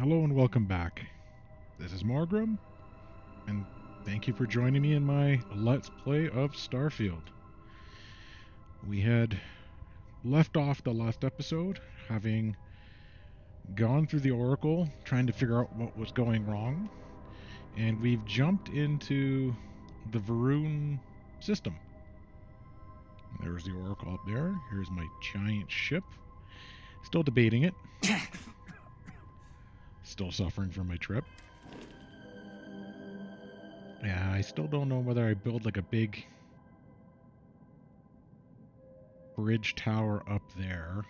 Hello and welcome back. This is Mhorgrimm, and thank you for joining me in my Let's Play of Starfield. We had left off the last episode, having gone through the Oracle, trying to figure out what was going wrong, and we've jumped into the Varun system. There's the Oracle up there. Here's my giant ship. Still debating it. Still suffering from my trip. Yeah, I still don't know whether I build like a big bridge tower up there,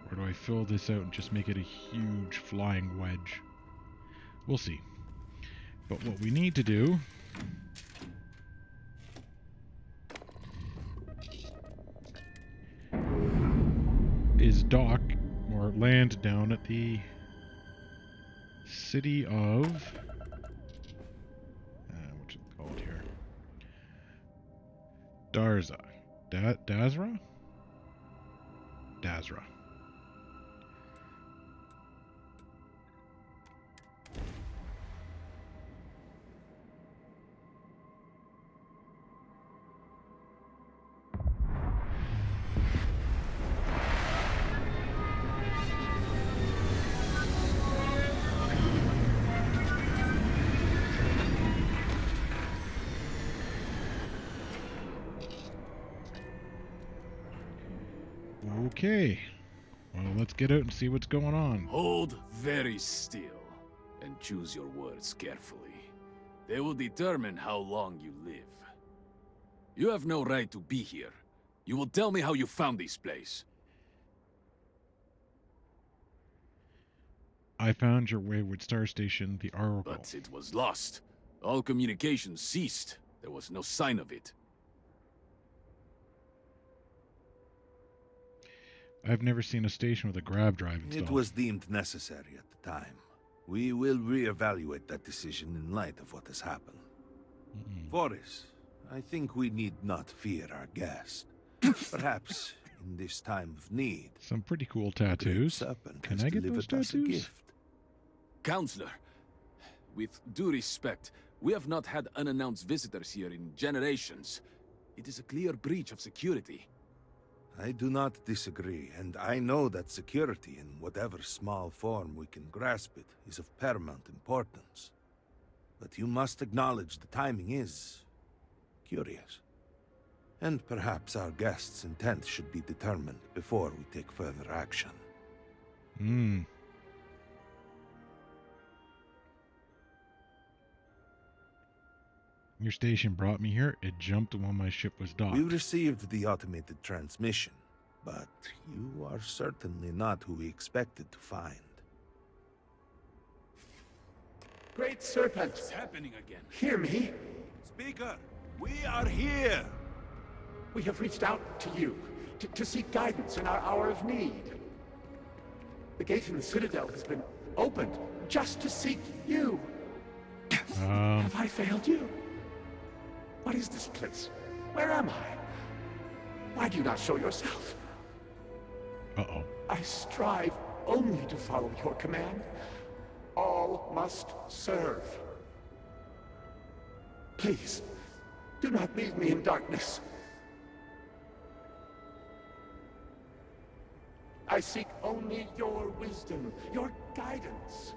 or do I fill this out and just make it a huge flying wedge? We'll see. But what we need to do is dock or land down at the city of what's it called here? Darza. Dazra? Dazra. Okay. Well, let's get out and see what's going on. Hold very still and choose your words carefully. They will determine how long you live. You have no right to be here. You will tell me how you found this place. I found your wayward star station, the Oracle. But it was lost. All communication ceased. There was no sign of it. I've never seen a station with a grab drive installed. It was deemed necessary at the time. We will reevaluate that decision in light of what has happened. Forrest, I think we need not fear our guest. Perhaps in this time of need. Some pretty cool tattoos. Can I get those tattoos? Counselor, with due respect, we have not had unannounced visitors here in generations. It is a clear breach of security. I do not disagree, and I know that security, in whatever small form we can grasp it, is of paramount importance. But you must acknowledge the timing is curious. And perhaps our guest's intent should be determined before we take further action. Your station brought me here. It jumped while my ship was docked. We received the automated transmission, but you are certainly not who we expected to find. Great Serpent! What's happening again? Hear me! Speaker, we are here! We have reached out to you, to seek guidance in our hour of need. The gate in the Citadel has been opened just to seek you. Have I failed you? What is this place? Where am I? Why do you not show yourself? Uh-oh. I strive only to follow your command. All must serve. Please, do not leave me in darkness. I seek only your wisdom, your guidance.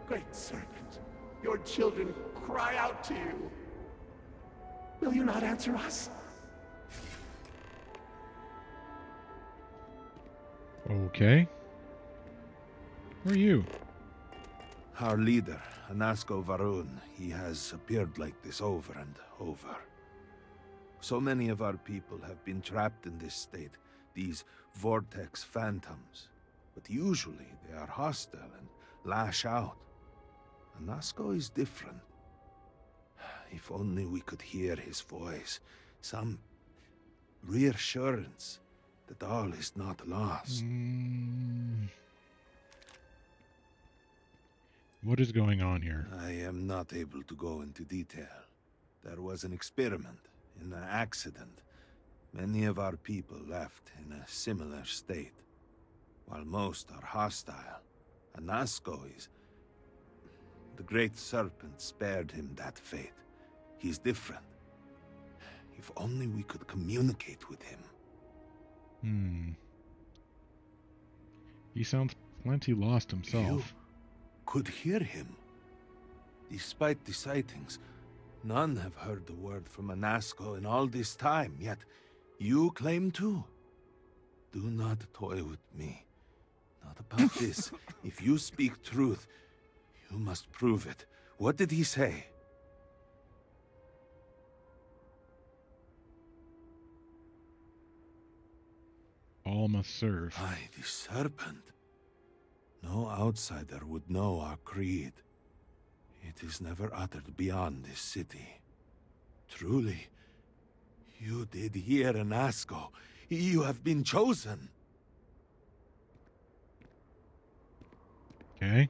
Great Serpent, your children cry out to you. Will you not answer us? Okay. Who are you? Our leader, Anasko Varun, he has appeared like this over and over. So many of our people have been trapped in this state, these vortex phantoms. But usually they are hostile and lash out. Anasko is different. If only we could hear his voice, some reassurance that all is not lost. What is going on here? I am not able to go into detail. There was an experiment, an accident. Many of our people left in a similar state. While most are hostile, Anasco is... The Great Serpent spared him that fate. He's different. If only we could communicate with him. He sounds plenty lost himself. You could hear him. Despite the sightings, none have heard the word from Anasco in all this time, yet you claim to. Do not toy with me. Not about this. If you speak truth, you must prove it. What did he say? All must serve. By the Serpent. No outsider would know our creed. It is never uttered beyond this city. Truly, you did hear Anasco. You have been chosen. Okay.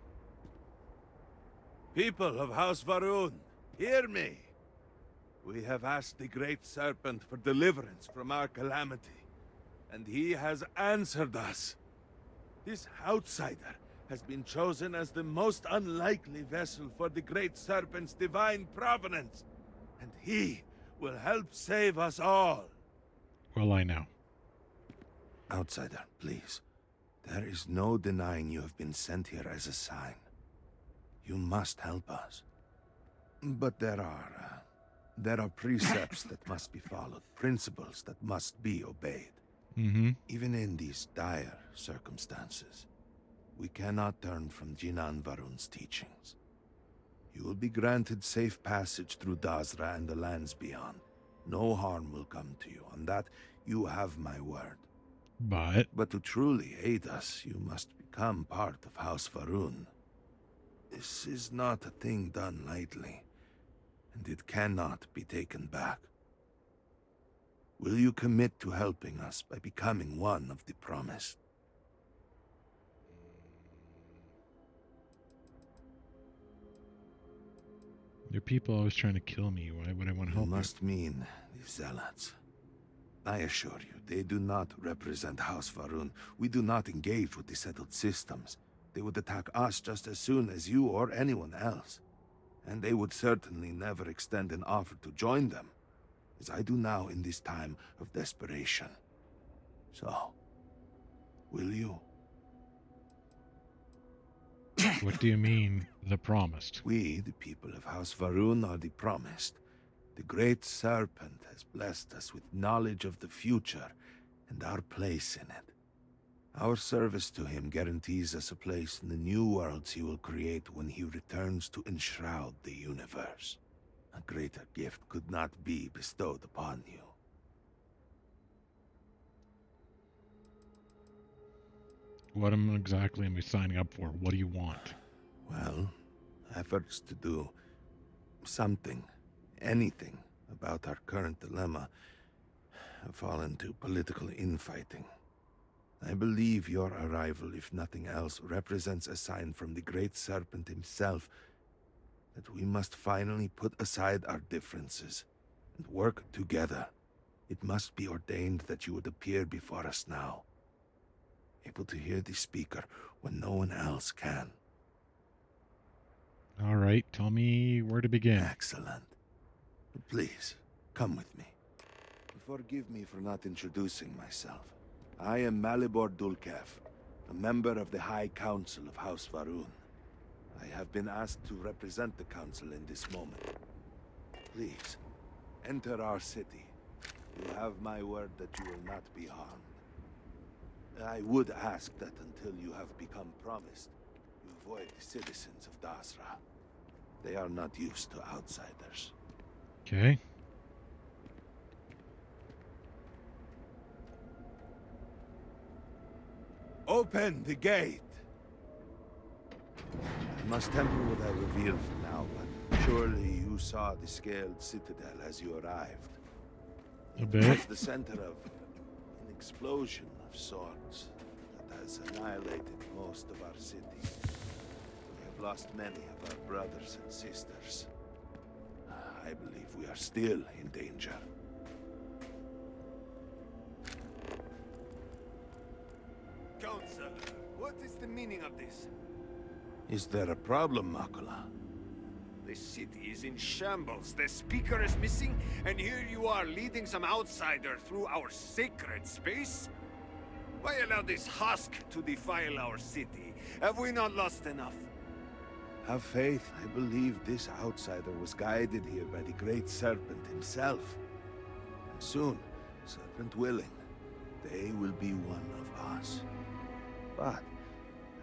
People of House Varun, hear me. We have asked the Great Serpent for deliverance from our calamity, and he has answered us. This outsider has been chosen as the most unlikely vessel for the Great Serpent's divine providence, and he will help save us all. Well, I know. Outsider, please. There is no denying you have been sent here as a sign. You must help us. But there are precepts that must be followed, principles that must be obeyed. Even in these dire circumstances, we cannot turn from Jinan Varun's teachings. You will be granted safe passage through Dazra and the lands beyond. No harm will come to you. On that, you have my word. But to truly aid us, you must become part of House Varun. This is not a thing done lightly, and it cannot be taken back. Will you commit to helping us by becoming one of the promised? There are people always trying to kill me. Why would I want to help You must mean the Zealots. I assure you, they do not represent House Varun. We do not engage with the settled systems. They would attack us just as soon as you or anyone else. And they would certainly never extend an offer to join them, as I do now in this time of desperation. So, will you? What do you mean, the promised? We, the people of House Varun, are the promised. The Great Serpent has blessed us with knowledge of the future and our place in it. Our service to him guarantees us a place in the new worlds he will create when he returns to enshroud the universe. A greater gift could not be bestowed upon you. What exactly am I signing up for? What do you want? Well, efforts to do something, anything about our current dilemma have fallen to political infighting. I believe your arrival, if nothing else, represents a sign from the Great Serpent himself that we must finally put aside our differences and work together. It must be ordained that you would appear before us now, able to hear the speaker when no one else can. All right, tell me where to begin. Excellent. Please, come with me. Forgive me for not introducing myself. I am Malibor Dulkev, a member of the High Council of House Varun. I have been asked to represent the Council in this moment. Please, enter our city. You have my word that you will not be harmed. I would ask that until you have become promised, you avoid the citizens of Dazra. They are not used to outsiders. Okay. Open the gate! I must temper what I reveal for now, but surely you saw the scaled citadel as you arrived. A It bit. was the center of an explosion of sorts that has annihilated most of our city. We have lost many of our brothers and sisters. I believe we are still in danger. sir. What is the meaning of this? Is there a problem, Makula? The city is in shambles. The speaker is missing, and here you are leading some outsider through our sacred space? Why allow this husk to defile our city? Have we not lost enough? Have faith. I believe this outsider was guided here by the Great Serpent himself. And soon, Serpent willing, they will be one of us. But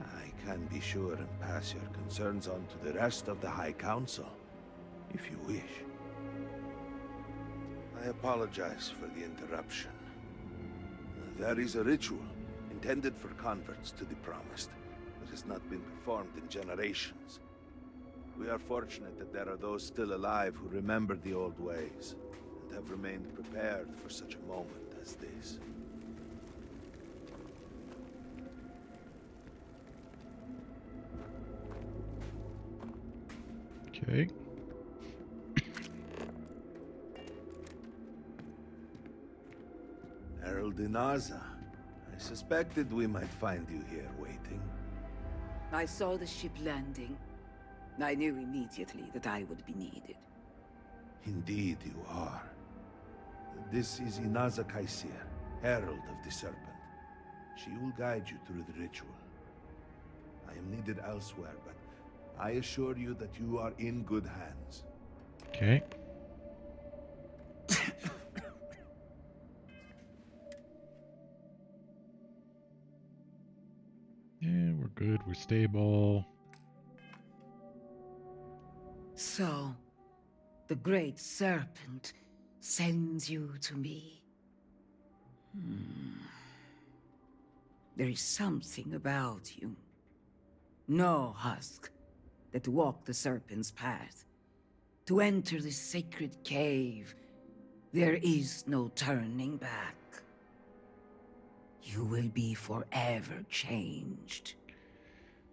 I can be sure and pass your concerns on to the rest of the High Council, if you wish. I apologize for the interruption. There is a ritual intended for converts to the Promised that has not been performed in generations. We are fortunate that there are those still alive who remember the old ways and have remained prepared for such a moment as this. Okay. Herald Inaza, I suspected we might find you here waiting. I saw the ship landing. I knew immediately that I would be needed. Indeed you are. This is Inaza Kaisir, Herald of the Serpent. She will guide you through the ritual. I am needed elsewhere, but I assure you that you are in good hands. Okay. Yeah, we're good. We're stable. So, the Great Serpent sends you to me. There is something about you. No husk that walk the Serpent's path. To enter this sacred cave, there is no turning back. You will be forever changed.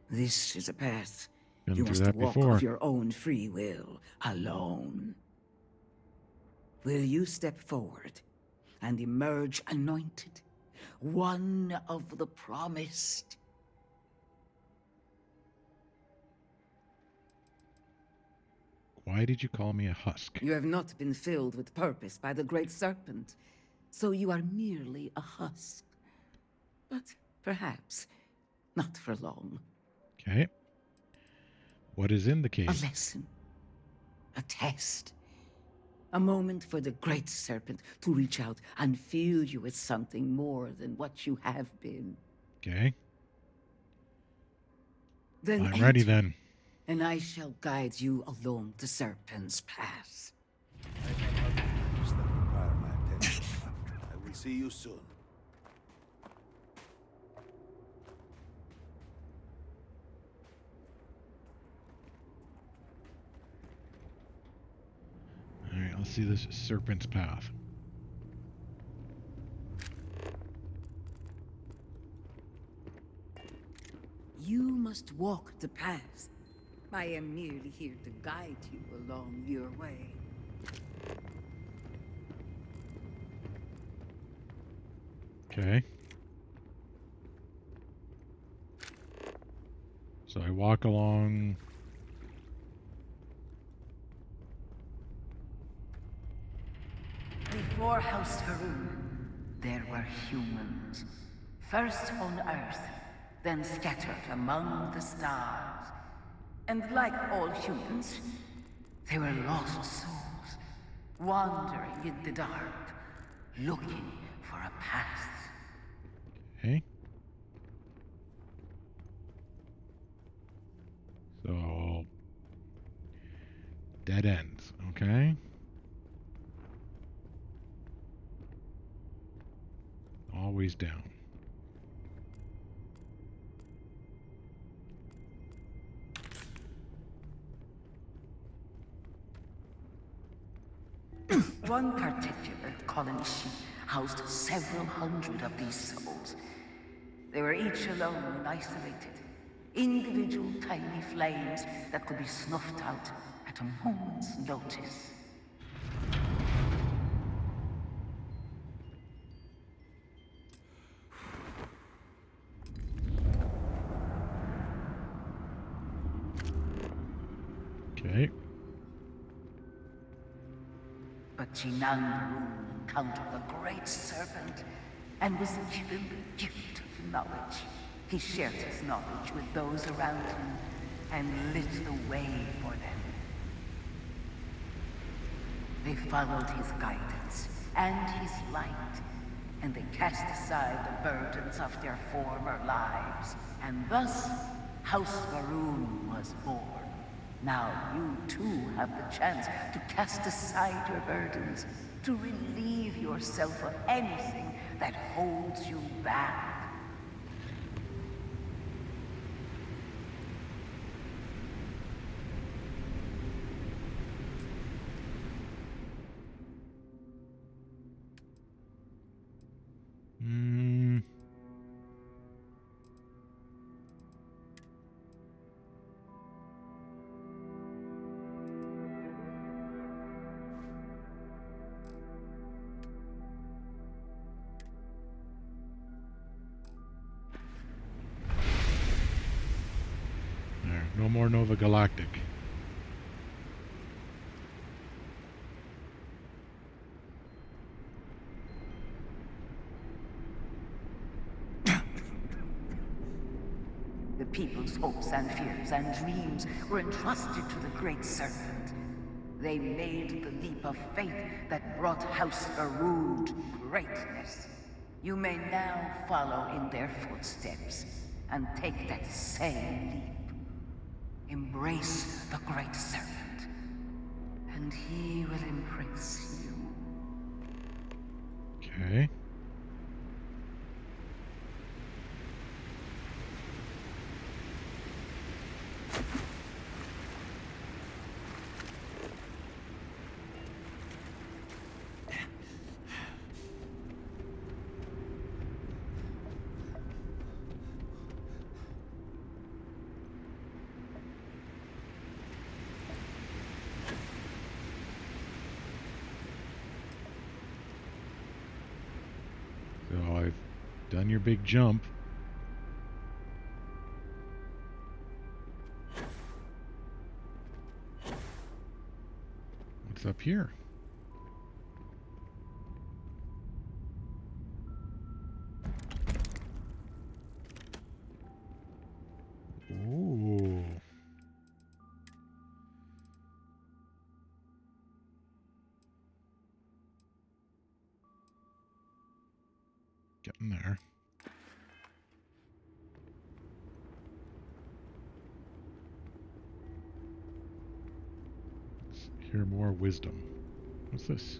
This is a path Been you through must that walk before. of your own free will, alone. Will you step forward and emerge anointed, one of the Promised? Why did you call me a husk? You have not been filled with purpose by the Great Serpent, so you are merely a husk. But perhaps not for long. Okay. What is in the A cave? lesson. A test. A moment for the Great Serpent to reach out and fill you with something more than what you have been. Okay. Then I'm ready enter, then. and I shall guide you along the Serpent's path. I have other matters that require my attention, Capt. I will see you soon. Alright, let's see this serpent's path. You must walk the path. I am merely here to guide you along your way. Okay. So I walk along. Before House Harun, there were humans. First on Earth, then scattered among the stars. And like all humans, they were lost souls, wandering in the dark, looking for a path. Okay. So dead ends, okay? Always down. One particular colony ship housed several hundred of these souls. They were each alone and isolated. Individual tiny flames that could be snuffed out at a moment's notice. Okay. But Chinangaroon encountered the great serpent and was given the gift of knowledge. He shared his knowledge with those around him and lit the way for them. They followed his guidance and his light, and they cast aside the burdens of their former lives. And thus, House Varun was born. Now you too have the chance to cast aside your burdens, to relieve yourself of anything that holds you back. There, no more Nova Galactic. The people's hopes and fears and dreams were entrusted to the Great Serpent. They made the leap of faith that brought House Varun to greatness. You may now follow in their footsteps and take that same leap. Embrace the Great Serpent, and he will embrace you. Okay. So I've done your big jump. What's up here? Ooh. Getting there. Let's hear more wisdom. What's this?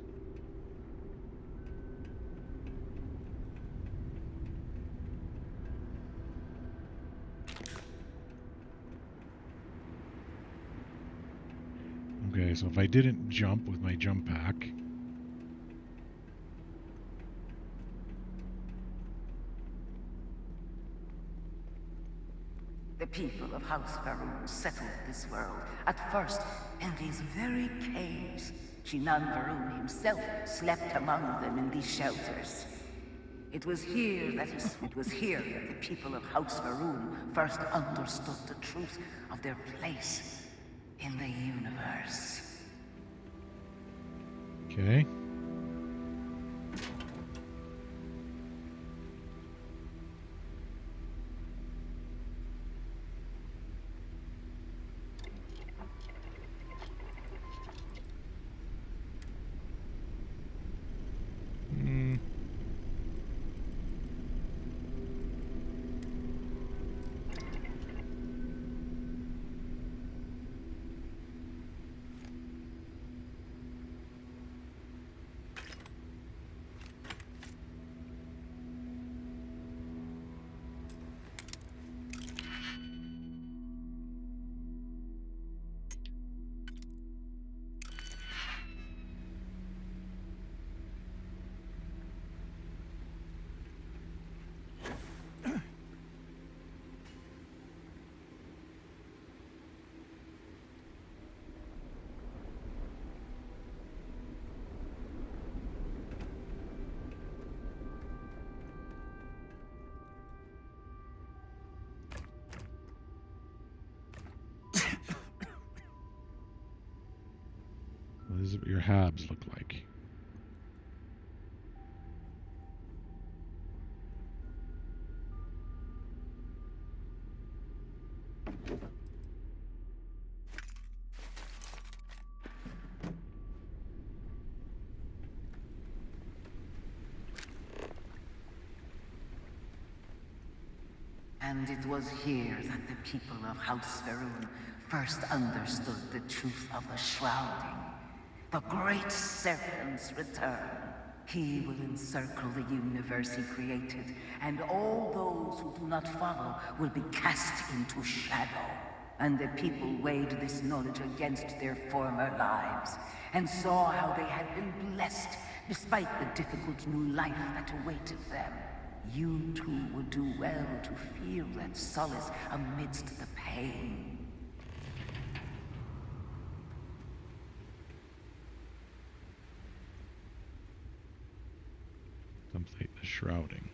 Okay, so if I didn't jump with my jump pack, The people of House Varun settled this world, at first in these very caves. Shinan Varun himself slept among them in these shelters. It was here that the people of House Varun first understood the truth of their place in the universe. okay. your habs look like. And it was here that the people of House Faerun first understood the truth of the shrouding. The great serpent's return. He will encircle the universe he created, and all those who do not follow will be cast into shadow. And the people weighed this knowledge against their former lives, and saw how they had been blessed despite the difficult new life that awaited them. You too would do well to feel that solace amidst the pain. Complete the shrouding.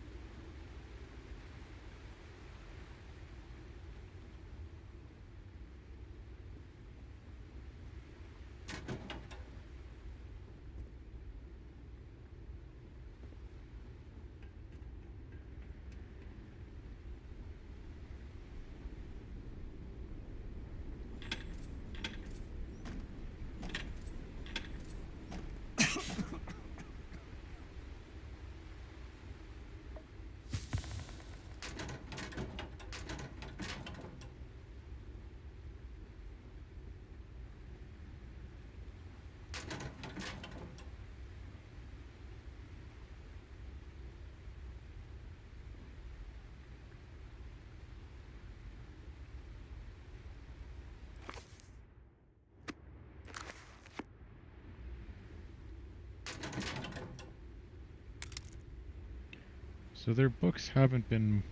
So their books haven't been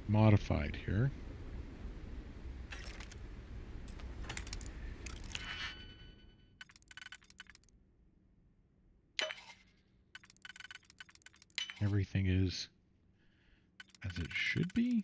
modified here. Everything is as it should be.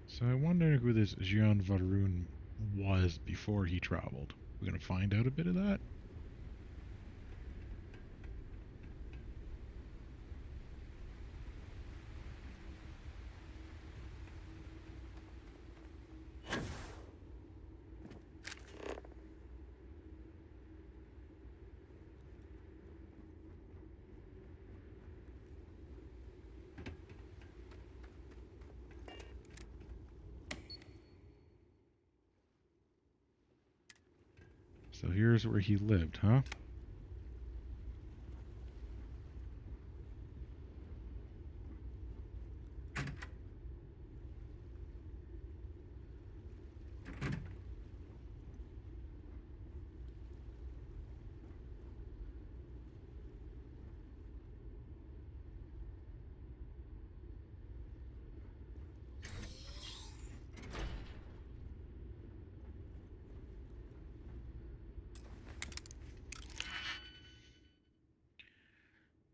So I wonder who this Jean Varun was before he traveled. We're going to find out a bit of that. So here's where he lived, huh?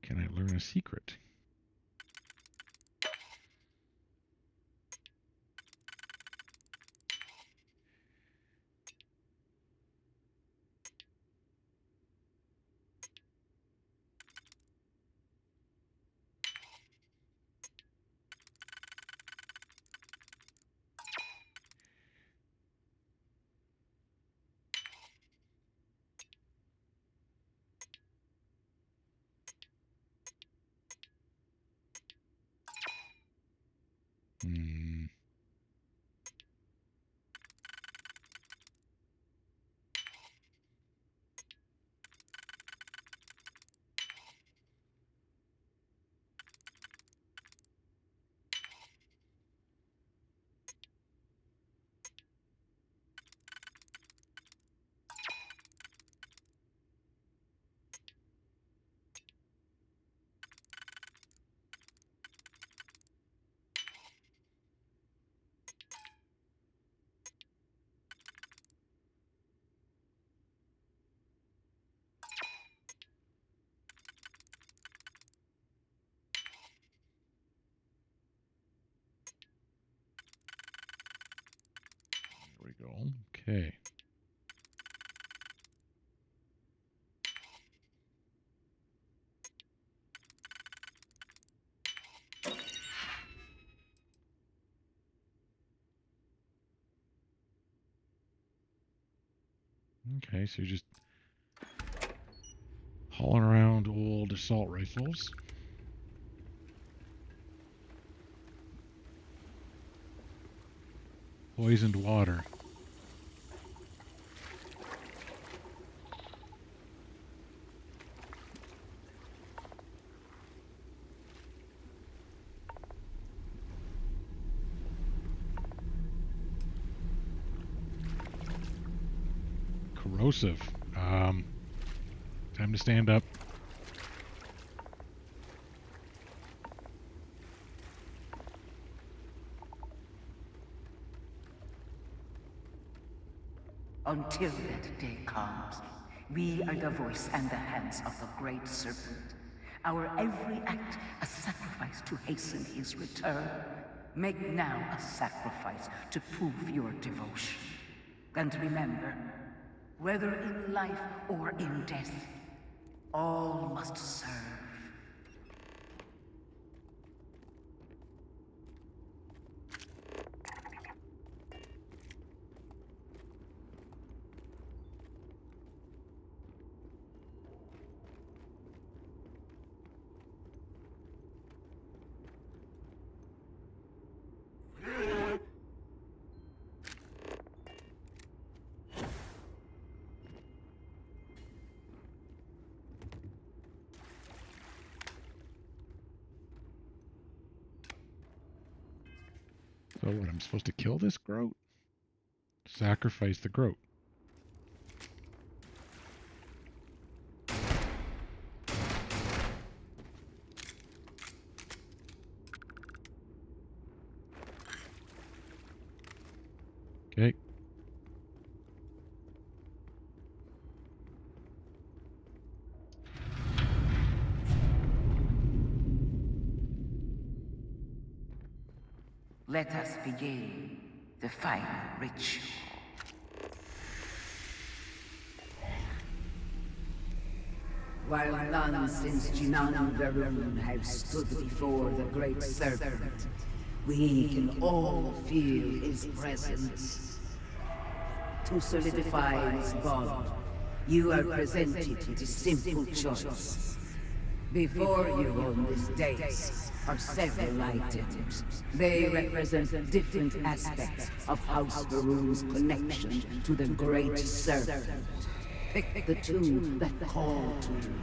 Can I learn a secret? we go. Okay. Okay, so you're just hauling around old assault rifles. Poisoned water. Corrosive. Time to stand up. Until that day comes, we are the voice and the hands of the Great Serpent. Our every act a sacrifice to hasten his return. Make now a sacrifice to prove your devotion. And remember, whether in life or in death, all must serve. So what, I'm supposed to kill this groat? Sacrifice the groat. Okay. Let us begin the final ritual. While none since Jinan Varun have stood before the Great Serpent, we can all feel his presence. To solidify this bond, you are presented with a simple choice. Before you on this dais are several items. They represent different aspects of House Varun's connection to the Great Serpent. Pick the two that call to you.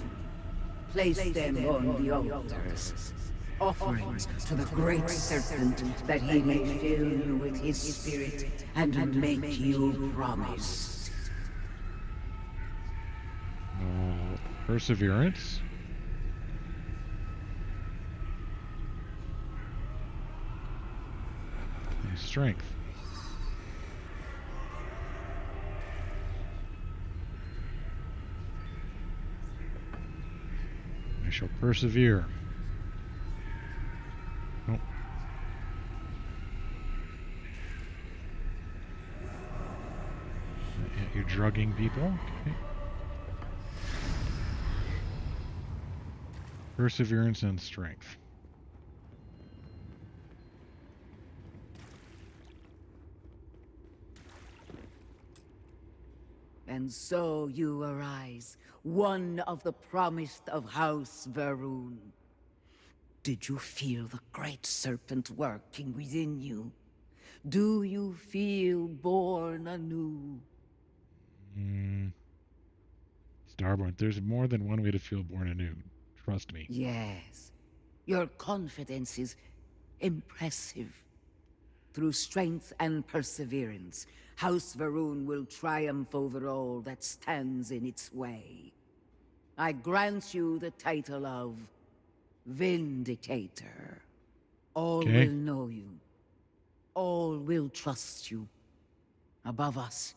Place them on the altars. Offerings to the Great Serpent that he may fill you with his spirit and make you promise. Perseverance. And strength. I shall persevere. Oh. You're drugging people? Okay. Perseverance and strength. And so you arise, one of the promised of House Varun. Did you feel the Great Serpent working within you? Do you feel born anew? Starborn, there's more than one way to feel born anew. Trust me. Yes. Your confidence is impressive. Through strength and perseverance, House Varun will triumph over all that stands in its way. I grant you the title of Vindicator. All Okay. will know you. All will trust you. Above us,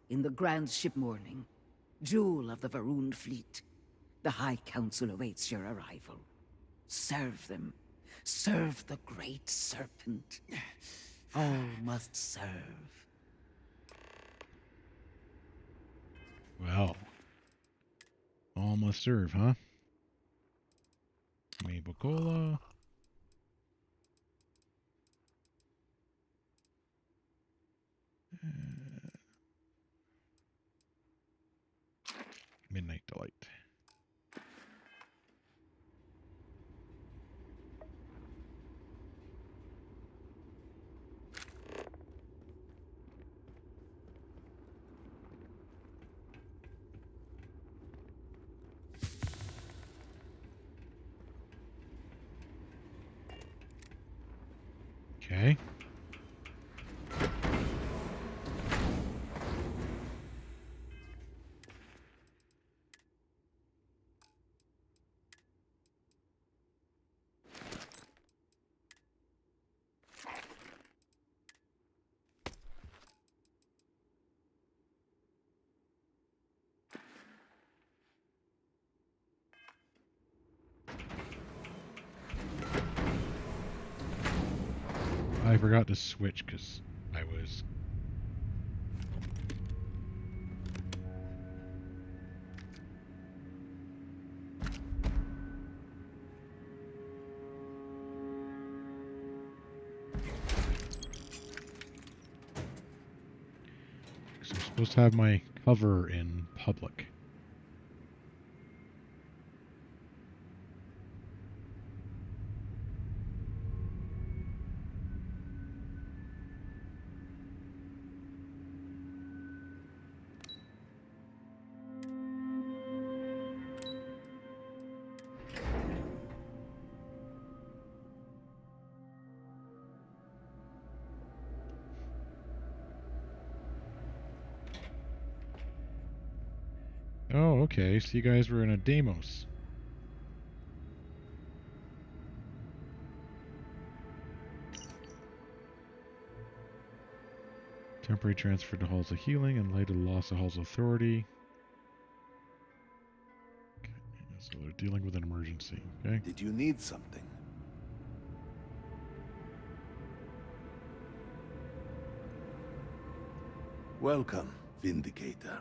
in the Grand Ship Morning, jewel of the Varun fleet, the High Council awaits your arrival. Serve them. Serve the Great Serpent. All must serve. Well, all must serve, huh? Maple Cola. Midnight Delight. Okay. I forgot to switch because I was... So I'm supposed to have my cover in public. Oh, okay. So you guys were in a Deimos. Temporary transfer to Halls of Healing and later loss of Halls of Authority. Okay, so they're dealing with an emergency, okay? Did you need something? Welcome, Vindicator.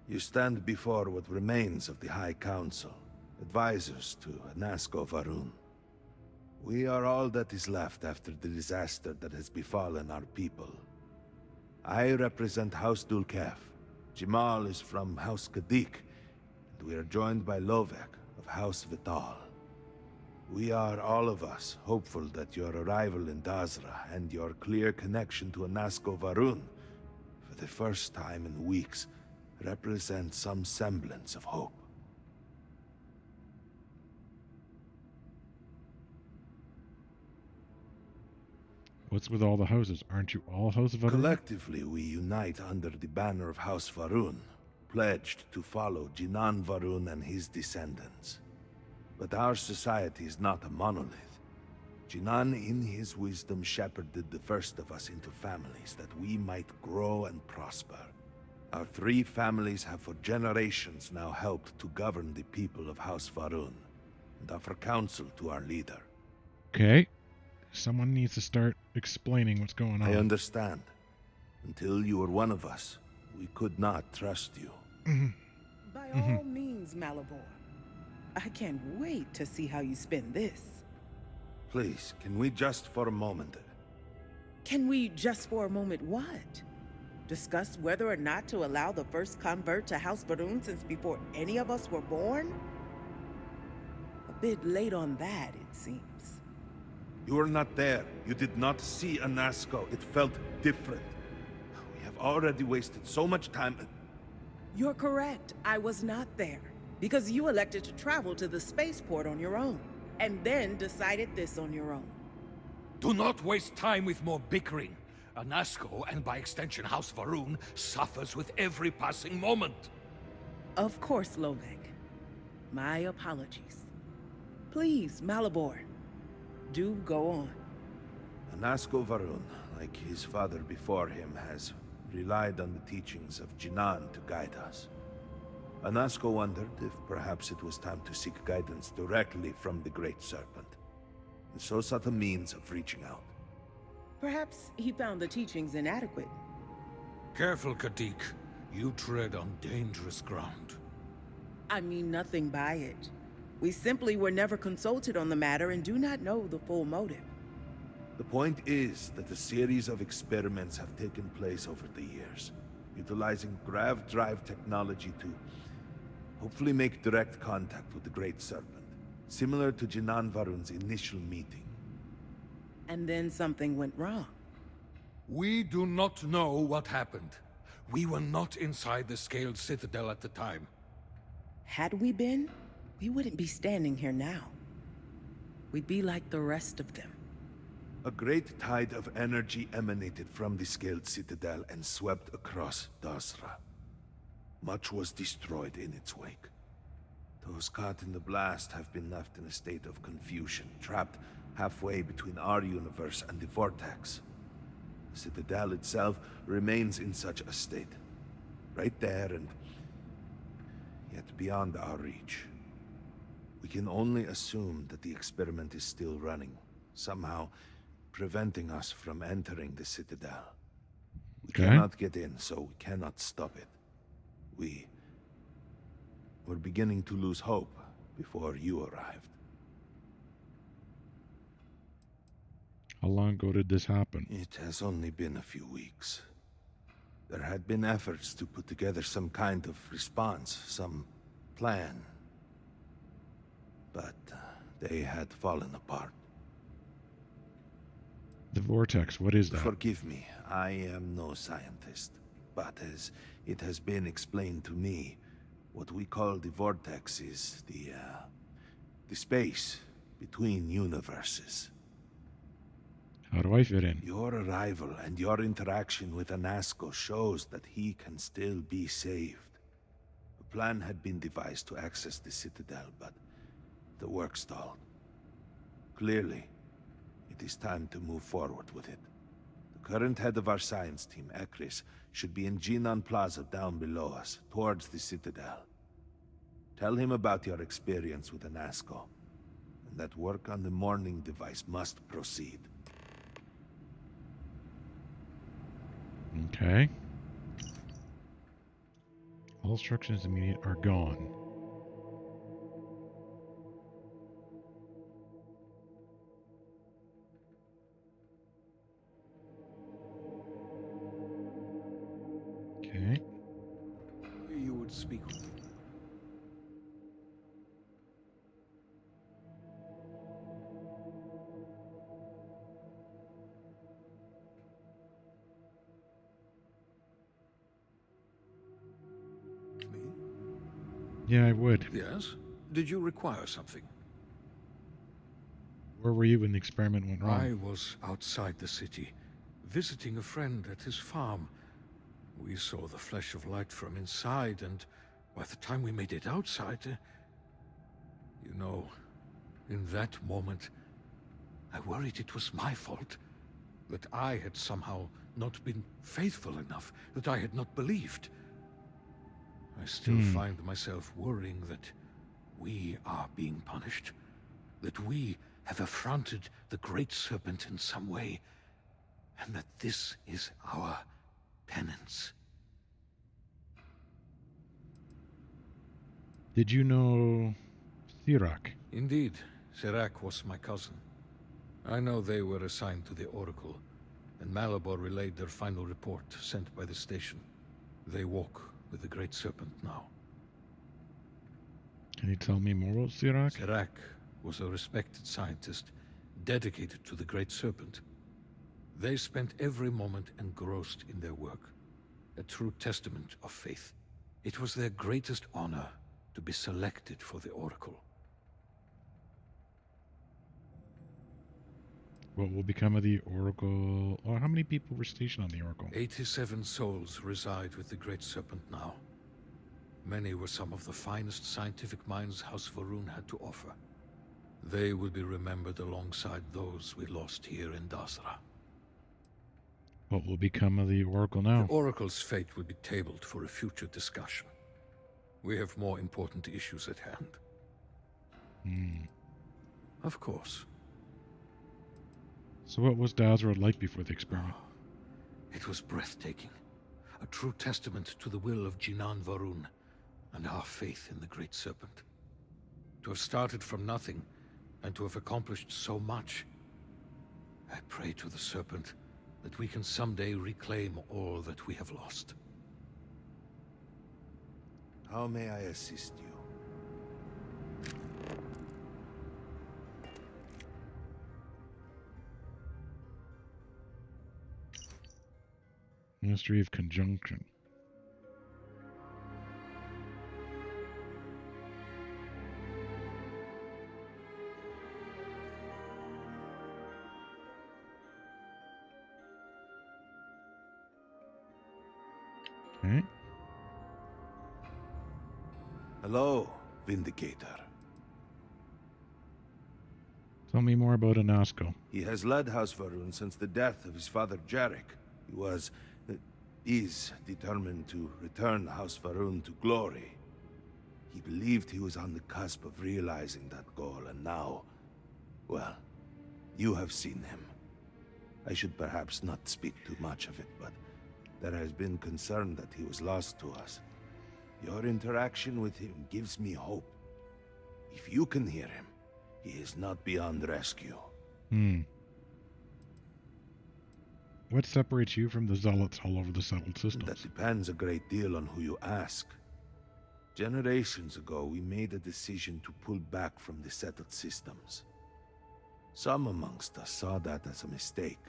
You stand before what remains of the High Council, advisors to Anasco Varun. We are all that is left after the disaster that has befallen our people. I represent House Dulkef. Jamal is from House Kadik, and we are joined by Lovek of House Vital. We are, all of us, hopeful that your arrival in Dazra and your clear connection to Anasco Varun, for the first time in weeks, represent some semblance of hope. What's with all the houses? Aren't you all House of Varun? Collectively, we unite under the banner of House Varun, pledged to follow Jinan Varun and his descendants. But our society is not a monolith. Jinan, in his wisdom, shepherded the first of us into families that we might grow and prosper. Our 3 families have for generations now helped to govern the people of House Varun, and offer counsel to our leader. Okay. Someone needs to start explaining what's going on. I understand. Until you were one of us, we could not trust you. By all means, Malabor. I can't wait to see how you spin this. Please, can we just for a moment... Can we just for a moment what? Discuss whether or not to allow the first convert to House Varun since before any of us were born? A bit late on that, it seems. You were not there. You did not see Anasco. It felt different. We have already wasted so much time... You're correct. I was not there. Because you elected to travel to the spaceport on your own. And then decided this on your own. Do not waste time with more bickering. Anasco, and by extension House Varun, suffers with every passing moment. Of course, Lovek. My apologies. Please, Malabor. Do go on. Anasco Varun, like his father before him, has relied on the teachings of Jinan to guide us. Anasco wondered if perhaps it was time to seek guidance directly from the Great Serpent, and so sought a means of reaching out. Perhaps he found the teachings inadequate. Careful, Kadik. You tread on dangerous ground. I mean nothing by it. We simply were never consulted on the matter and do not know the full motive. The point is that a series of experiments have taken place over the years, utilizing grav drive technology to hopefully make direct contact with the Great Serpent, similar to Jinan Varun's initial meeting. And then something went wrong. We do not know what happened. We were not inside the Scaled Citadel at the time. Had we been, we wouldn't be standing here now. We'd be like the rest of them. A great tide of energy emanated from the Scaled Citadel and swept across Dasra. Much was destroyed in its wake. Those caught in the blast have been left in a state of confusion, trapped halfway between our universe and the Vortex. The Citadel itself remains in such a state. Right there and yet beyond our reach. We can only assume that the experiment is still running, somehow preventing us from entering the Citadel. We cannot get in, so we cannot stop it. We're beginning to lose hope before you arrived. How long ago did this happen? It has only been a few weeks. There had been efforts to put together some kind of response, some plan. But they had fallen apart. The Vortex, what is that? Forgive me, I am no scientist. But as it has been explained to me, what we call the Vortex is the space between universes. How do I fit in? Your arrival and your interaction with Anasco shows that he can still be saved. A plan had been devised to access the Citadel, but the work stalled. Clearly, it is time to move forward with it. The current head of our science team, Ekris, should be in Jinan Plaza down below us, towards the Citadel. Tell him about your experience with Anasco, and that work on the morning device must proceed. Okay. All instructions immediate are gone. Okay. You would speak with me. Yeah, I would. Yes? Did you require something? Where were you when the experiment went wrong? I was outside the city, visiting a friend at his farm. We saw the flash of light from inside, and by the time we made it outside, you know, in that moment, I worried it was my fault. That I had somehow not been faithful enough, that I had not believed. I still find myself worrying that we are being punished, that we have affronted the Great Serpent in some way, and that this is our penance. Did you know Sirak? Indeed, Sirak was my cousin. I know they were assigned to the Oracle, and Malabor relayed their final report sent by the station. They walk with the Great Serpent now. Can you tell me more about Sirak? Sirak was a respected scientist, dedicated to the Great Serpent. They spent every moment engrossed in their work, a true testament of faith. It was their greatest honor to be selected for the Oracle. What will become of the Oracle? Or how many people were stationed on the Oracle? 87 souls reside with the Great Serpent now. Many were some of the finest scientific minds House Varun had to offer. They will be remembered alongside those we lost here in Dasra. What will become of the Oracle now? The Oracle's fate will be tabled for a future discussion. We have more important issues at hand. Of course. So what was Dasra like before the experiment? It was breathtaking. A A true testament to the will of Jinan Varun and our faith in the Great Serpent. To have started from nothing and to have accomplished so much. I pray to the Serpent that we can someday reclaim all that we have lost. How may I assist you? Ministry of Conjunction. Okay. Hello, Vindicator. Tell me more about Anasco. He has led House Varun since the death of his father Jarek. He is determined to return House Varun to glory. He believed he was on the cusp of realizing that goal, and now, well, you have seen him. I should perhaps not speak too much of it, but there has been concern that he was lost to us. Your interaction with him gives me hope. If you can hear him, he is not beyond rescue. What separates you from the zealots all over the settled systems? That depends a great deal on who you ask. Generations ago, we made a decision to pull back from the settled systems. Some amongst us saw that as a mistake,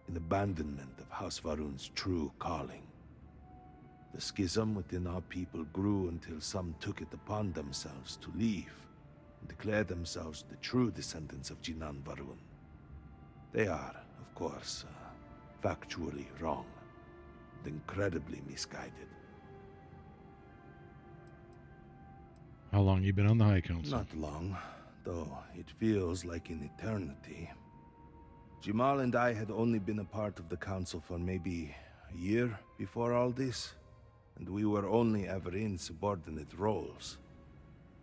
an abandonment of House Varun's true calling. The schism within our people grew until some took it upon themselves to leave and declare themselves the true descendants of Jinan Varun. They are, of course, factually wrong and incredibly misguided. How long you been on the High Council? Not long, though it feels like an eternity. Jamal and I had only been a part of the council for maybe a year before all this, and we were only ever in subordinate roles.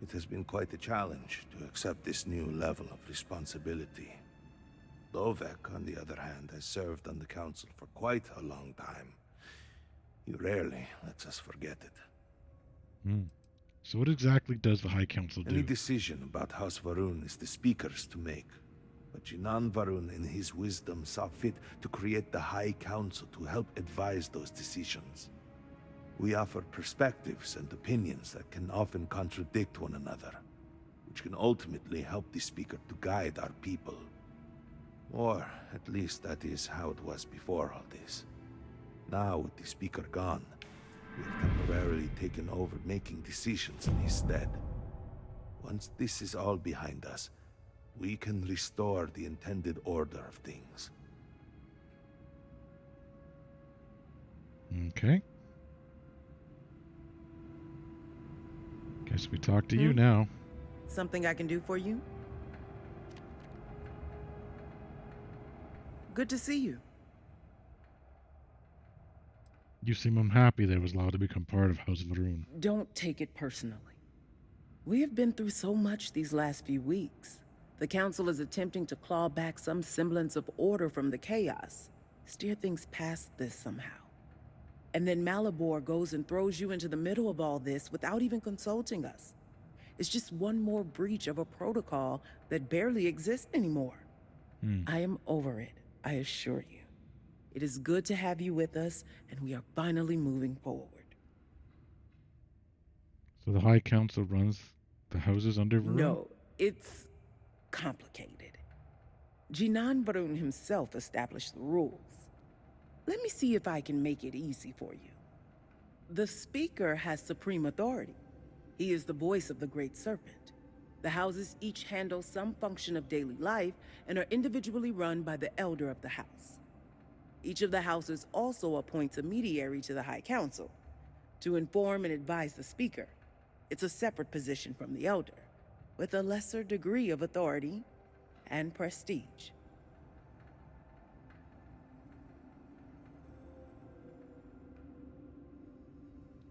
It has been quite a challenge to accept this new level of responsibility. Dovek, on the other hand, has served on the council for quite a long time. He rarely lets us forget it. So what exactly does the High Council do? Any decision about House Varun is the Speaker's to make. But Jinan Varun, in his wisdom, saw fit to create the High Council to help advise those decisions. We offer perspectives and opinions that can often contradict one another, which can ultimately help the Speaker to guide our people. Or, at least that is how it was before all this. Now, with the Speaker gone, we have temporarily taken over making decisions in his stead. Once this is all behind us, we can restore the intended order of things. Okay. Guess we talk to you now. Something I can do for you? Good to see you. You seem unhappy that I was allowed to become part of House Varun. Don't take it personally. We have been through so much these last few weeks. The Council is attempting to claw back some semblance of order from the chaos, steer things past this somehow. And then Malabor goes and throws you into the middle of all this without even consulting us. It's just one more breach of a protocol that barely exists anymore. I am over it, I assure you. It is good to have you with us, and we are finally moving forward. So the High Council runs the houses under Varun? No, it's complicated. Jinan Varun himself established the rules. Let me see if I can make it easy for you. The Speaker has supreme authority. He is the voice of the Great Serpent. The houses each handle some function of daily life and are individually run by the Elder of the House. Each of the houses also appoints a mediary to the High Council to inform and advise the Speaker. It's a separate position from the Elder, with a lesser degree of authority and prestige.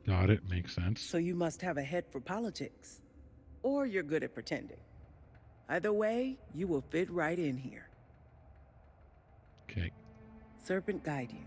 Got it. Makes sense. So you must have a head for politics. Or you're good at pretending. Either way, you will fit right in here. Okay. Serpent guide you.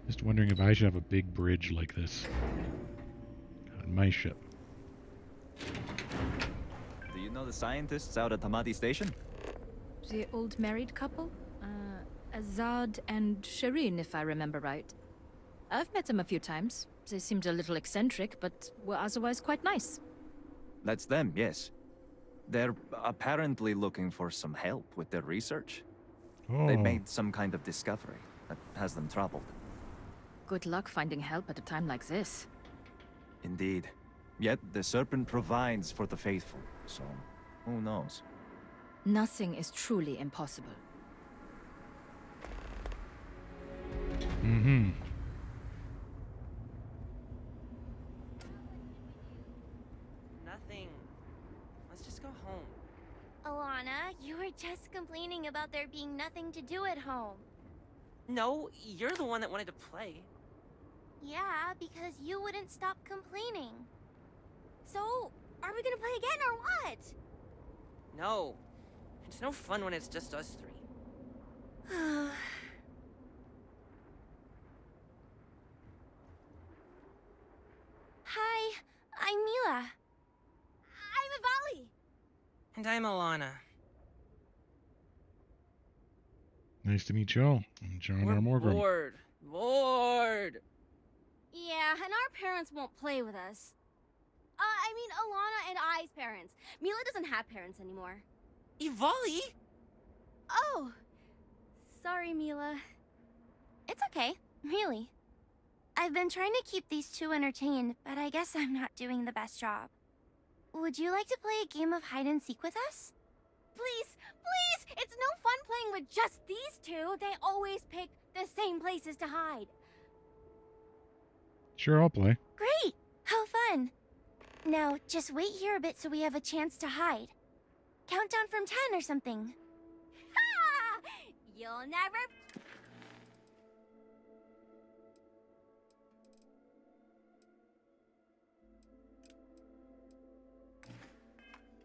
Just wondering if I should have a big bridge like this on my ship. Do you know the scientists out at Hamadi Station? The old married couple? Azad and Shireen, if I remember right. I've met them a few times. They seemed a little eccentric, but were otherwise quite nice. That's them, yes. They're apparently looking for some help with their research. Oh. They made some kind of discovery that has them troubled. Good luck finding help at a time like this. Indeed. Yet the Serpent provides for the faithful, so who knows? Nothing is truly impossible. Mm-hmm. Nothing. Let's just go home. Alana, you were just complaining about there being nothing to do at home. No, you're the one that wanted to play. Yeah, because you wouldn't stop complaining. So, are we gonna play again or what? No. It's no fun when it's just us three. Hi, I'm Mila. I'm Avali. And I'm Alana. Nice to meet y'all. I'm John R. We're Mhorgrimm. bored. Yeah, and our parents won't play with us. I mean, Alana and I's parents. Mila doesn't have parents anymore. Ivali? Oh, sorry, Mila. It's okay, really. I've been trying to keep these two entertained, but I guess I'm not doing the best job. Would you like to play a game of hide and seek with us? Please, please! It's no fun playing with just these two. They always pick the same places to hide. Sure, I'll play. Great! How fun! Now, just wait here a bit so we have a chance to hide. Countdown from 10 or something. Ha! You'll never...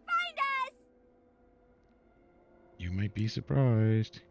find us! You might be surprised.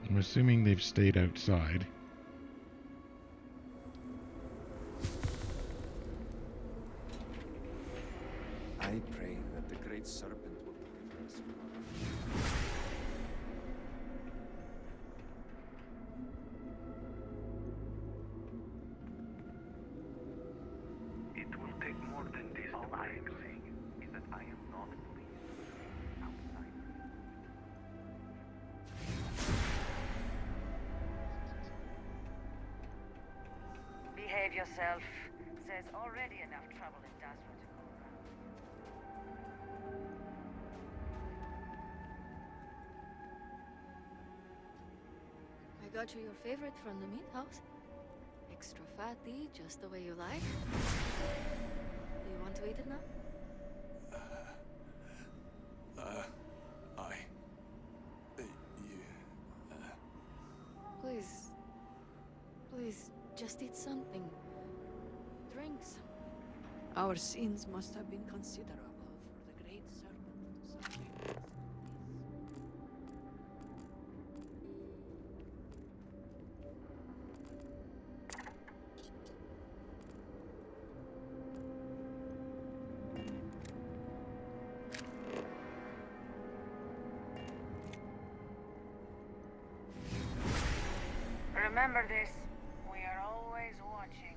I'm assuming they've stayed outside. I pray that the great serpent will deliver us. It will take more than this. All I am saying is that I am not pleased outside. Behave yourself. There's already enough trouble in Dasra to go around. I got you your favorite from the meat house. Extra fatty, just the way you like. Do you want to eat it now? Please. Please, just eat something. Drink something. Our sins must have been considerable for the great serpent to subject us to this. Remember this. We are always watching.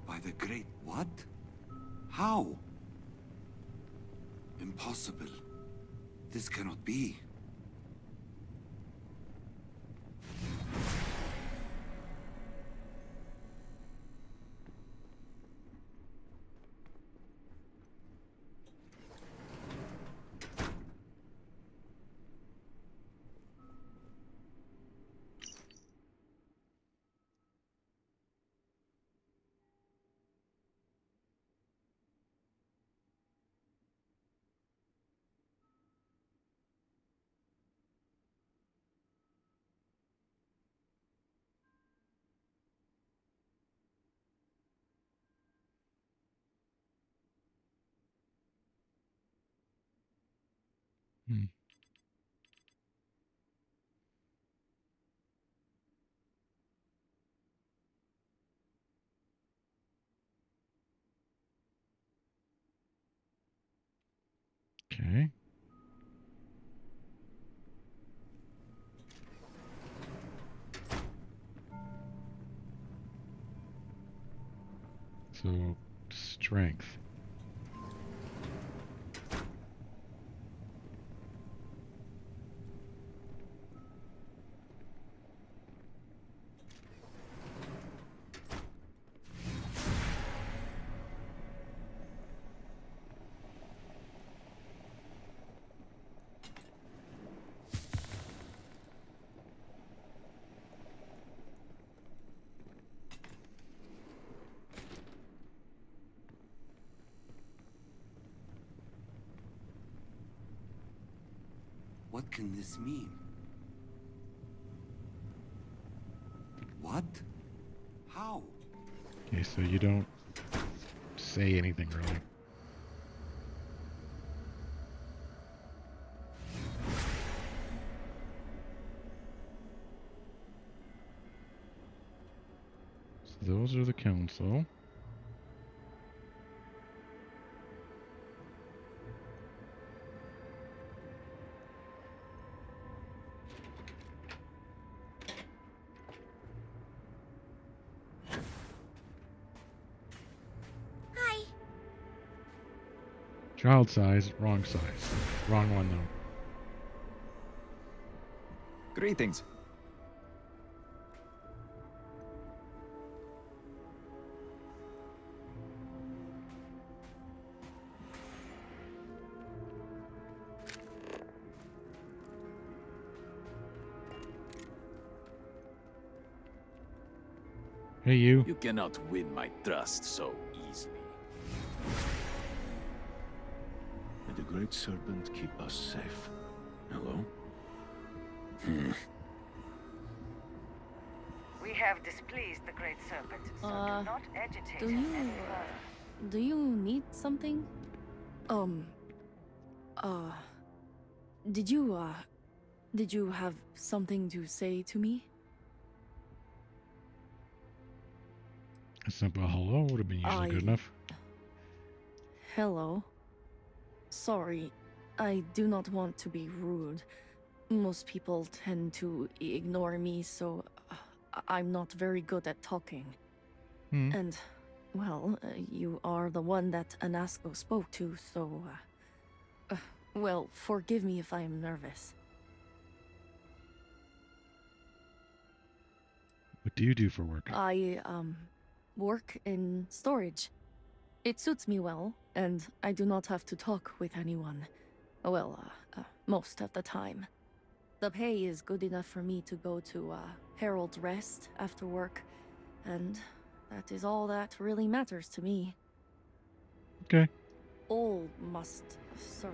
By the great what? How? Impossible. This cannot be. Hmm. Okay. So, strength. What can this mean? What? How? Okay, so you don't say anything really. So those are the council. Hi. Child size, wrong size. Wrong one though. Greetings. Hey, you. You cannot win my trust so easily. May the Great Serpent keep us safe. Hello? We have displeased the Great Serpent, so do not agitate Do him you, any further. do you need something? Did you have something to say to me? A simple hello would have been usually good enough. Hello. Sorry, I do not want to be rude. Most people tend to ignore me, so I'm not very good at talking. And, well, you are the one that Anasco spoke to, so... well, forgive me if I am nervous. What do you do for work? I, work in storage. It suits me well, and I do not have to talk with anyone. Well, most of the time. The pay is good enough for me to go to, Herald's Rest after work, and that is all that really matters to me. Okay. All must serve.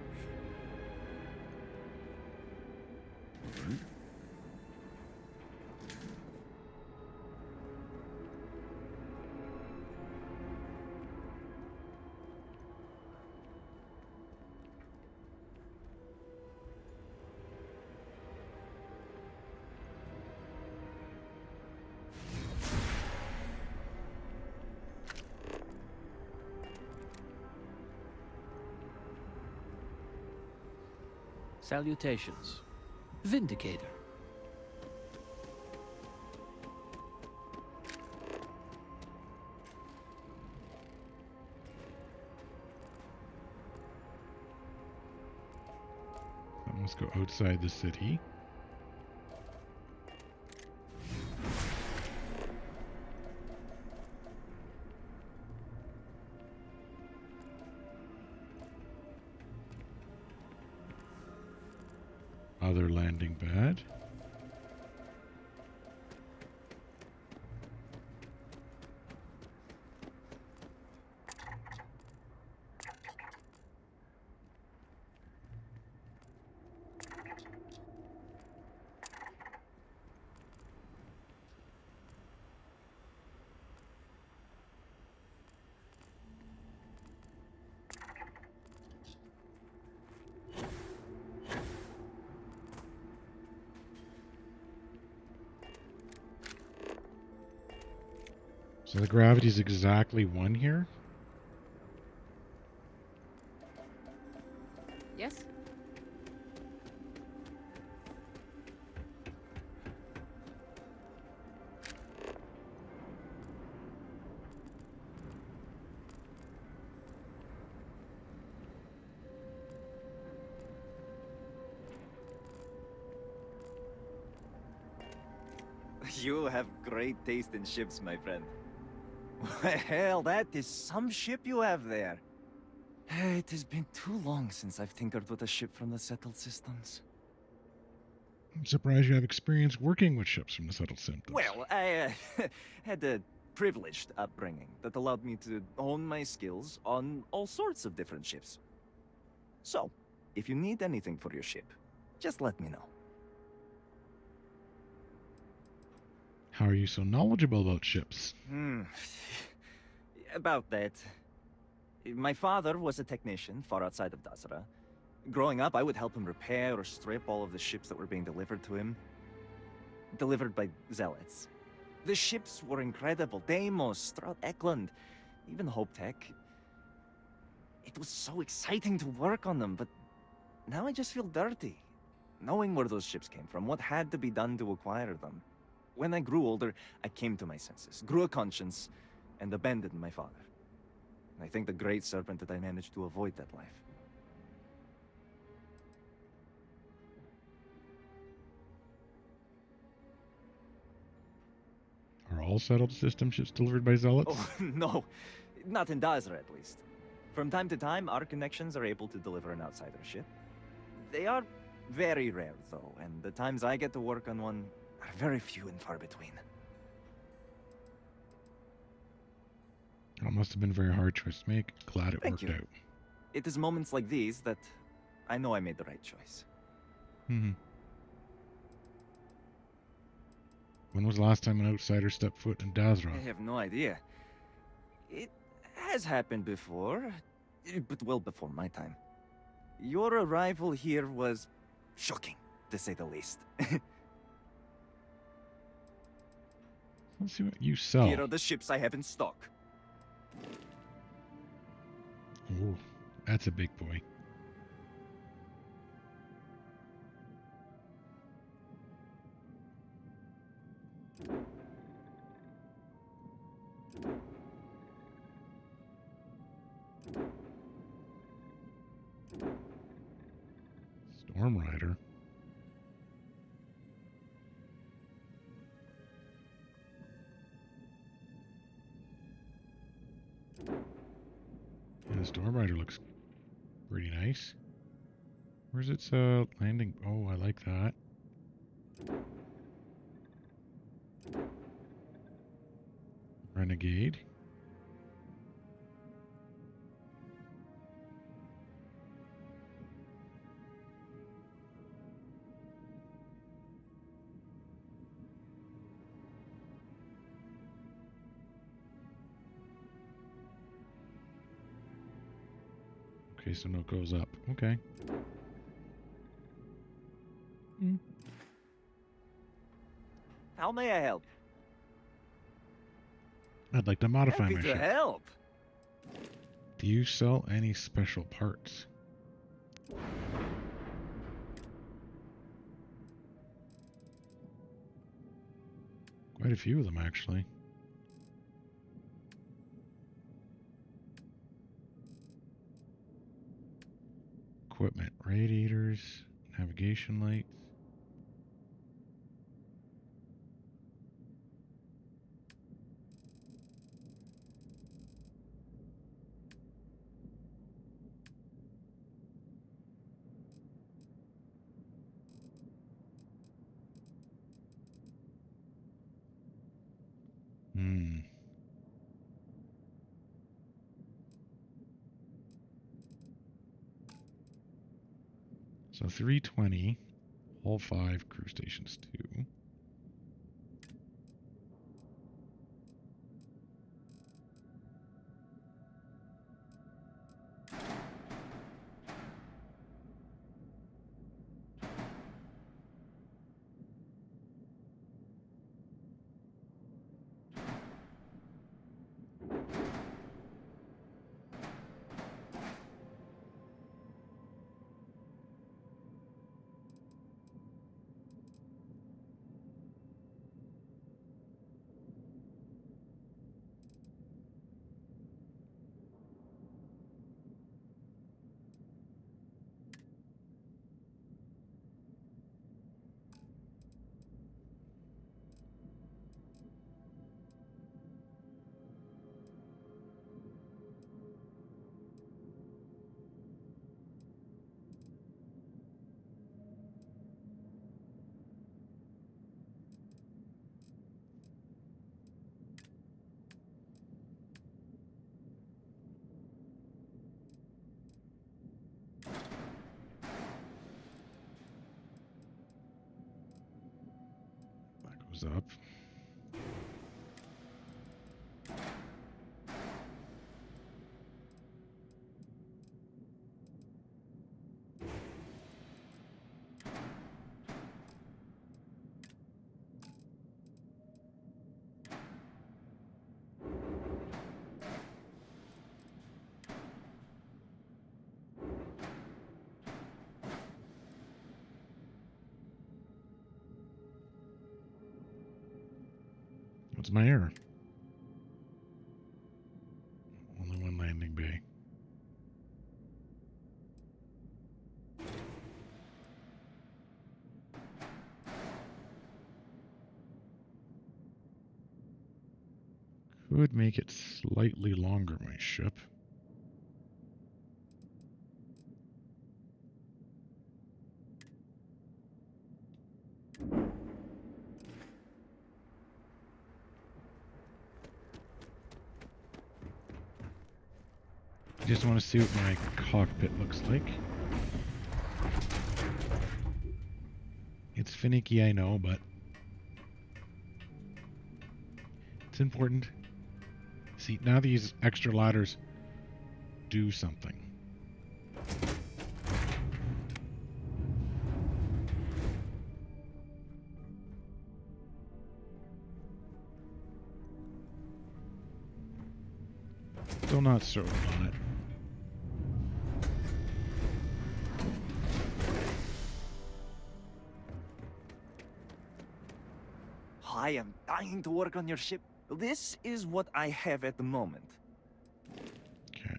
Salutations. Vindicator. Let's go outside the city. Other landing pad. So the gravity is exactly 1 here? Yes? You have great taste in ships, my friend. Well, that is some ship you have there. It has been too long since I've tinkered with a ship from the settled systems. I'm surprised you have experience working with ships from the settled systems. Well, I had a privileged upbringing that allowed me to hone my skills on all sorts of different ships. So, if you need anything for your ship, just let me know. How are you so knowledgeable about ships? About that. My father was a technician far outside of Dasra. Growing up, I would help him repair or strip all of the ships that were being delivered to him. Delivered by zealots. The ships were incredible. Deimos, throughout Ekland, even Hope Tech. It was so exciting to work on them, but now I just feel dirty. Knowing where those ships came from, what had to be done to acquire them. When I grew older, I came to my senses, grew a conscience, and abandoned my father. I thank the Great Serpent that I managed to avoid that life. Are all settled system ships delivered by zealots? Oh, no. Not in Dazra, at least. From time to time, our connections are able to deliver an outsider ship. They are very rare, though, and the times I get to work on one are very few and far between. That must have been a very hard choice to make. Glad it Thank worked you. out. It is moments like these that I know I made the right choice. When was the last time an outsider stepped foot in Dazra? I have no idea. It has happened before, but well before my time. Your arrival here was shocking, to say the least. Let's see what you sell. Here are the ships I have in stock. Oh, that's a big boy. Storm Rider. Yeah, the Storm Rider looks pretty nice. Where's its landing? Oh, I like that. Renegade. Okay, so no goes up. Okay. How may I help? I'd like to modify Happy my to ship. help. Do you sell any special parts? Quite a few of them, actually. Equipment, radiators, Navigation lights. So 320, Hall 5, crew stations 2. That goes up. What's my error? Only one landing bay. Could make it slightly longer, my ship. Just want to see what my cockpit looks like. It's finicky, I know, but it's important. See, now these extra ladders do something. Still not sold on it. I am dying to work on your ship. This is what I have at the moment. Okay.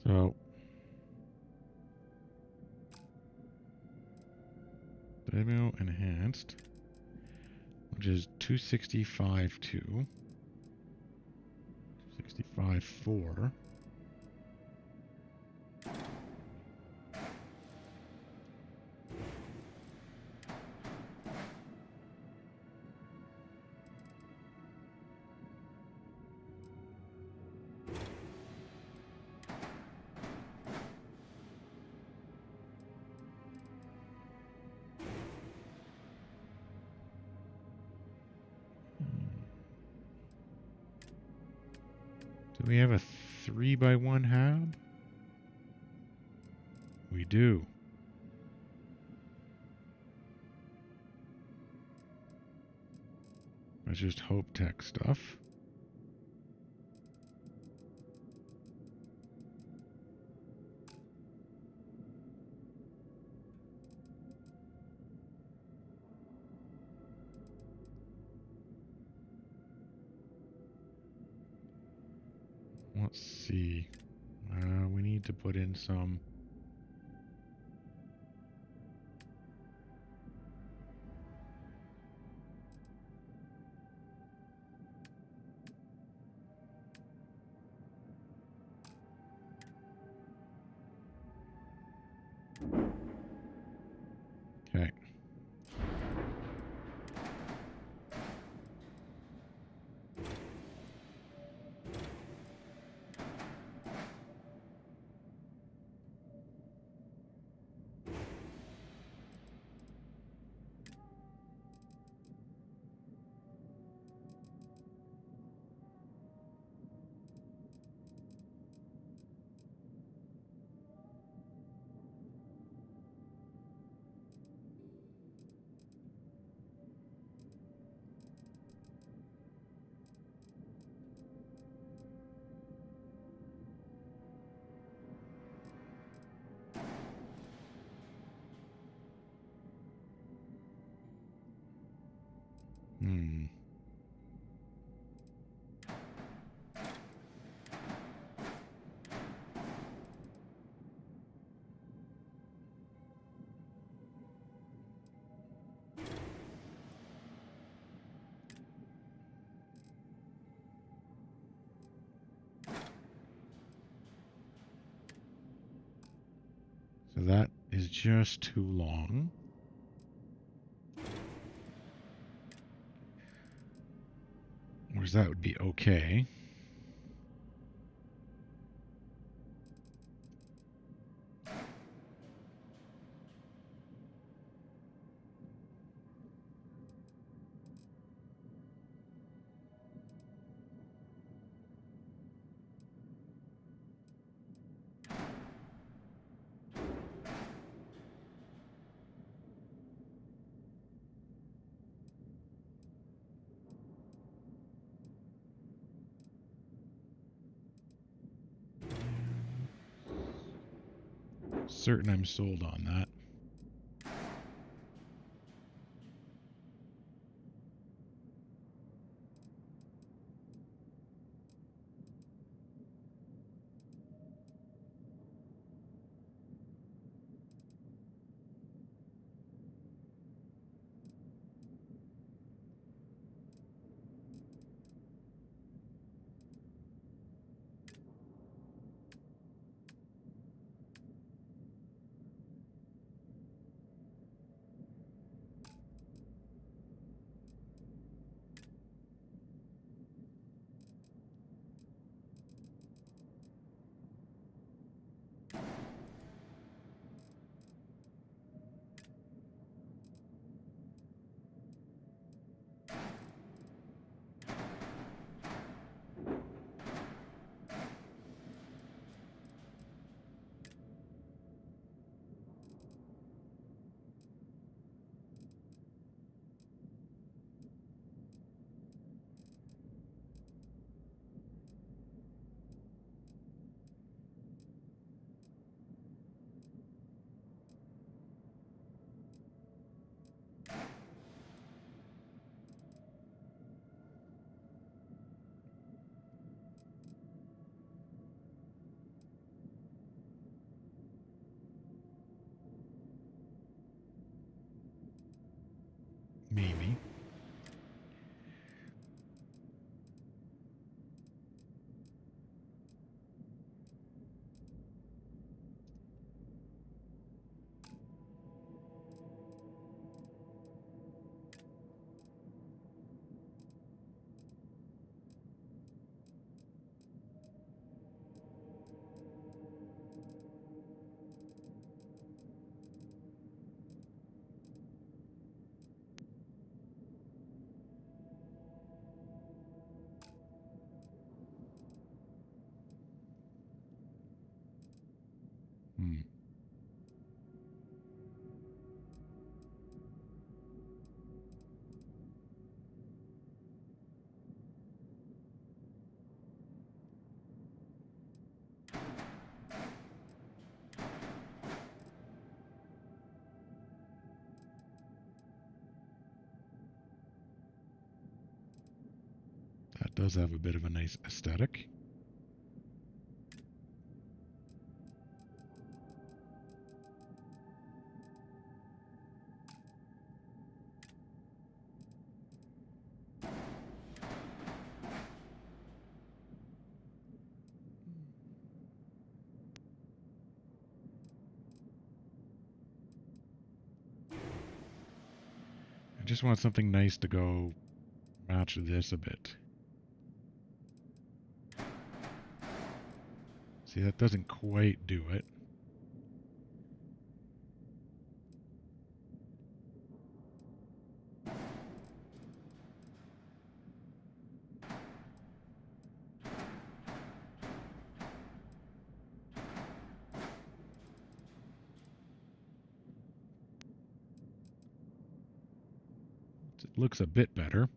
So demo enhanced, which is 265.2, 265.4. Do we have a 3x1 hab? We do. That's just Hope Tech stuff. Let's see. We need to put in some... Okay. So that is just too long. Whereas that would be okay. Certain I'm sold on that. Maybe. That does have a bit of a nice aesthetic. just want something nice to go match this a bit. See, that doesn't quite do it. It looks a bit better.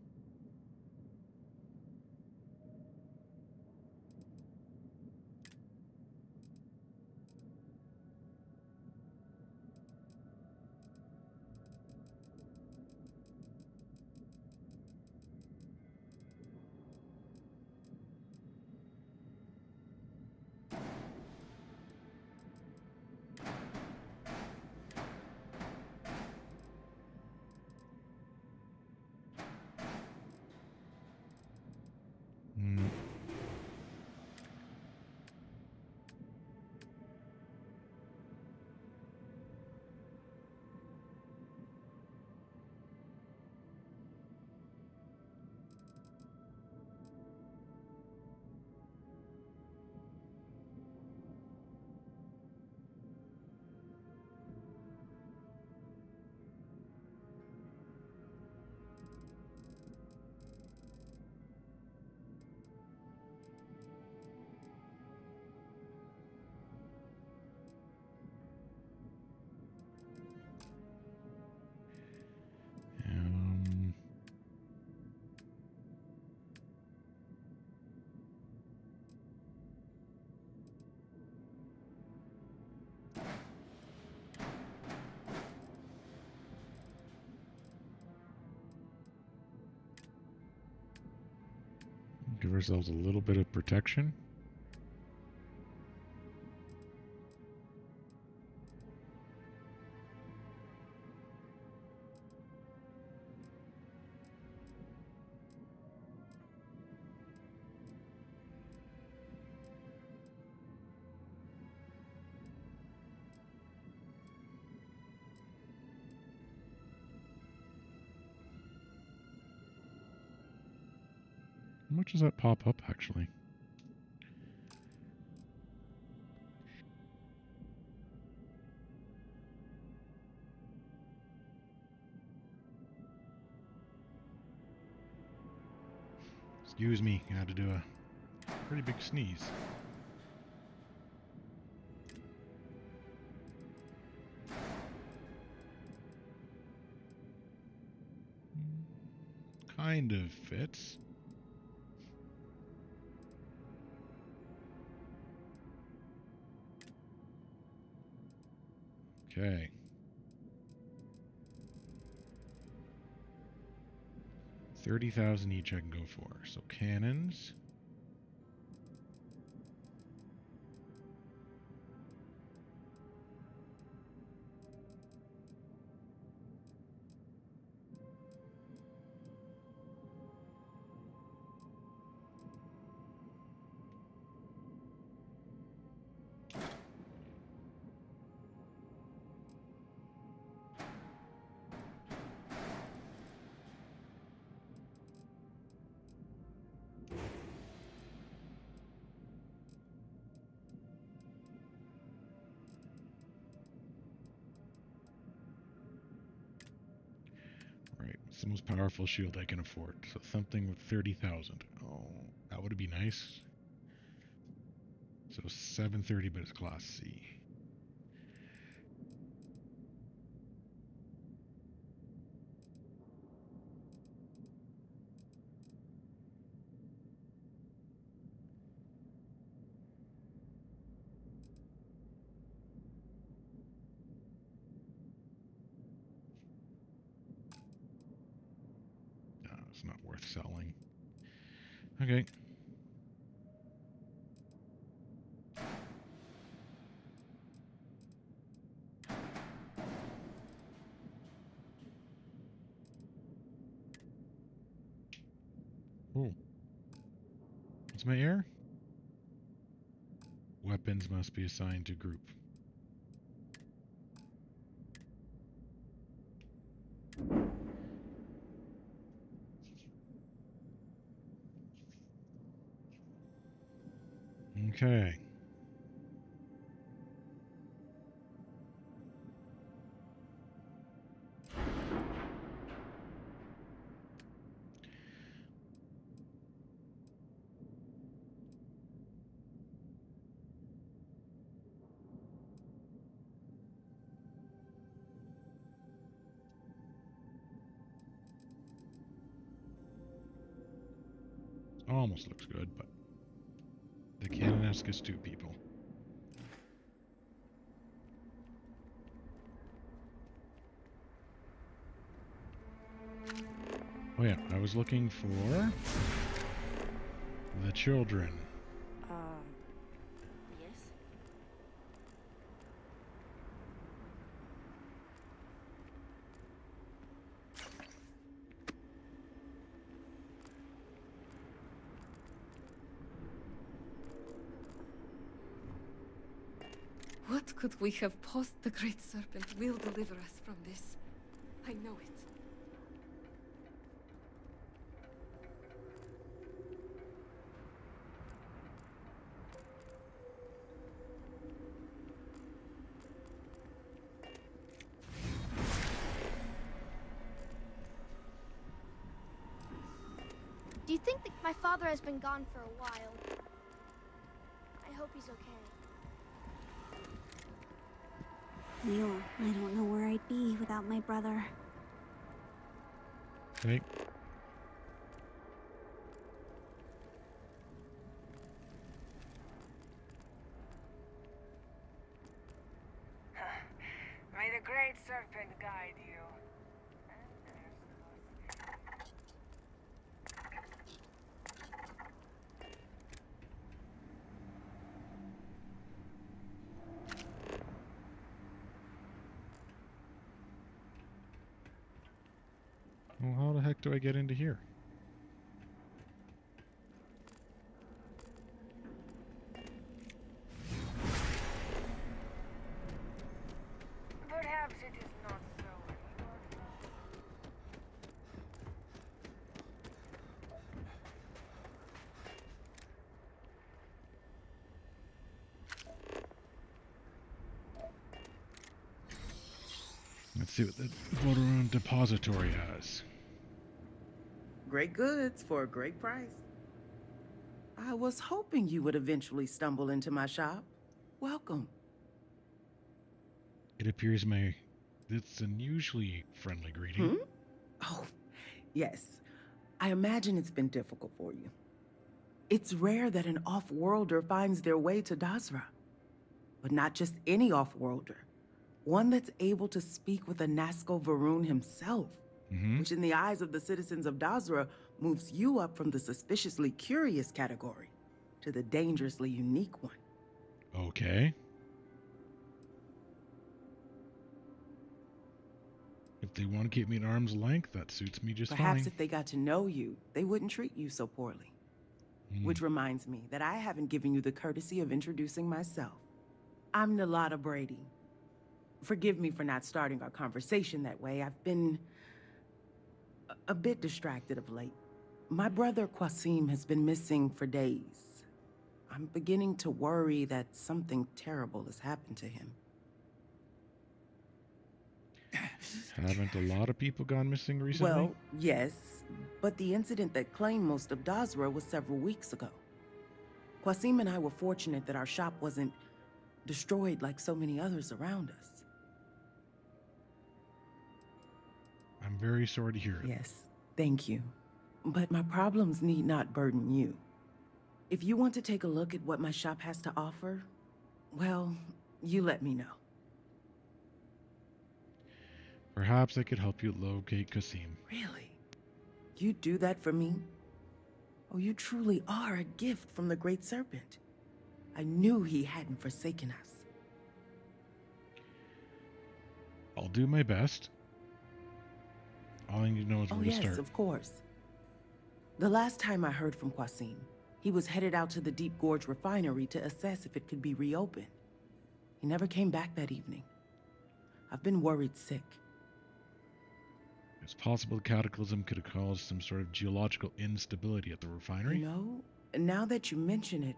Give ourselves a little bit of protection. How much does that pop up, actually? Excuse me, I had to do a pretty big sneeze. Kind of fits. Okay. 30,000 each I can go for. So cannons. It's the most powerful shield I can afford. So something with 30,000. Oh, that would be nice. So 730, but it's class C. No, it's not worth selling. Okay. Oh. What's my error? Weapons must be assigned to group. Okay. Almost looks good, but the Cananesque is 2 people. Oh yeah, I was looking for the children. Yes? What could we have posed? The Great Serpent will deliver us from this. I know it. Do you think that my father has been gone for a while? I hope he's okay. Mila, I don't know where I'd be without my brother. Okay. May the Great Serpent guide you. Well, how the heck do I get into here? Perhaps it is not so Let's see what the Voteroon Depository has. Great goods for a great price. I was hoping you would eventually stumble into my shop. Welcome. It appears it's an unusually friendly greeting. Oh, yes. I imagine it's been difficult for you. It's rare that an off-worlder finds their way to Dazra. But not just any off-worlder. One that's able to speak with a Nazco Varun himself. Which in the eyes of the citizens of Dazra moves you up from the suspiciously curious category to the dangerously unique one. Okay. If they want to keep me at arm's length, that suits me just Perhaps fine. if they got to know you, they wouldn't treat you so poorly. Which reminds me that I haven't given you the courtesy of introducing myself. I'm Nalada Brady. Forgive me for not starting our conversation that way. I've been a bit distracted of late. My brother Qasim has been missing for days. I'm beginning to worry that something terrible has happened to him. Haven't a lot of people gone missing recently? Well, yes, but the incident that claimed most of Dazra was several weeks ago. Qasim and I were fortunate that our shop wasn't destroyed like so many others around us. I'm very sorry to hear it. Yes, thank you. But my problems need not burden you. If you want to take a look at what my shop has to offer, well, you let me know. Perhaps I could help you locate Qasim. Really? You'd do that for me? Oh, you truly are a gift from the Great Serpent. I knew he hadn't forsaken us. I'll do my best. All I need to know is where to start. Yes, of course. The last time I heard from Qasim, he was headed out to the Deep Gorge refinery to assess if it could be reopened. He never came back that evening. I've been worried sick. It's possible the cataclysm could have caused some sort of geological instability at the refinery. You know, now that you mention it,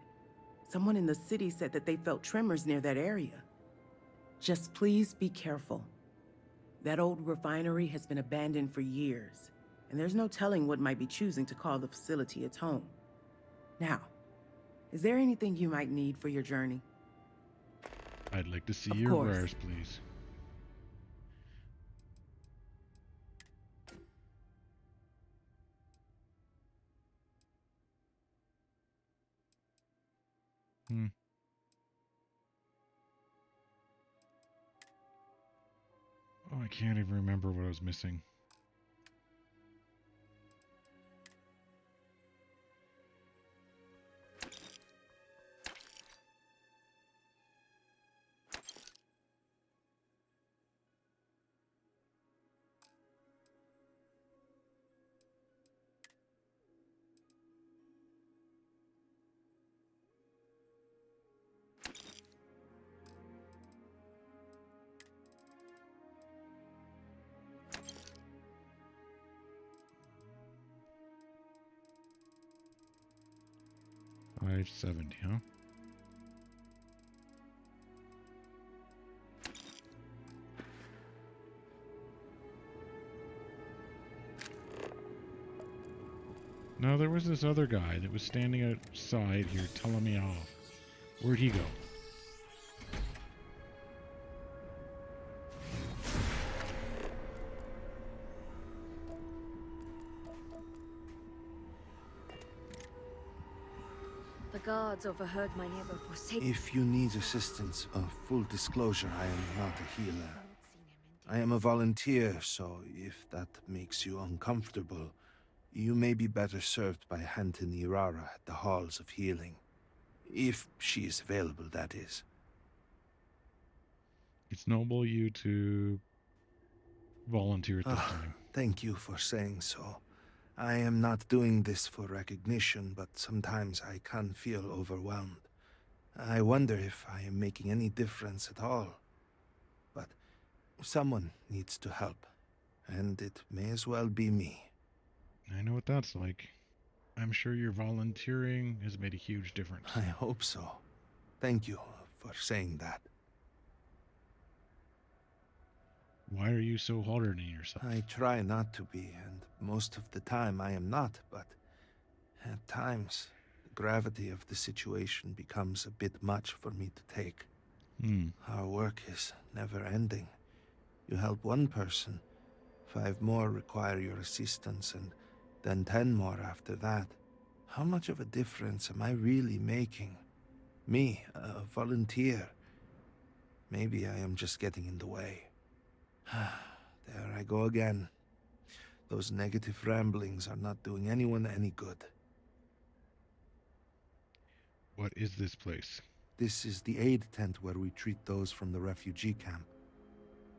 Someone in the city said that they felt tremors near that area. Just please be careful. That old refinery has been abandoned for years, and there's no telling what might be choosing to call the facility its home. Now, is there anything you might need for your journey? I'd like to see Of your course. wares, please. Oh, I can't even remember what I was missing. $570, huh? Now, there was this other guy that was standing outside here telling me off. Where'd he go? The guards overheard my neighbor forsake. If you need assistance, full disclosure, I am not a healer. I am a volunteer, so if that makes you uncomfortable, you may be better served by Hanton Irara at the Halls of Healing. If she is available, that is. It's noble you to volunteer at this time. Thank you for saying so. I am not doing this for recognition, but sometimes I can feel overwhelmed. I wonder if I am making any difference at all. But someone needs to help, and it may as well be me. I know what that's like. I'm sure your volunteering has made a huge difference. I hope so. Thank you for saying that. Why are you so hard on yourself? I try not to be, and most of the time I am not, but at times the gravity of the situation becomes a bit much for me to take. Our work is never ending. You help one person, 5 more require your assistance, and then 10 more after that. How much of a difference am I really making? Me, a volunteer. Maybe I am just getting in the way. There I go again. Those negative ramblings are not doing anyone any good. What is this place? This is the aid tent where we treat those from the refugee camp.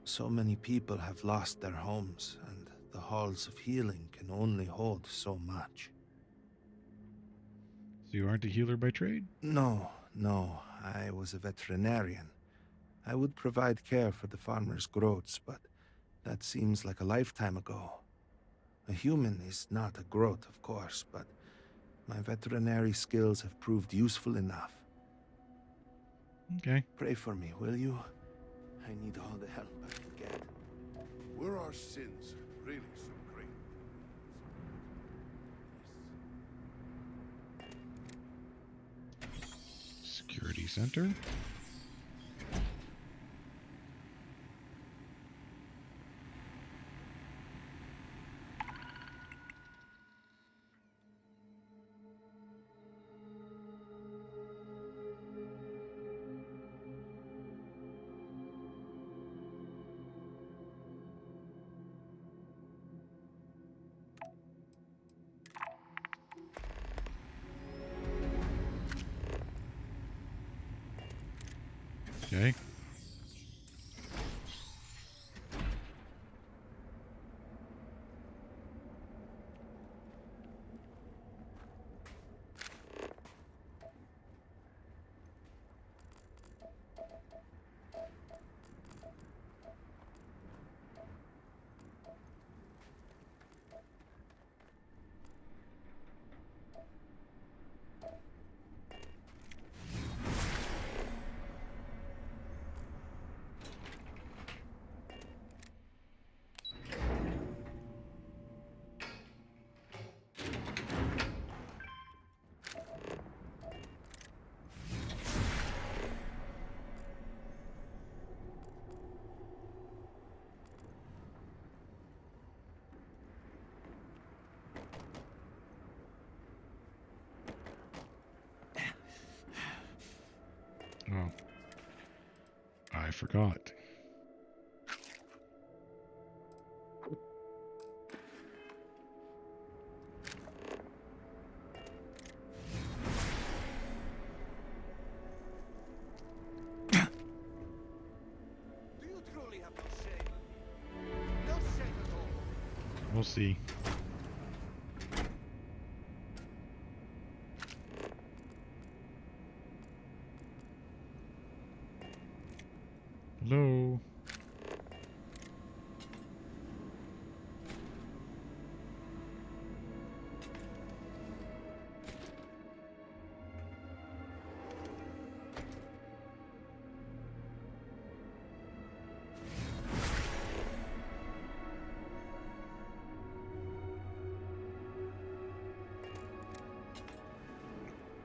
So many people have lost their homes, and the halls of healing can only hold so much. So you aren't a healer by trade? No. I was a veterinarian. I would provide care for the farmers' groats, but that seems like a lifetime ago. A human is not a groat, of course, but my veterinary skills have proved useful enough. Okay. Pray for me, will you? I need all the help I can get. Were our sins really so great? Security center? Okay. forgot. Do you truly have no shame? No shame at all. We'll see. Hello.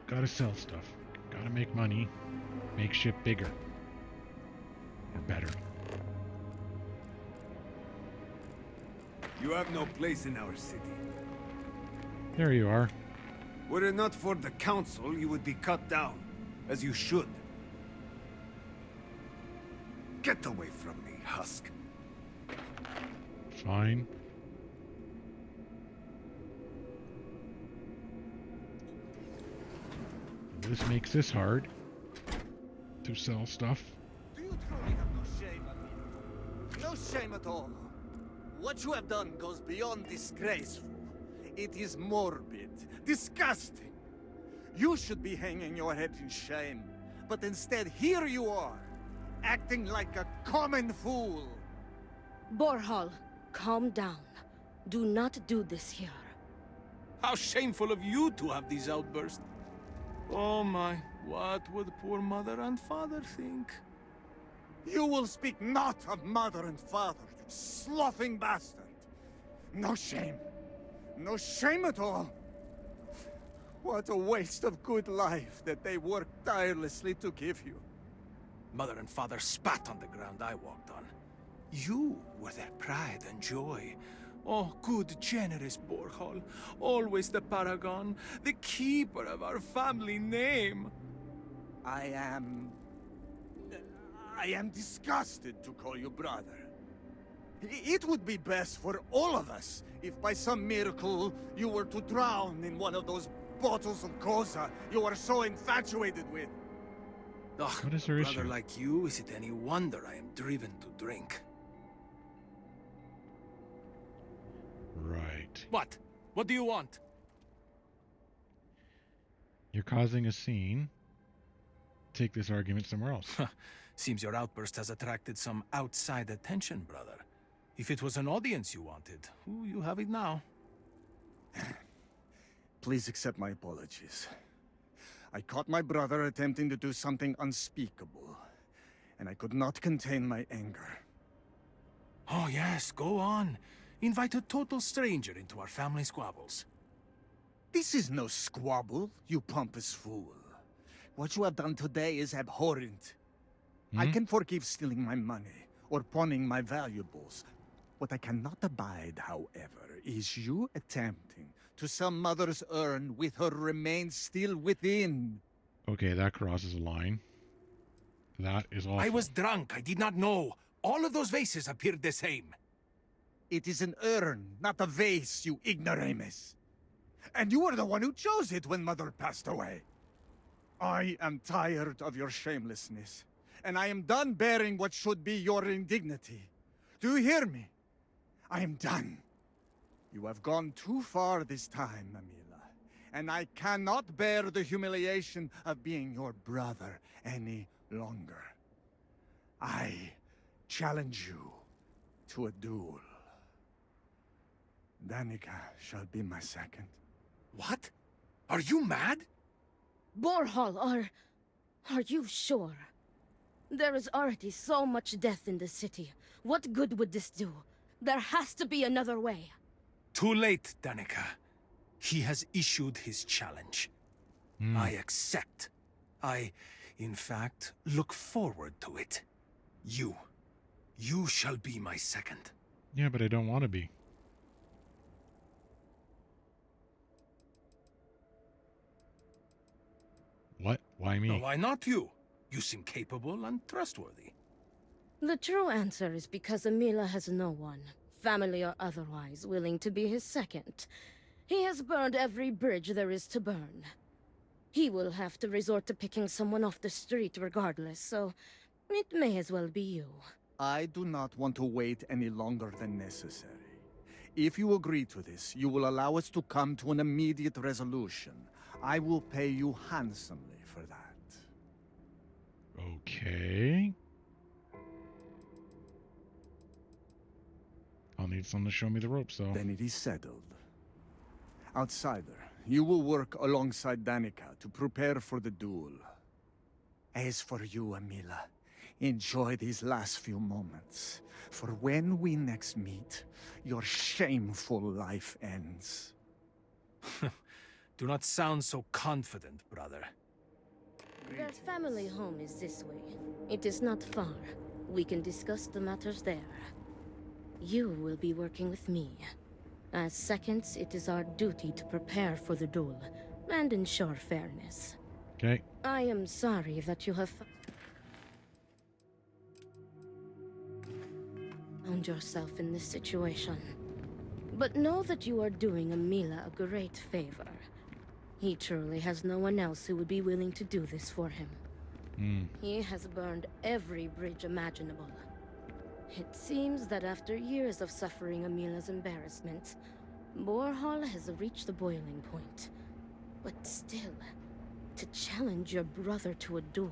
Gotta sell stuff. Gotta make money. Make ship bigger. Or better. You have no place in our city. There you are. Were it not for the council, you would be cut down, as you should. Get away from me, husk. Fine. This makes this hard to sell stuff. Do you truly have no shame, Amin? No shame at all. What you have done goes beyond disgraceful. It is morbid, disgusting. You should be hanging your head in shame, but instead here you are, acting like a common fool. Borhal, calm down. Do not do this here. How shameful of you to have these outbursts. Oh my, what would poor mother and father think? You will speak not of mother and father, you sloughing bastard. No shame. No shame at all. What a waste of good life that they worked tirelessly to give you. Mother and father spat on the ground I walked on. You were their pride and joy. Oh, good, generous Borhal. Always the paragon, the keeper of our family name. I am disgusted to call you brother. It would be best for all of us if by some miracle you were to drown in one of those bottles of Koza you are so infatuated with. Ugh, What is her brother issue? like you, is it any wonder I am driven to drink? Right. What? What do you want? You're causing a scene. Take this argument somewhere else. Seems your outburst has attracted some outside attention, brother. If it was an audience you wanted, you have it now. Please accept my apologies. I caught my brother attempting to do something unspeakable, and I could not contain my anger. Oh yes, go on. Invite a total stranger into our family squabbles. This is no squabble, you pompous fool. What you have done today is abhorrent. I can forgive stealing my money, or pawning my valuables. What I cannot abide, however, is you attempting to sell Mother's urn with her remains still within. Okay, that crosses a line. That is awful. I was drunk, I did not know. All of those vases appeared the same. It is an urn, not a vase, you ignoramus. And you were the one who chose it when Mother passed away. I am tired of your shamelessness, and I am done bearing what should be your indignity. Do you hear me? I am done. You have gone too far this time, Amila, and I cannot bear the humiliation of being your brother any longer. I challenge you to a duel. Danica shall be my second. What? Are you mad? Borhal, are you sure? There is already so much death in the city. What good would this do? There has to be another way. Too late, Danica. He has issued his challenge. I accept. I, in fact, look forward to it. You shall be my second. Yeah, but I don't want to be. What? Why me? Why not you? You seem capable and trustworthy. The true answer is because Amila has no one, family or otherwise, willing to be his second. He has burned every bridge there is to burn. He will have to resort to picking someone off the street regardless, so it may as well be you. I do not want to wait any longer than necessary. If you agree to this, you will allow us to come to an immediate resolution. I will pay you handsomely for that. Okay. I'll need someone to show me the ropes, though. Then it is settled. Outsider, you will work alongside Danica to prepare for the duel. As for you, Amila, enjoy these last few moments. For when we next meet, your shameful life ends. Do not sound so confident, brother. Their family home is this way. It is not far. We can discuss the matters there. You will be working with me. As seconds, it is our duty to prepare for the duel and ensure fairness. Okay. I am sorry that you have found yourself in this situation. But know that you are doing Amila a great favor. He truly has no one else who would be willing to do this for him. He has burned every bridge imaginable. It seems that after years of suffering Amila's embarrassment, Borhall has reached the boiling point. But still, to challenge your brother to a duel.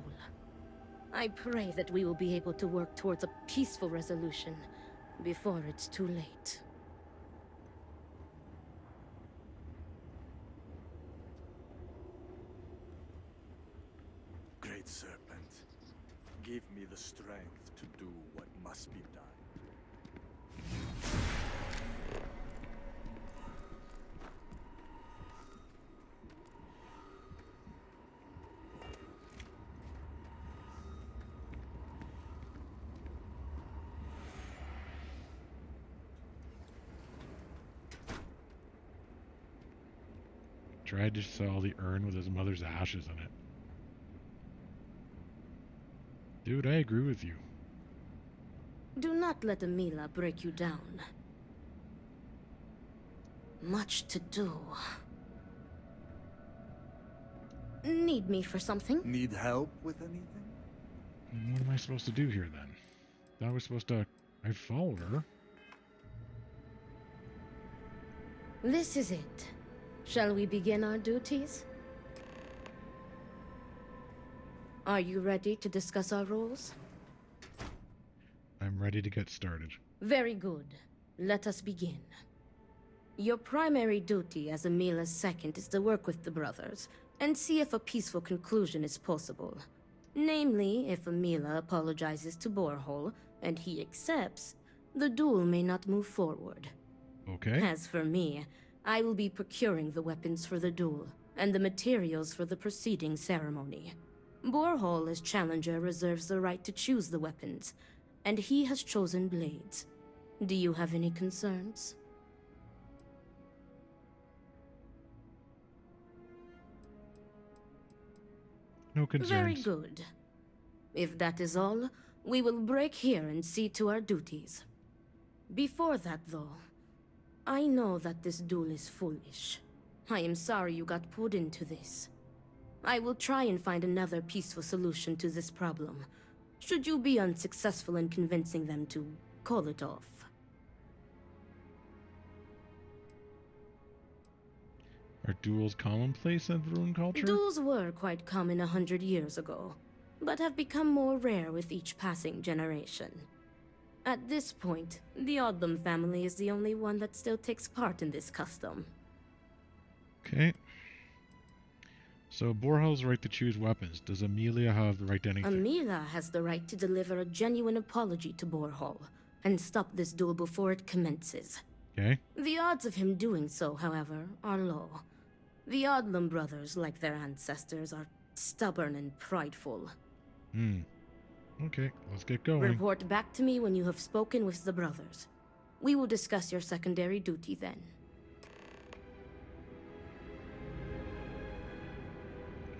I pray that we will be able to work towards a peaceful resolution before it's too late. Great Serpent, give me the strength to do what must be done. Tried to sell the urn with his mother's ashes in it. Dude, I agree with you. Do not let Amila break you down. Much to do. Need me for something? Need help with anything? What am I supposed to do here, then? Thought I was supposed to... I followed her. This is it. Shall we begin our duties? Are you ready to discuss our roles? I'm ready to get started. Very good. Let us begin. Your primary duty as Amila's second is to work with the brothers and see if a peaceful conclusion is possible. Namely, if Amila apologizes to Borhall and he accepts, the duel may not move forward. Okay. As for me, I will be procuring the weapons for the duel and the materials for the preceding ceremony. Borhall, as challenger, reserves the right to choose the weapons, and he has chosen blades. Do you have any concerns? No concerns. Very good. If that is all, we will break here and see to our duties. Before that, though, I know that this duel is foolish. I am sorry you got pulled into this. I will try and find another peaceful solution to this problem, should you be unsuccessful in convincing them to call it off. Are duels commonplace in Varun culture? Duels were quite common 100 years ago, but have become more rare with each passing generation. At this point, the Adlam family is the only one that still takes part in this custom. Okay. So Borhall's right to choose weapons. Does Amelia have the right to anything? Amila has the right to deliver a genuine apology to Borhall and stop this duel before it commences. Okay. The odds of him doing so, however, are low. The Adlam brothers, like their ancestors, are stubborn and prideful. Okay, let's get going. Report back to me when you have spoken with the brothers. We will discuss your secondary duty then.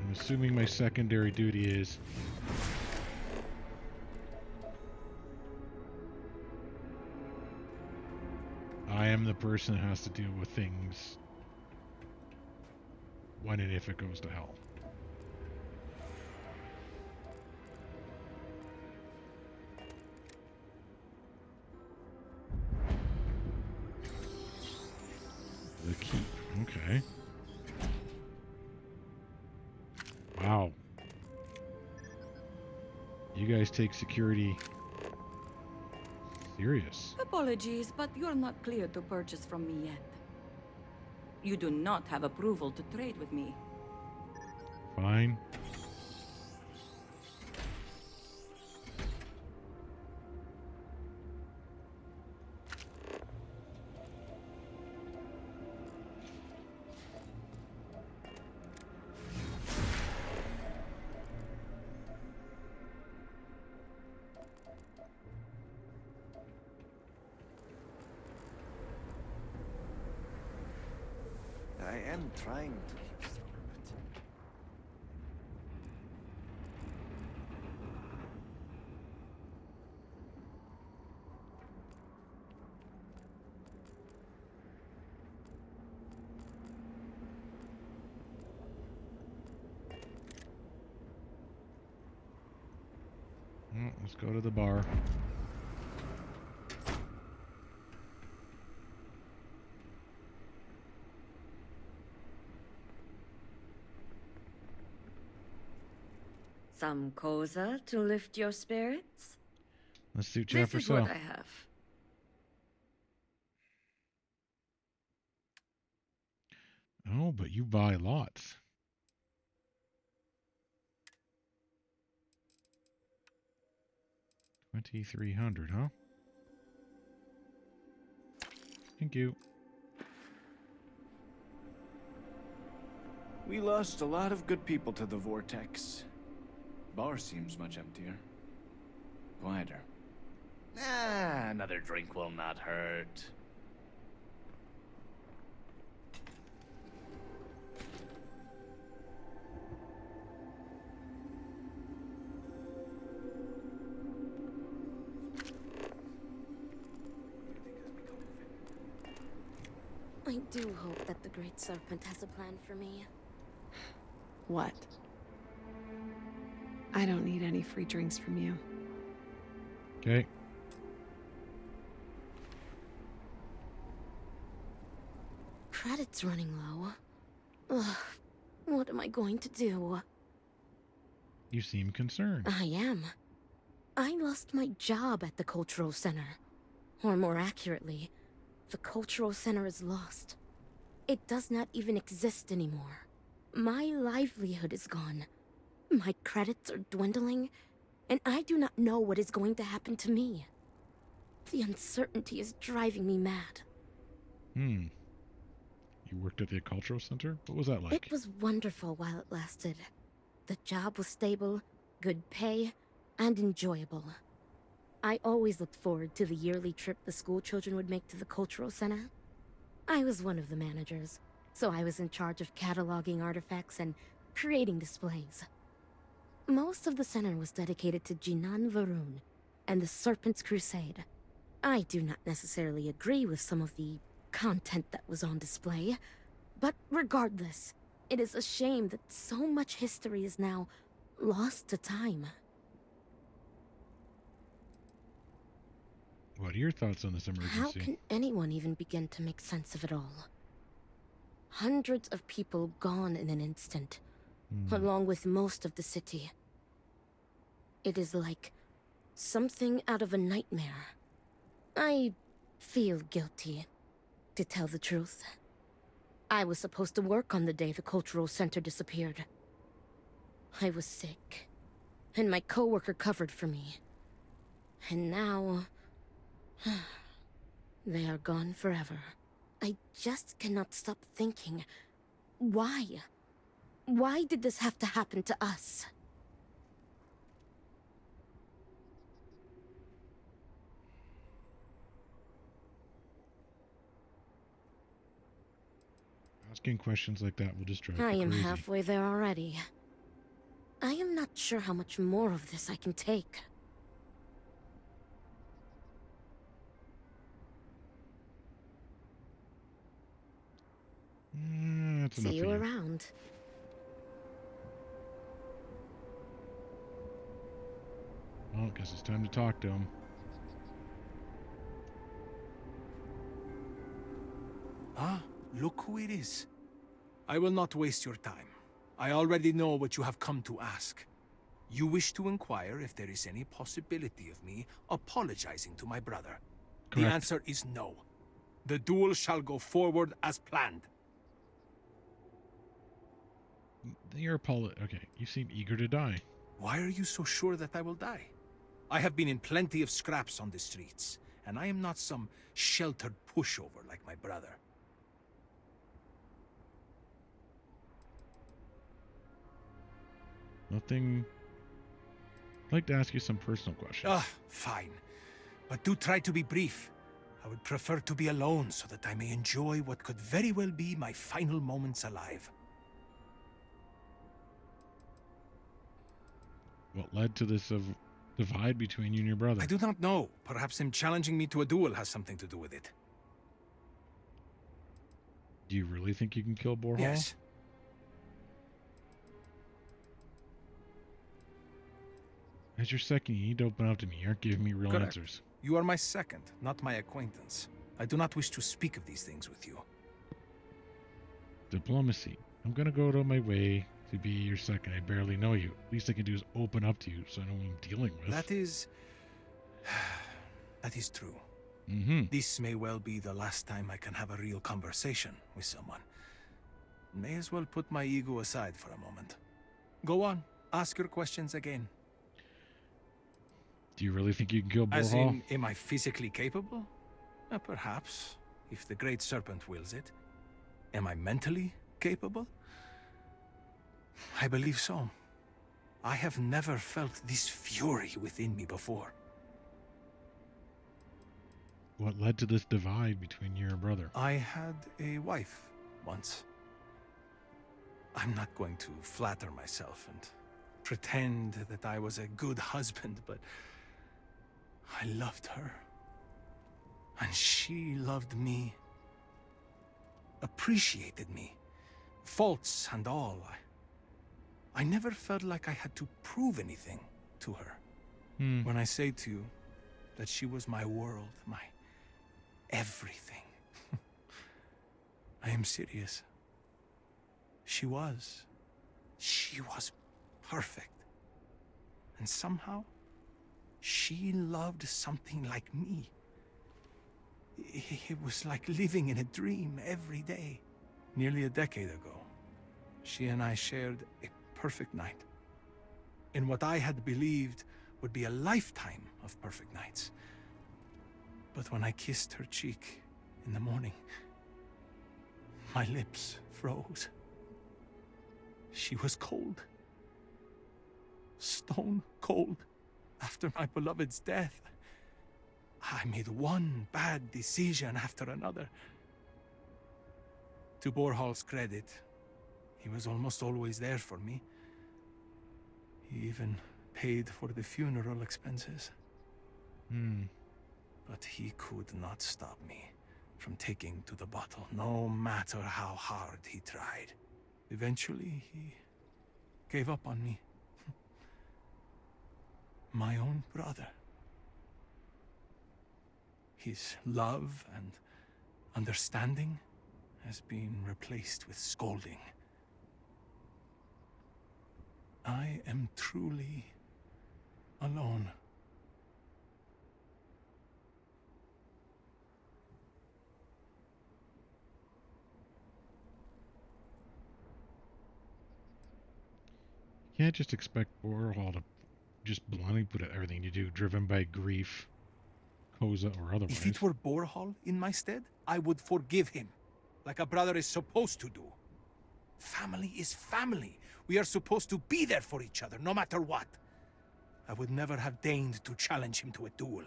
I'm assuming my secondary duty is I am the person that has to deal with things when and if it goes to hell. The keep. Okay. Wow. You guys take security serious. Apologies, but you're not clear to purchase from me yet. You do not have approval to trade with me. Fine. I am trying to keep stronger, Well, let's go to the bar. Some koza to lift your spirits? Let's do chat for This is sale. what I have. Oh, but you buy lots. $2,300, huh? Thank you. We lost a lot of good people to the vortex. Bar seems much emptier. Quieter. Another drink will not hurt. I do hope that the Great Serpent has a plan for me. What? I don't need any free drinks from you. Okay. Credit's running low. Ugh, what am I going to do? You seem concerned. I am. I lost my job at the Cultural Center. Or more accurately, the Cultural Center is lost. It does not even exist anymore. My livelihood is gone. My credits are dwindling, and I do not know what is going to happen to me. The uncertainty is driving me mad. You worked at the cultural center? What was that like? It was wonderful while it lasted. The job was stable, good pay, and enjoyable. I always looked forward to the yearly trip the school children would make to the cultural center. I was one of the managers, so I was in charge of cataloging artifacts and creating displays. Most of the center was dedicated to Jinan Varun and the Serpent's Crusade. I do not necessarily agree with some of the content that was on display, but regardless, it is a shame that so much history is now lost to time. What are your thoughts on this emergency? How can anyone even begin to make sense of it all? Hundreds of people gone in an instant, along with most of the city. It is like something out of a nightmare. I feel guilty, to tell the truth. I was supposed to work on the day the cultural center disappeared. I was sick, and my coworker covered for me. And now... they are gone forever. I just cannot stop thinking, why? Why did this have to happen to us? Asking questions like that will just drive I you am crazy. halfway there already. I am not sure how much more of this I can take. That's See enough you of you. around. Well, guess it's time to talk to him. Ah, look who it is. I will not waste your time. I already know what you have come to ask. You wish to inquire if there is any possibility of me apologizing to my brother. The Correct. answer is no. The duel shall go forward as planned. Okay, you seem eager to die. Why are you so sure that I will die? I have been in plenty of scraps on the streets, and I am not some sheltered pushover like my brother. Nothing. I'd like to ask you some personal questions. Ah, fine. But do try to be brief. I would prefer to be alone so that I may enjoy what could very well be my final moments alive. What led to this divide between you and your brother? I do not know. Perhaps him challenging me to a duel has something to do with it. Do you really think you can kill Borhall? Yes. As your second, you need to open up to me. You aren't giving me real Correct. answers. You are my second, not my acquaintance. I do not wish to speak of these things with you. Diplomacy. I'm gonna go out of my way to be your second. I barely know you. Least I can do is open up to you so I know who I'm dealing with. That is true. Mm-hmm. This may well be the last time I can have a real conversation with someone. May as well put my ego aside for a moment. Go on, ask your questions again. Do you really think you can kill Borhall? As in, am I physically capable? Perhaps, if the Great Serpent wills it. Am I mentally capable? I believe so. I have never felt this fury within me before. What led to this divide between you and your brother? I had a wife once. I'm not going to flatter myself and pretend that I was a good husband, but I loved her. And she loved me. Appreciated me. Faults and all. I never felt like I had to prove anything to her. When I say to you that she was my world, my everything. I am serious. She was perfect. And somehow, she loved something like me. It was like living in a dream every day. Nearly a decade ago, she and I shared a perfect night. In what I had believed would be a lifetime of perfect nights. But when I kissed her cheek in the morning, my lips froze. She was cold. Stone cold. After my beloved's death, I made one bad decision after another. To Borhall's credit, he was almost always there for me. He even paid for the funeral expenses. But he could not stop me from taking to the bottle, no matter how hard he tried. Eventually, he gave up on me. My own brother. His love and understanding has been replaced with scolding. I am truly alone. You can't just expect Borhall to just blindly put everything you do, driven by grief, Koza or otherwise. If it were Borhall in my stead, I would forgive him, like a brother is supposed to do. Family is family. We are supposed to be there for each other, no matter what. I would never have deigned to challenge him to a duel.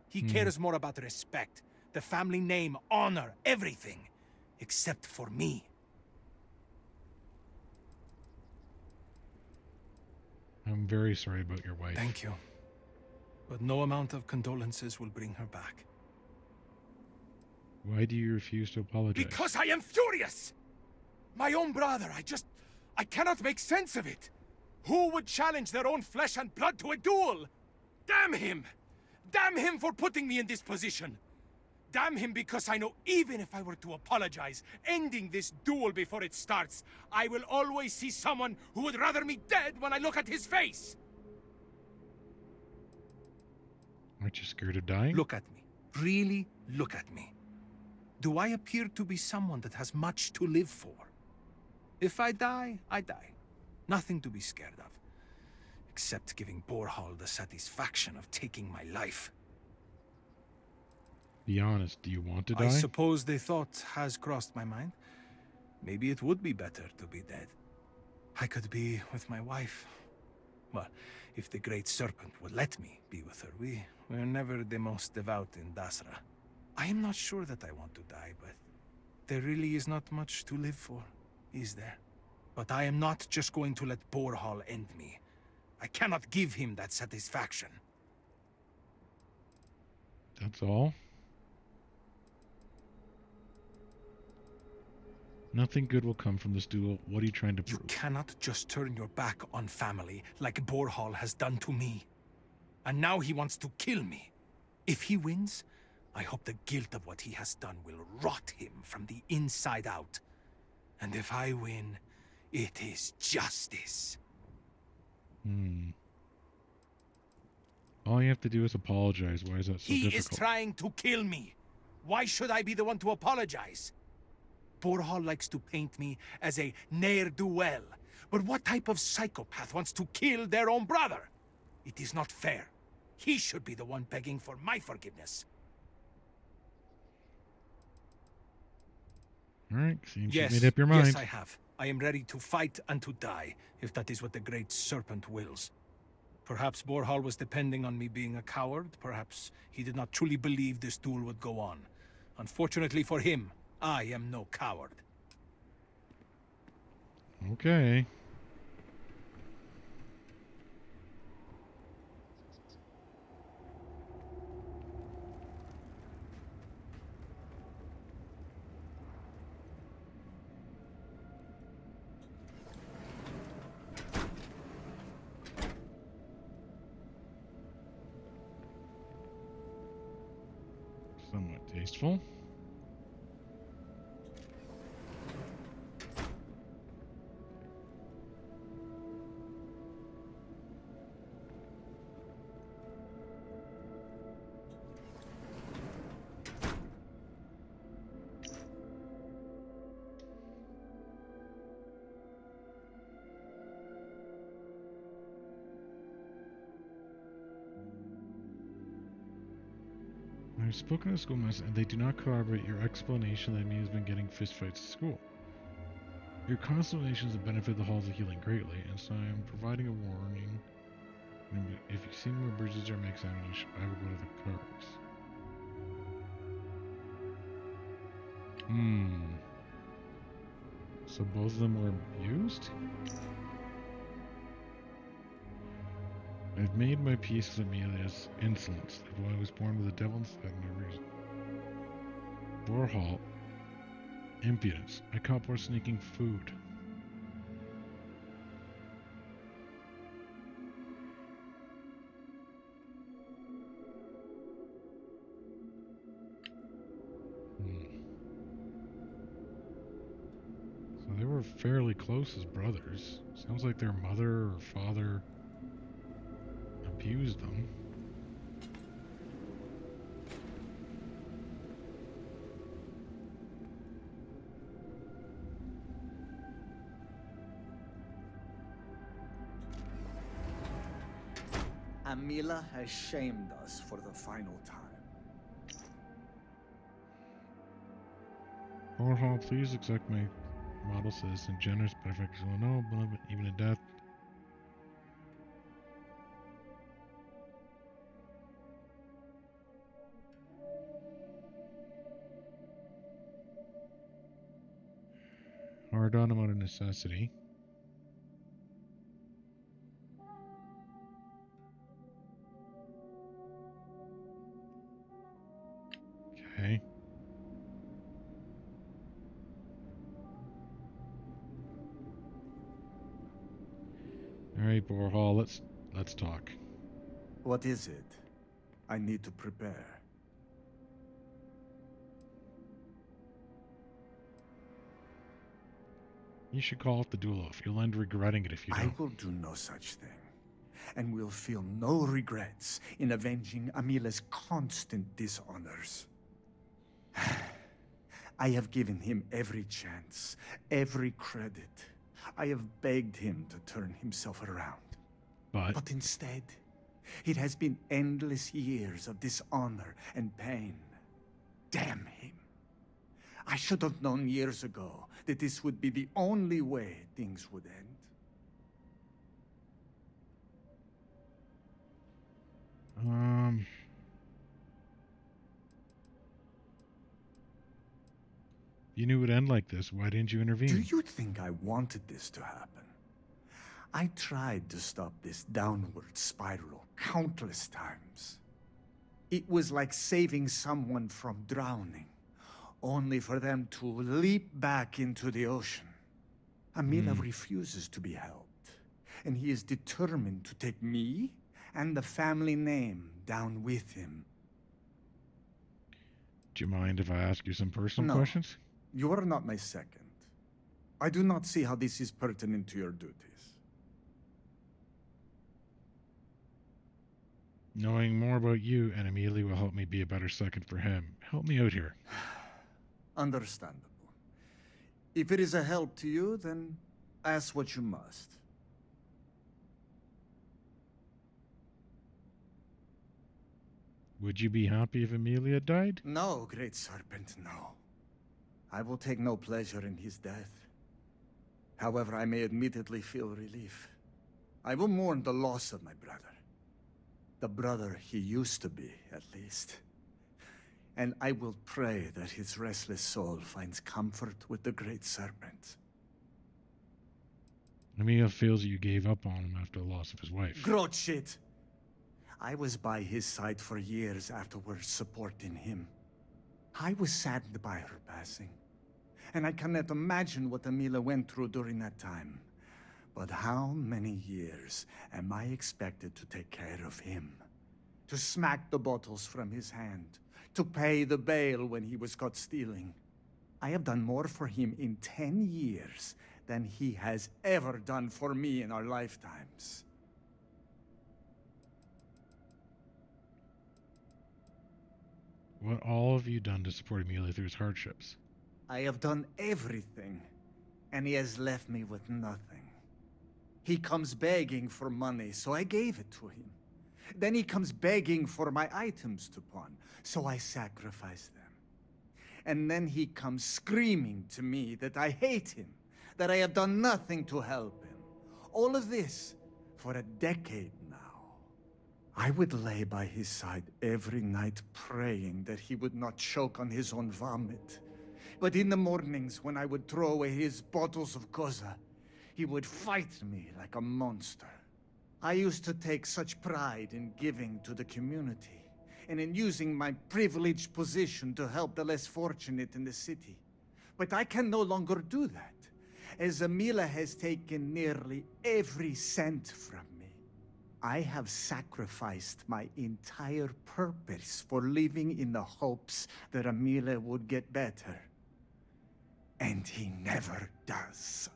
He cares more about respect, the family name, honor, everything, except for me. I'm very sorry about your wife. Thank you. But no amount of condolences will bring her back. Why do you refuse to apologize? Because I am furious! My own brother, I cannot make sense of it. Who would challenge their own flesh and blood to a duel? Damn him! Damn him for putting me in this position! Damn him because I know even if I were to apologize, ending this duel before it starts, I will always see someone who would rather me dead when I look at his face! Aren't you scared of dying? Look at me. Really look at me. Do I appear to be someone that has much to live for? If I die, I die. Nothing to be scared of. Except giving Borhall the satisfaction of taking my life. Be honest, do you want to die? I suppose the thought has crossed my mind. Maybe it would be better to be dead. I could be with my wife. Well, if the Great Serpent would let me be with her. We're never the most devout in Dasra. I am not sure that I want to die, but there really is not much to live for, is there? But I am not just going to let Borhall end me. I cannot give him that satisfaction. That's all? Nothing good will come from this duel. What are you trying to prove? You cannot just turn your back on family like Borhall has done to me. And now he wants to kill me. If he wins, I hope the guilt of what he has done will rot him from the inside out. And if I win, it is justice. All you have to do is apologize. Why is that so difficult? He is trying to kill me. Why should I be the one to apologize? Borhall likes to paint me as a ne'er-do-well. But what type of psychopath wants to kill their own brother? It is not fair. He should be the one begging for my forgiveness. Alright, seems Yes, you made up your mind. yes, I have. I am ready to fight and to die, if that is what the Great Serpent wills. Perhaps Borhall was depending on me being a coward. Perhaps he did not truly believe this duel would go on. Unfortunately for him, I am no coward. Okay. Somewhat tasteful. I've spoken to schoolmaster and they do not corroborate your explanation that Mia has been getting fistfights at school. Your constellations have benefited the halls of healing greatly, and so I am providing a warning. If you see more bridges or makes ammunition, I will go to the cars. So both of them were abused? I've made my peace with Amelia's insolence. The boy was born with a devil inside no reason. Borhall. Impudence. I caught poor sneaking food. So they were fairly close as brothers. Sounds like their mother or father abused them. Amila has shamed us for the final time. Overhaul, please accept my model citizen, generous, perfect, no, benevolent, even in death. Hard on him out of necessity. Okay. Overhaul. Let's talk. What is it? I need to prepare. You should call it the duel off. You'll end regretting it if you don't. I will do no such thing, and will feel no regrets in avenging Amila's constant dishonors. I have given him every chance, every credit. I have begged him to turn himself around. But instead, it has been endless years of dishonor and pain. Damn him. I should have known years ago that this would be the only way things would end. You knew it would end like this. Why didn't you intervene? Do you think I wanted this to happen? I tried to stop this downward spiral countless times. It was like saving someone from drowning, only for them to leap back into the ocean. Amila refuses to be helped, and he is determined to take me and the family name down with him. Do you mind if I ask you some personal questions? You are not my second. I do not see how this is pertinent to your duties. Knowing more about you and Amelia will help me be a better second for him. Help me out here. Understandable. If it is a help to you, then ask what you must. Would you be happy if Amelia died? No, Great Serpent, no. I will take no pleasure in his death. However, I may admittedly feel relief. I will mourn the loss of my brother. The brother he used to be, at least. And I will pray that his restless soul finds comfort with the Great Serpent. Amelia feels you gave up on him after the loss of his wife. Grot shit! I was by his side for years afterwards, supporting him. I was saddened by her passing. And I cannot imagine what Amelia went through during that time. But how many years am I expected to take care of him? To smack the bottles from his hand? To pay the bail when he was caught stealing? I have done more for him in 10 years than he has ever done for me in our lifetimes. What all have you done to support Amelia through his hardships? I have done everything, and he has left me with nothing. He comes begging for money, so I gave it to him. Then he comes begging for my items to pawn, so I sacrifice them. And then he comes screaming to me that I hate him, that I have done nothing to help him. All of this for a decade now. I would lay by his side every night praying that he would not choke on his own vomit. But in the mornings when I would throw away his bottles of Koza, he would fight me like a monster. I used to take such pride in giving to the community, and in using my privileged position to help the less fortunate in the city. But I can no longer do that, as Amelia has taken nearly every cent from me. I have sacrificed my entire purpose for living in the hopes that Amelia would get better. And he never does.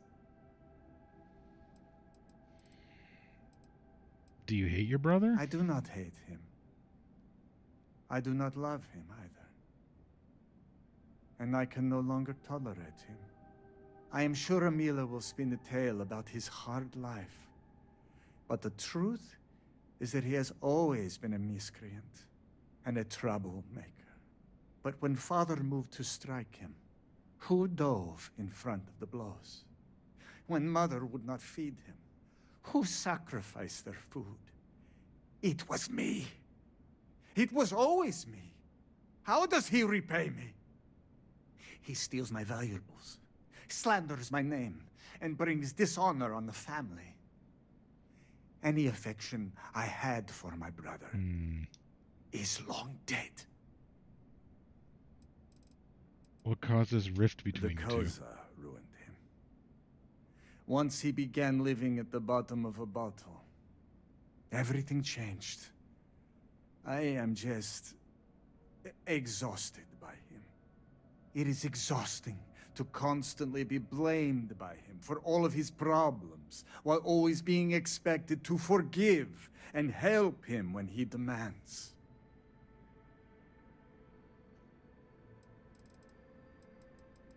Do you hate your brother? I do not hate him. I do not love him either. And I can no longer tolerate him. I am sure Amelia will spin a tale about his hard life. But the truth is that he has always been a miscreant and a troublemaker. But when Father moved to strike him, who dove in front of the blows? When Mother would not feed him, who sacrificed their food? It was me. It was always me. How does he repay me? He steals my valuables, slanders my name, and brings dishonor on the family. Any affection I had for my brother is long dead. What caused this rift between the you two? Koza ruined him. Once he began living at the bottom of a bottle, everything changed. I am just exhausted by him. It is exhausting to constantly be blamed by him for all of his problems, while always being expected to forgive and help him when he demands.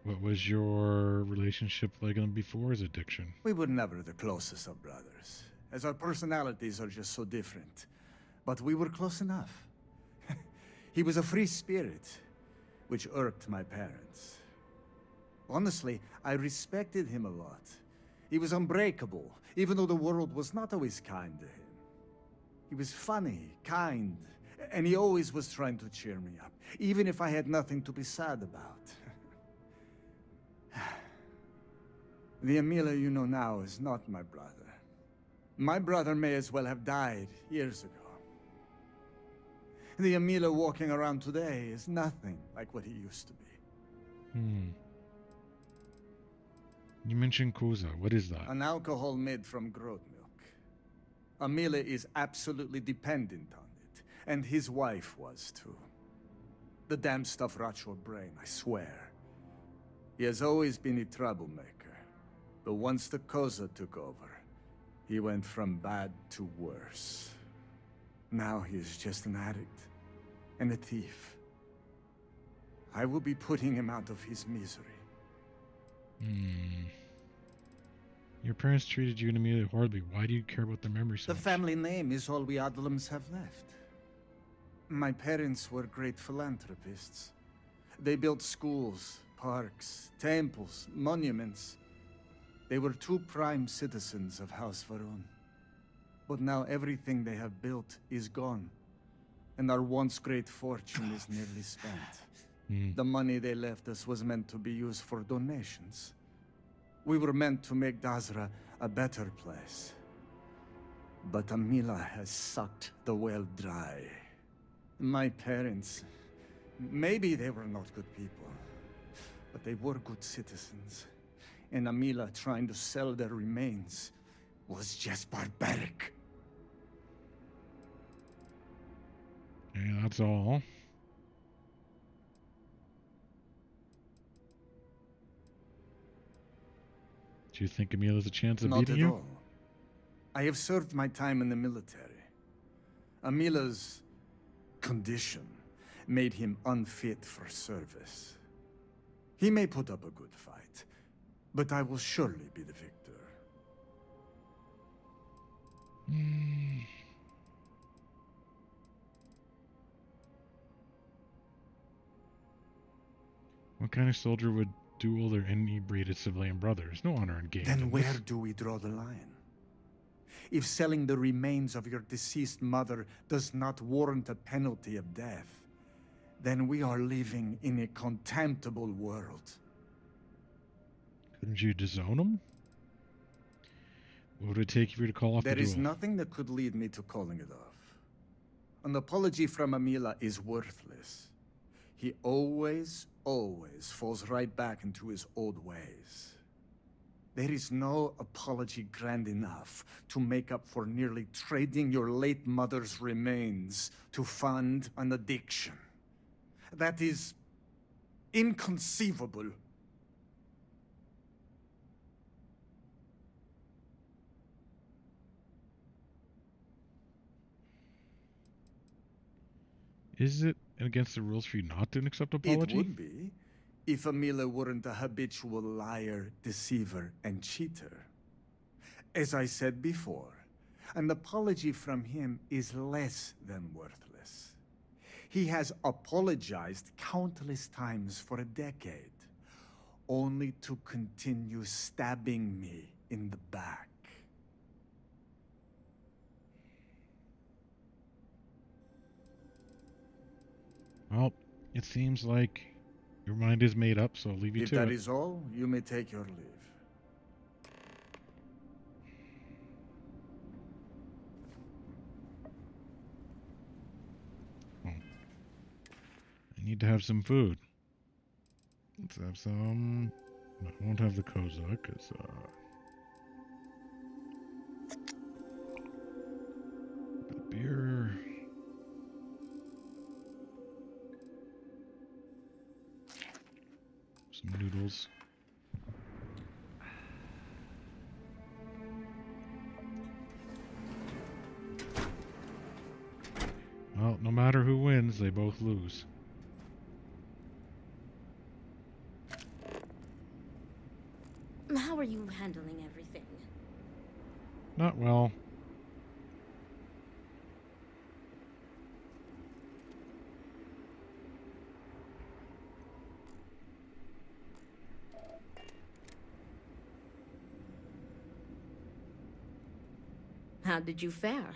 What was your relationship like before his addiction? We were never the closest of brothers, as our personalities are just so different. But we were close enough. He was a free spirit, which irked my parents. Honestly, I respected him a lot. He was unbreakable, even though the world was not always kind to him. He was funny, kind, and he always was trying to cheer me up, even if I had nothing to be sad about. The Amelia you know now is not my brother. My brother may as well have died years ago. The Amelia walking around today is nothing like what he used to be. You mentioned Koza. What is that? An alcohol made from goat milk. Amelia is absolutely dependent on it, and his wife was too. The damn stuff rots your brain, I swear. He has always been a troublemaker. But once the Koza took over, he went from bad to worse. Now he is just an addict and a thief. I will be putting him out of his misery. Your parents treated you and Amelia horribly. Why do you care about their memory so much? The family name is all we Adlams have left. My parents were great philanthropists. They built schools, parks, temples, monuments. They were true prime citizens of House Varun. But now everything they have built is gone. And our once great fortune is nearly spent. The money they left us was meant to be used for donations. We were meant to make Dazra a better place. But Amila has sucked the well dry. My parents, maybe they were not good people, but they were good citizens. And Amila trying to sell their remains was just barbaric. Yeah, that's all. Do you think Emil has a chance of beating you? Not at all. I have served my time in the military. Amila's condition made him unfit for service. He may put up a good fight, but I will surely be the victor. What kind of soldier would duel their inebriated civilian brothers? No honor in game. Then where do we draw the line? If selling the remains of your deceased mother does not warrant a penalty of death, then we are living in a contemptible world. Couldn't you disown him? What would it take for you to call off the duel? There is nothing that could lead me to calling it off. An apology from Amila is worthless. He always falls right back into his old ways. There is no apology grand enough to make up for nearly trading your late mother's remains to fund an addiction. That is inconceivable. Is it against the rules for you not to accept apology? It would be, if Amila weren't a habitual liar, deceiver, and cheater. As I said before, an apology from him is less than worthless. He has apologized countless times for a decade, only to continue stabbing me in the back. Well, it seems like your mind is made up, so I'll leave you to it. If that is all, you may take your leave. I need to have some food. Let's have some. No, I won't have the Koza, because doodles. Well, no matter who wins, they both lose. How are you handling everything? Not well. How did you fare?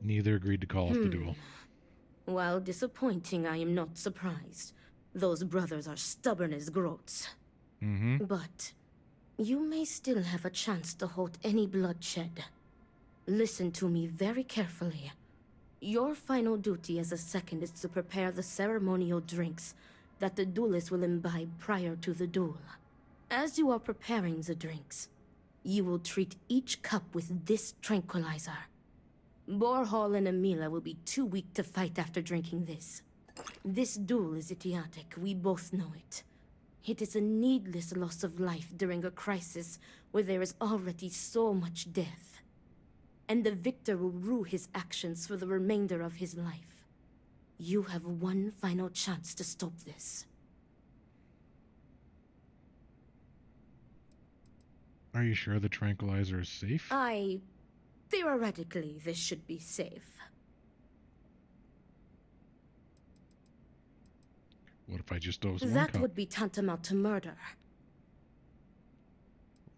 Neither agreed to call off the duel. While disappointing, I am not surprised. Those brothers are stubborn as groats. But you may still have a chance to halt any bloodshed. Listen to me very carefully. Your final duty as a second is to prepare the ceremonial drinks that the duelist will imbibe prior to the duel. As you are preparing the drinks, you will treat each cup with this tranquilizer. Borhall and Amila will be too weak to fight after drinking this. This duel is idiotic, we both know it. It is a needless loss of life during a crisis where there is already so much death. And the victor will rue his actions for the remainder of his life. You have one final chance to stop this. Are you sure the tranquilizer is safe? Theoretically, this should be safe. What if I just dose one That cup? would be tantamount to murder.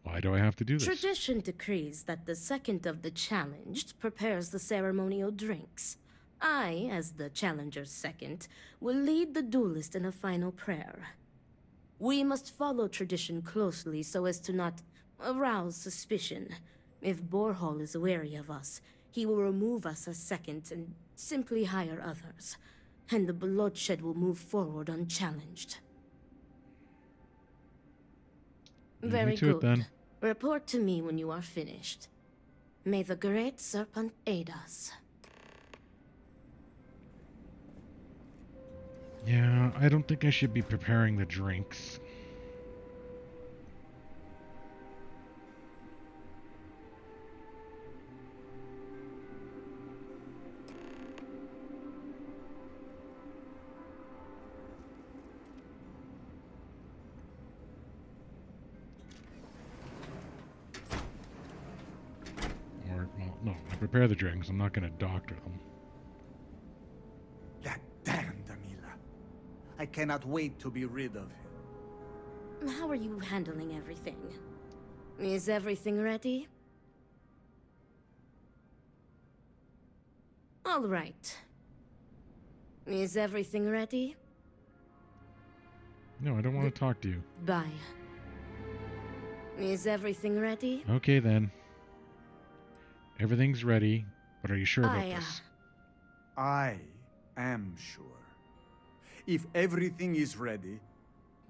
Why do I have to do this? Tradition decrees that the second of the challenged prepares the ceremonial drinks. I, as the challenger's second, will lead the duelist in a final prayer. We must follow tradition closely so as to not arouse suspicion. If Borhall is wary of us, he will remove us as second and simply hire others. And the bloodshed will move forward unchallenged. Very good. Then. Report to me when you are finished. May the Great Serpent aid us. Yeah, I don't think I should be preparing the drinks. No, I prepare the drinks. I'm not going to doctor them. That damned Amila. I cannot wait to be rid of him. How are you handling everything? Is everything ready? All right. Is everything ready? No, I don't want to talk to you. Bye. Is everything ready? Okay, then. Everything's ready, but are you sure about this? I am sure. If everything is ready,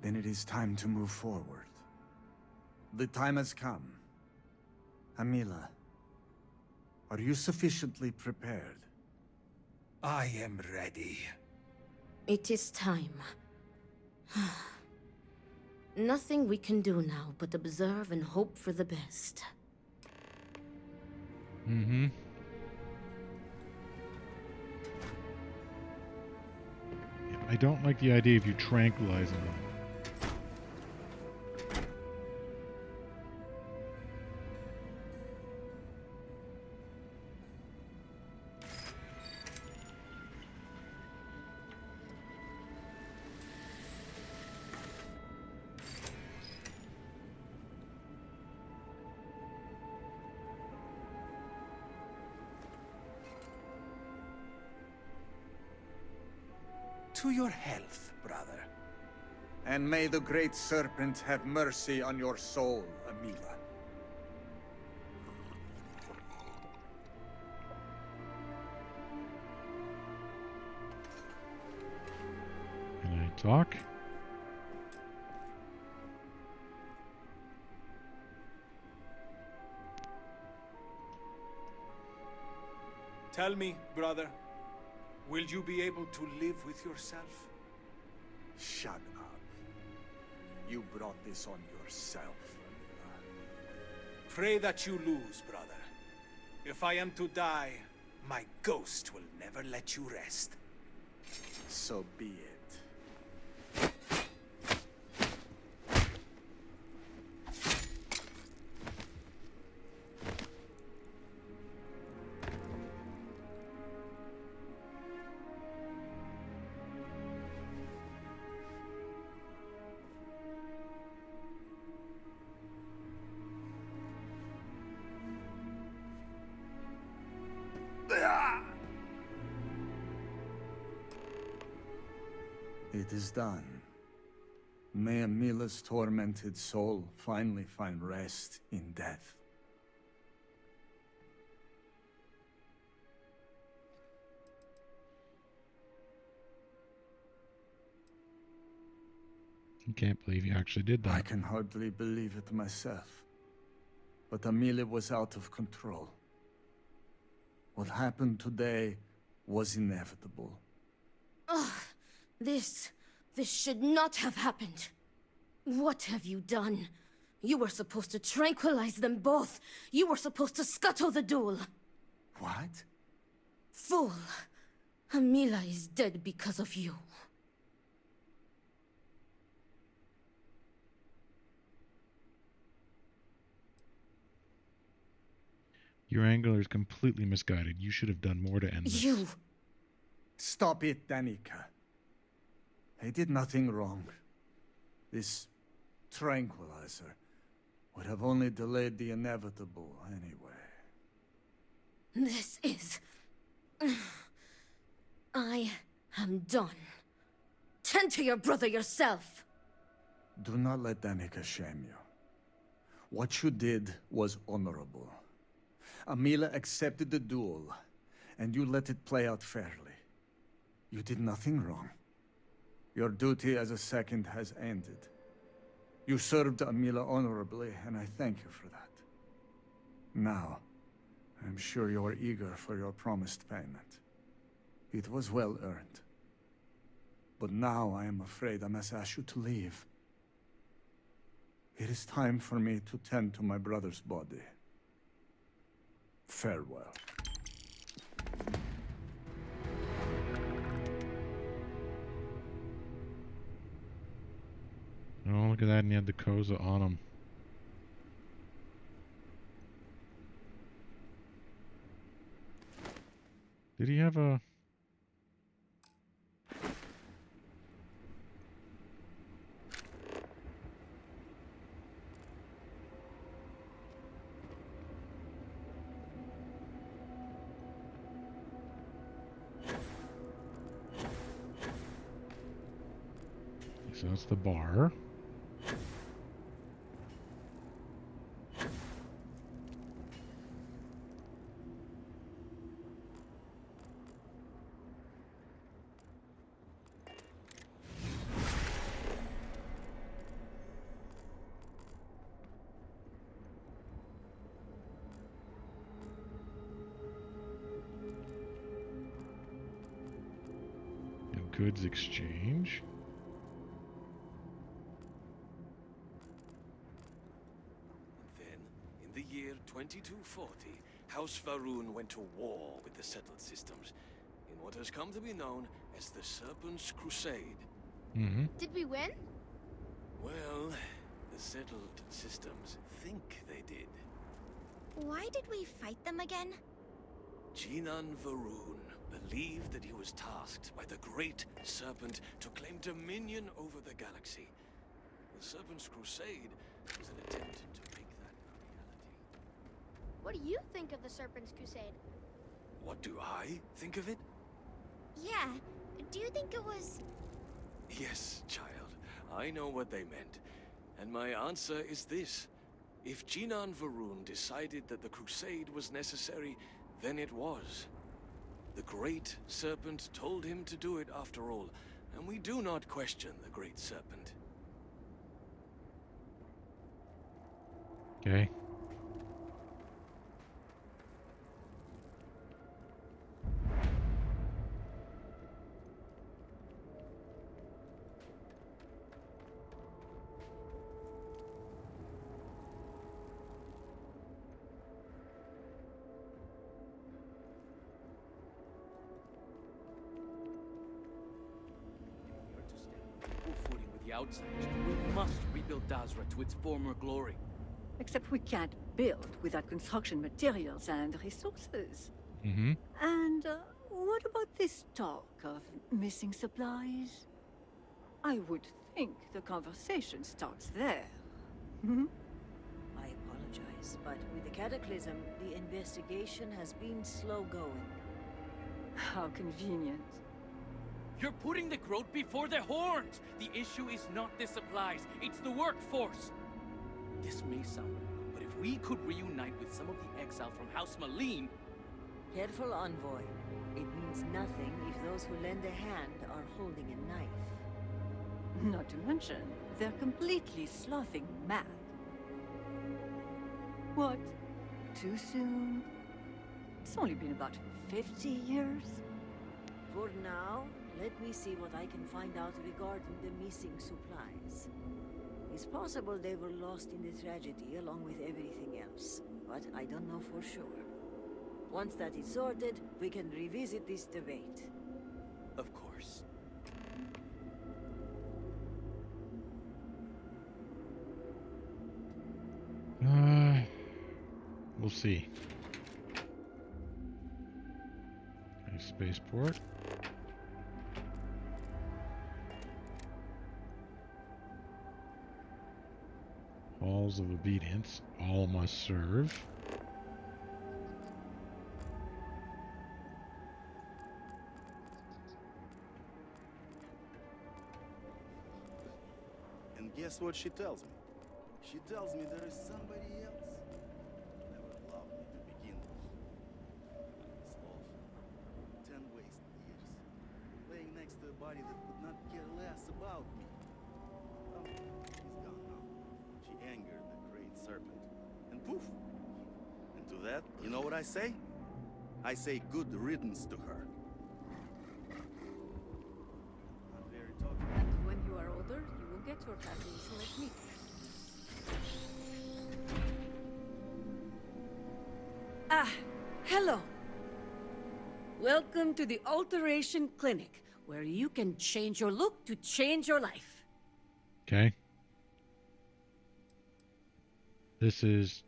then it is time to move forward. The time has come. Amila, are you sufficiently prepared? I am ready. It is time. Nothing we can do now but observe and hope for the best. Yeah, I don't like the idea of you tranquilizing them. To your health, brother. And may the Great Serpent have mercy on your soul, Amila. Can I talk? Tell me, brother, Will you be able to live with yourself? Shut up. You brought this on yourself, Amila. Pray that you lose, brother. If I am to die, my ghost will never let you rest. So be it. It is done. May Amila's tormented soul finally find rest in death. I can't believe you actually did that. I can hardly believe it myself. But Amila was out of control. What happened today was inevitable. Ugh, this should not have happened. What have you done? You were supposed to tranquilize them both. You were supposed to scuttle the duel. What? Fool. Amila is dead because of you. Your angler is completely misguided. You should have done more to end this. You! Stop it, Danica. I did nothing wrong. This tranquilizer would have only delayed the inevitable anyway. This is... I am done. Tend to your brother yourself. Do not let Danica shame you. What you did was honorable. Amila accepted the duel, and you let it play out fairly. You did nothing wrong. Your duty as a second has ended. You served Amila honorably, and I thank you for that. Now, I'm sure you are eager for your promised payment. It was well earned. But now I am afraid I must ask you to leave. It is time for me to tend to my brother's body. Farewell. Oh, look at that, and he had the Koza on him. Did he have a... So that's the bar. And goods exchange. In the year 2240, House Va'ruun went to war with the settled systems in what has come to be known as the Serpent's Crusade. Mm-hmm. Did we win? Well, the settled systems think they did. Why did we fight them again? Jinan Va'ruun believed that he was tasked by the Great Serpent to claim dominion over the galaxy. The Serpent's Crusade was an attempt to make that a reality. What do you think of the Serpent's Crusade? What do I think of it? Yeah, do you think it was... Yes, child. I know what they meant. And my answer is this. If Jinan Va'ruun decided that the Crusade was necessary, then it was. The Great Serpent told him to do it after all, and we do not question the Great Serpent. Okay. outsiders. We must rebuild Dazra to its former glory. Except we can't build without construction materials and resources. Mm-hmm. And what about this talk of missing supplies? I would think the conversation starts there. Hmm? I apologize, but with the cataclysm, the investigation has been slow going. How convenient. You're putting the growth before the horns! The issue is not the supplies, it's the workforce! This may sound weird, but if we could reunite with some of the exile from House Maleen... Careful, Envoy. It means nothing if those who lend a hand are holding a knife. Not to mention, they're completely sloughing mad. What? Too soon? It's only been about 50 years. For now, let me see what I can find out regarding the missing supplies. It's possible they were lost in the tragedy along with everything else, but I don't know for sure. Once that is sorted, we can revisit this debate. Of course. We'll see. A spaceport. Halls of obedience. All must serve. And guess what she tells me? She tells me there is somebody else. Never loved me to begin with. It's awful. 10 wasted years. Laying next to a body that could not care less about me. Oh, he's gone now. She angered the great serpent. And poof! And to that, you know what I say? I say good riddance to her. Not very talkative. And when you are older, you will get your tattoos like me. Ah, hello. Welcome to the Alteration Clinic, where you can change your look to change your life. Okay. This is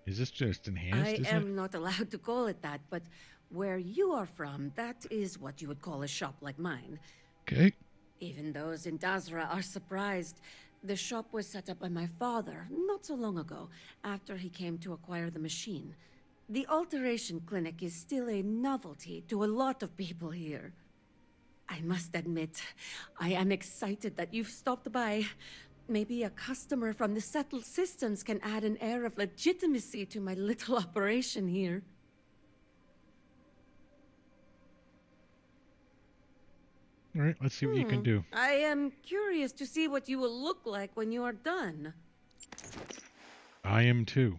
this just enhanced? I am not allowed to call it that, but where you are from, that is what you would call a shop like mine. Okay. Even those in Dazra are surprised. The shop was set up by my father not so long ago, after he came to acquire the machine. The Alteration Clinic is still a novelty to a lot of people here. I must admit, I am excited that you've stopped by. Maybe a customer from the settled systems can add an air of legitimacy to my little operation here. All right, let's see what you can do. I am curious to see what you will look like when you are done. I am too.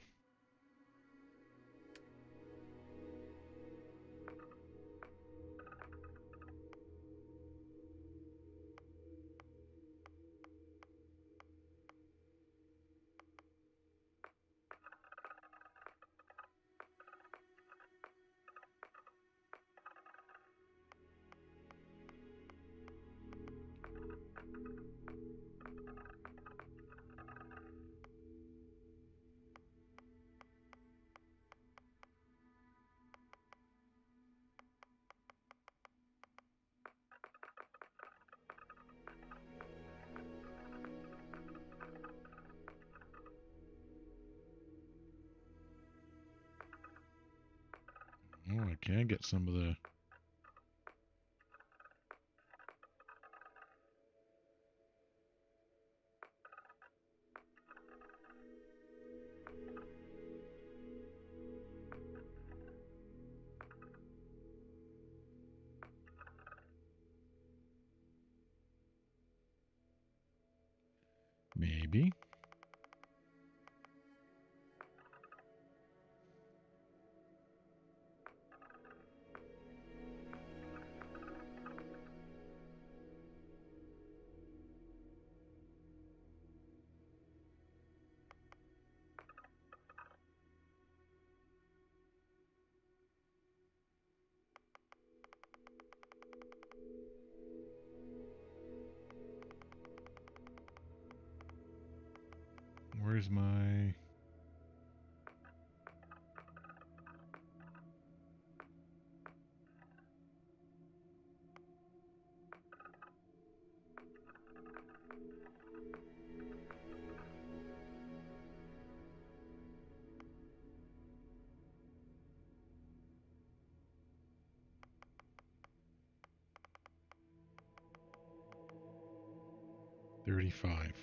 Oh, I can get some of the... Maybe. Where's my... $35. Okay.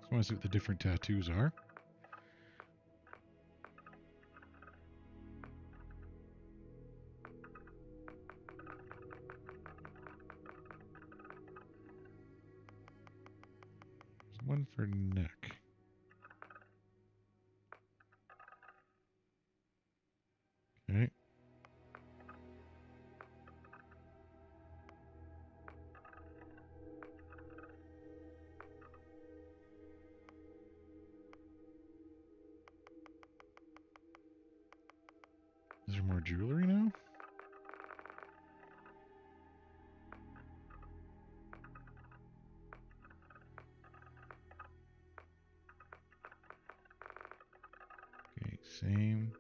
Just want to see what the different tattoos are. There's one for neck. Okay. Is there more jewelry now? Okay, same.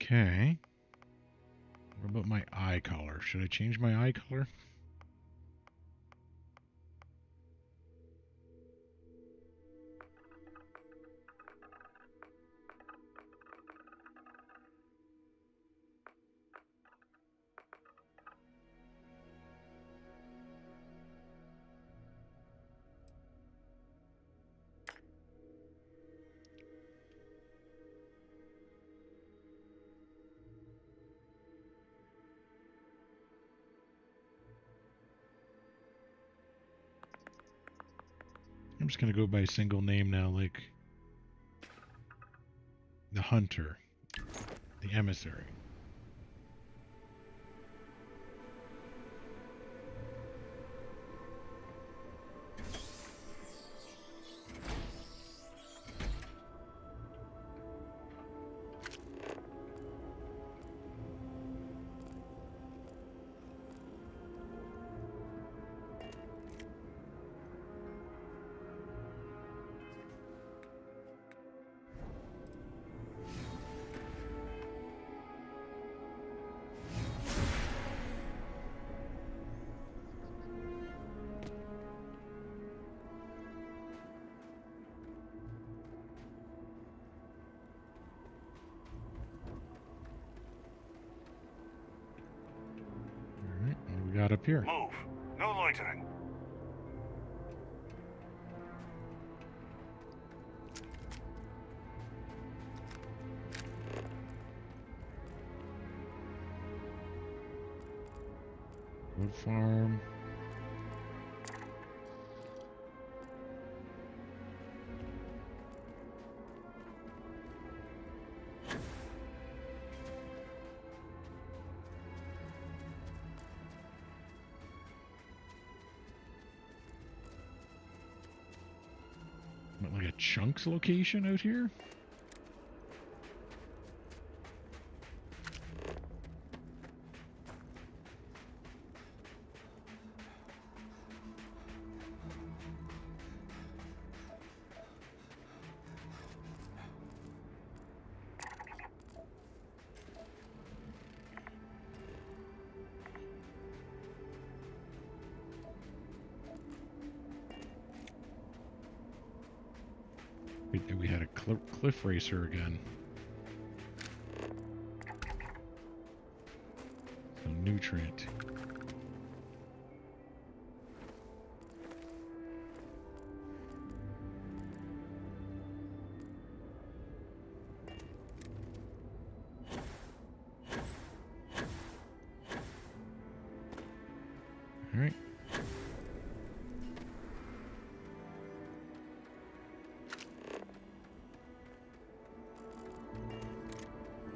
Okay. What about my eye color? Should I change my eye color? I'm just going to go by a single name now, like the Hunter, the Emissary. Got up here. Move. No loitering. Wood farm. Like a chunks location out here? We had a cliff racer again. Some nutrient.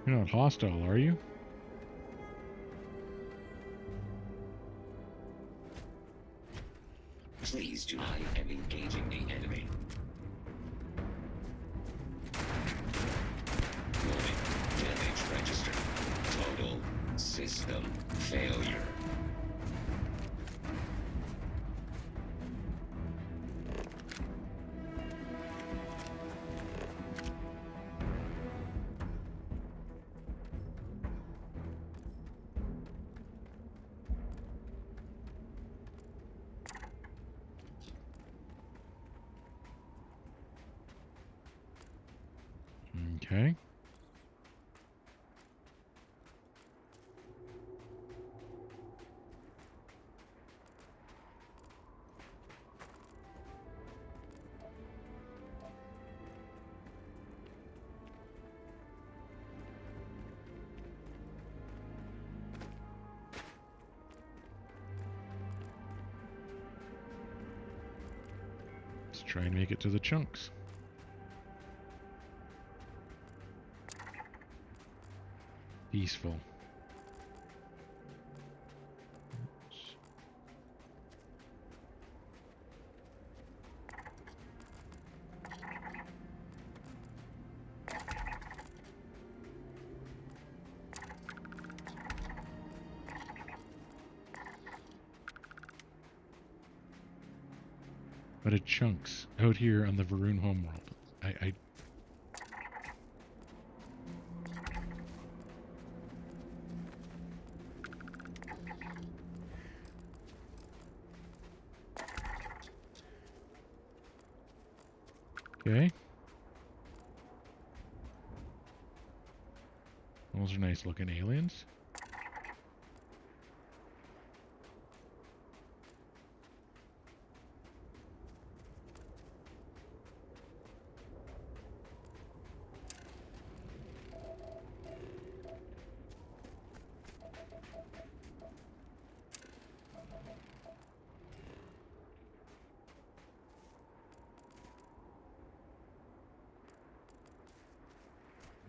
You're not hostile, are you? Please do I am engaging the enemy. Warning. Damage registered. Total system failure. Okay. Let's try and make it to the chunks. Peaceful. But it chunks out here on the Varun homeworld. I Okay. Those are nice looking aliens.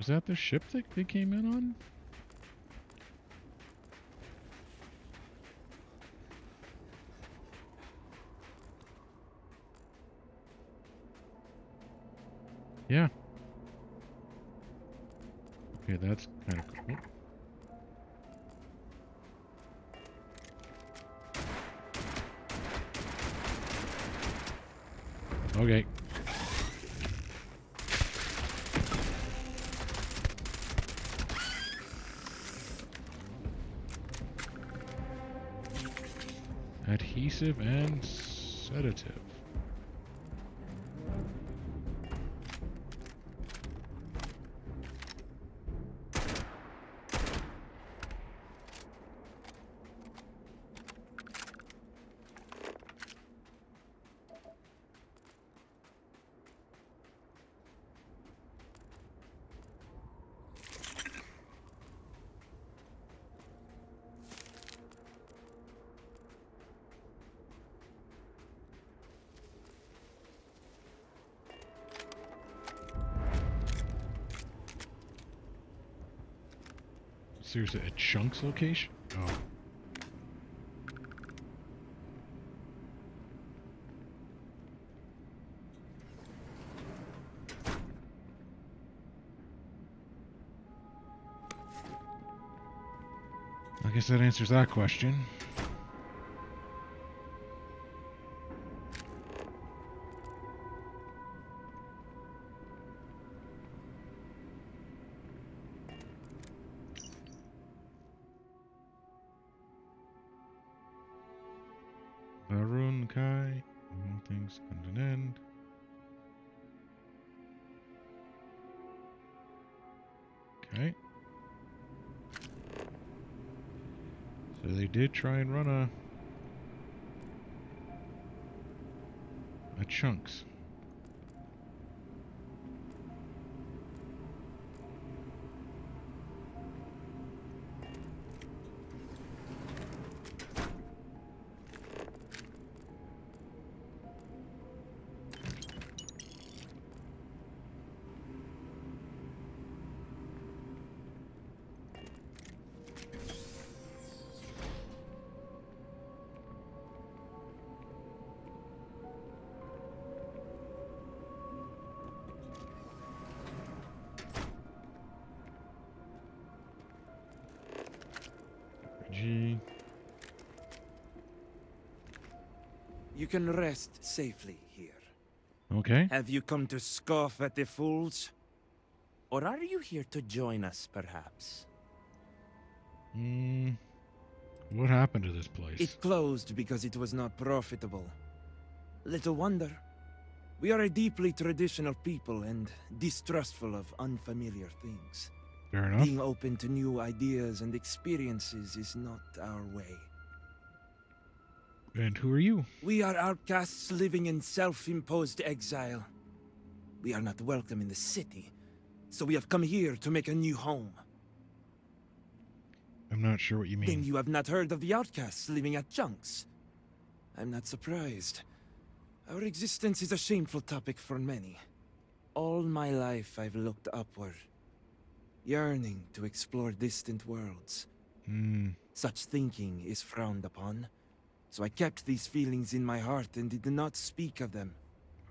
Was that the ship that they came in on? Yeah. Okay, that's kind of cool. Okay. Adhesive and sedative. Seriously, a chunks location? Oh. I guess that answers that question. Varun Kai, all things come to an end. Okay. So they did try and run a chunks. energy. You can rest safely here. Okay. Have you come to scoff at the fools? Or are you here to join us, perhaps? What happened to this place? It closed because it was not profitable. Little wonder. We are a deeply traditional people and distrustful of unfamiliar things. Fair enough. Being open to new ideas and experiences is not our way. And who are you? We are outcasts living in self-imposed exile. We are not welcome in the city, so we have come here to make a new home. I'm not sure what you mean. Then you have not heard of the outcasts living at Chunks. I'm not surprised. Our existence is a shameful topic for many. All my life I've looked upward, yearning to explore distant worlds. Such thinking is frowned upon, so I kept these feelings in my heart and did not speak of them.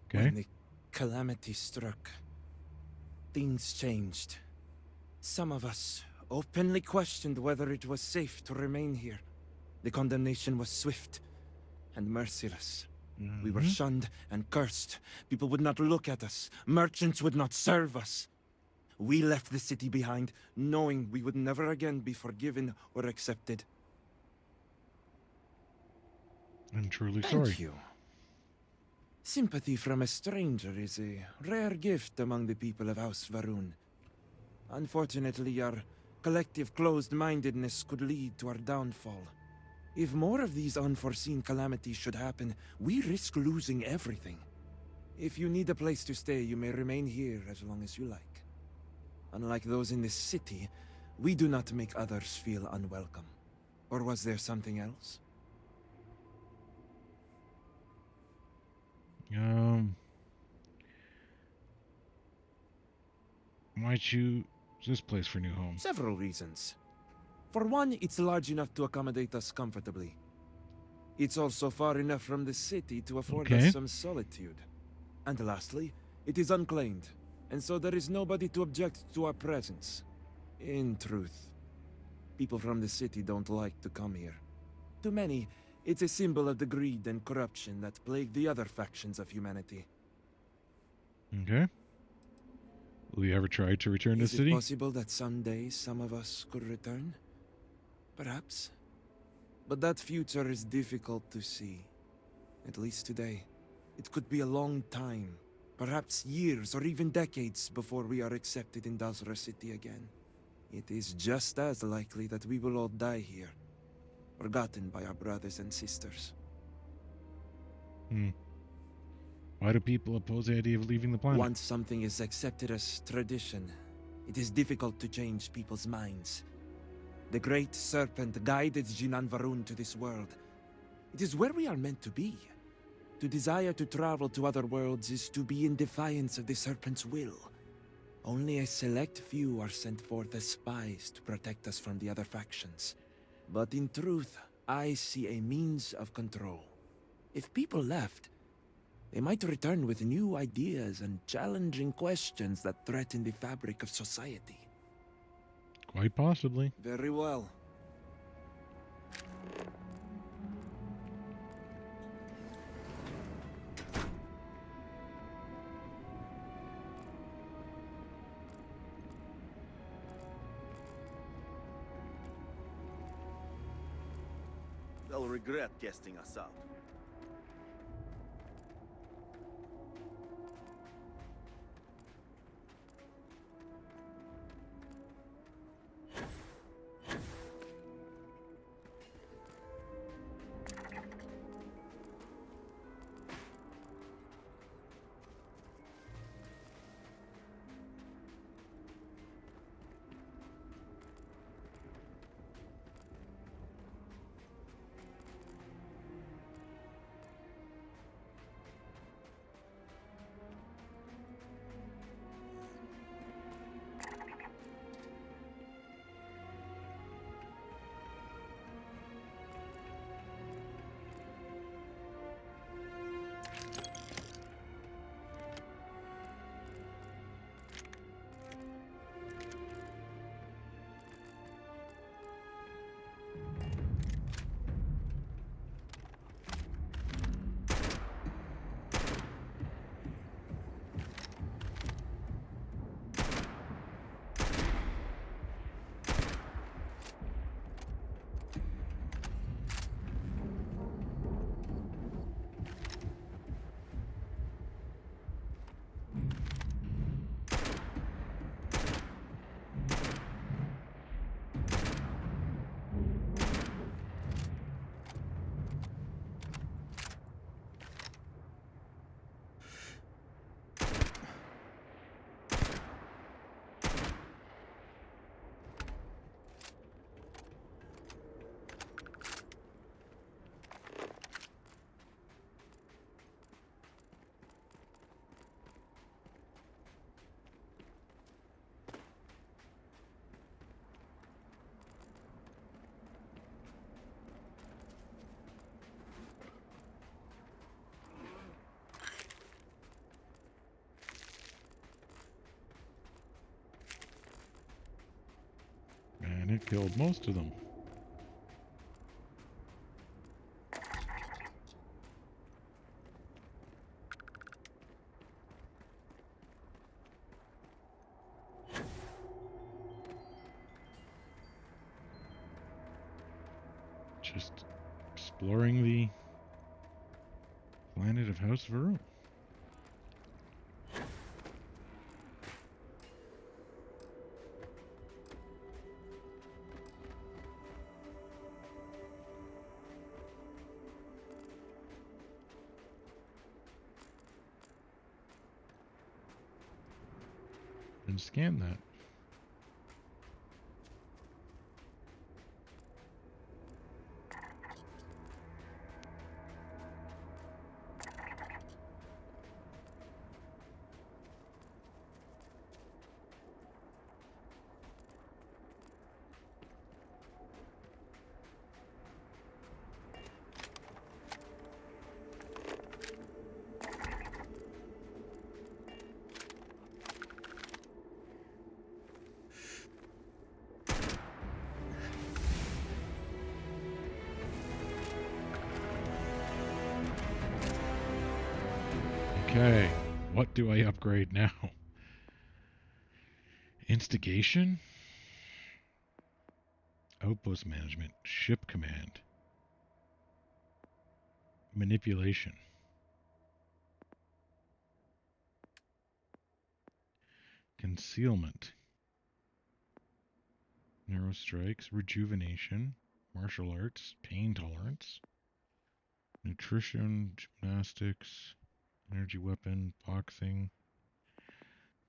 Okay. When the calamity struck, things changed. Some of us openly questioned whether it was safe to remain here. The condemnation was swift and merciless. We were shunned and cursed. People would not look at us. Merchants would not serve us. We left the city behind, knowing we would never again be forgiven or accepted. I'm truly Thank sorry. you. Sympathy from a stranger is a rare gift among the people of House Varun. Unfortunately, our collective closed-mindedness could lead to our downfall. If more of these unforeseen calamities should happen, we risk losing everything. If you need a place to stay, you may remain here as long as you like. Unlike those in this city, we do not make others feel unwelcome. Or was there something else? Why choose this place for new home? Several reasons. For one, it's large enough to accommodate us comfortably. It's also far enough from the city to afford us some solitude. And lastly, it is unclaimed, and so there is nobody to object to our presence. In truth, people from the city don't like to come here. To many, it's a symbol of the greed and corruption that plague the other factions of humanity. Okay. Will you ever try to return to the city? Is it possible that someday some of us could return? Perhaps. But that future is difficult to see. At least today. It could be a long time. Perhaps years or even decades before we are accepted in Dazra City again. It is just as likely that we will all die here. Forgotten by our brothers and sisters. Why do people oppose the idea of leaving the planet? Once something is accepted as tradition, it is difficult to change people's minds. The Great Serpent guided Jinan Varun to this world. It is where we are meant to be. To desire to travel to other worlds is to be in defiance of the Serpent's will. Only a select few are sent forth as spies to protect us from the other factions. But in truth, I see a means of control. If people left, they might return with new ideas and challenging questions that threaten the fabric of society. Quite possibly. Very well. They'll regret casting us out. And it killed most of them. Just exploring the planet of House Varun. And scan that. Okay, what do I upgrade now? Instigation? Outpost management. Ship command. Manipulation. Concealment. Narrow strikes. Rejuvenation. Martial arts. Pain tolerance. Nutrition. Gymnastics. Energy weapon. Boxing.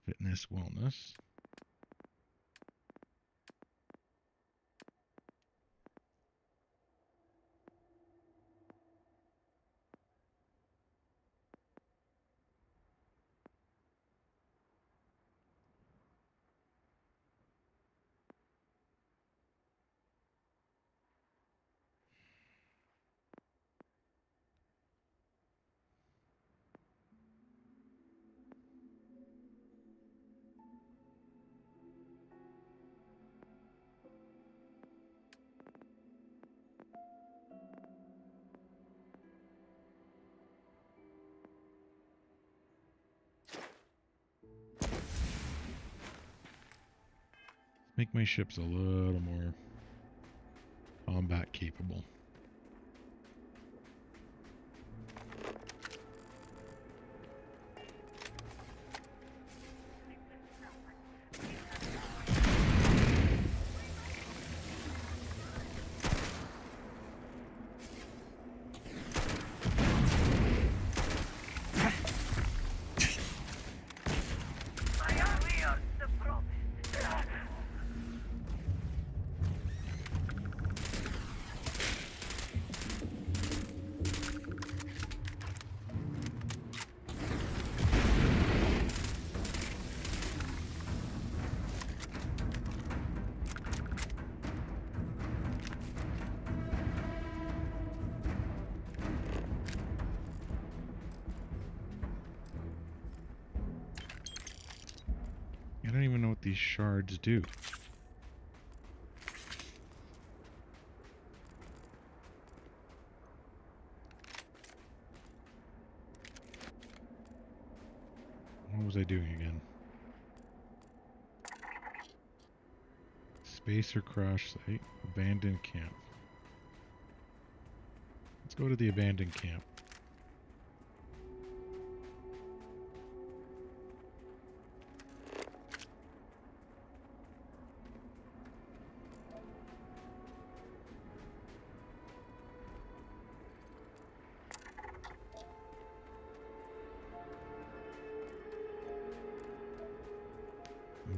Fitness. Wellness. Make my ships a little more combat capable. I don't even know what these shards do. What was I doing again? Spacer crash site. Abandoned camp. Let's go to the abandoned camp.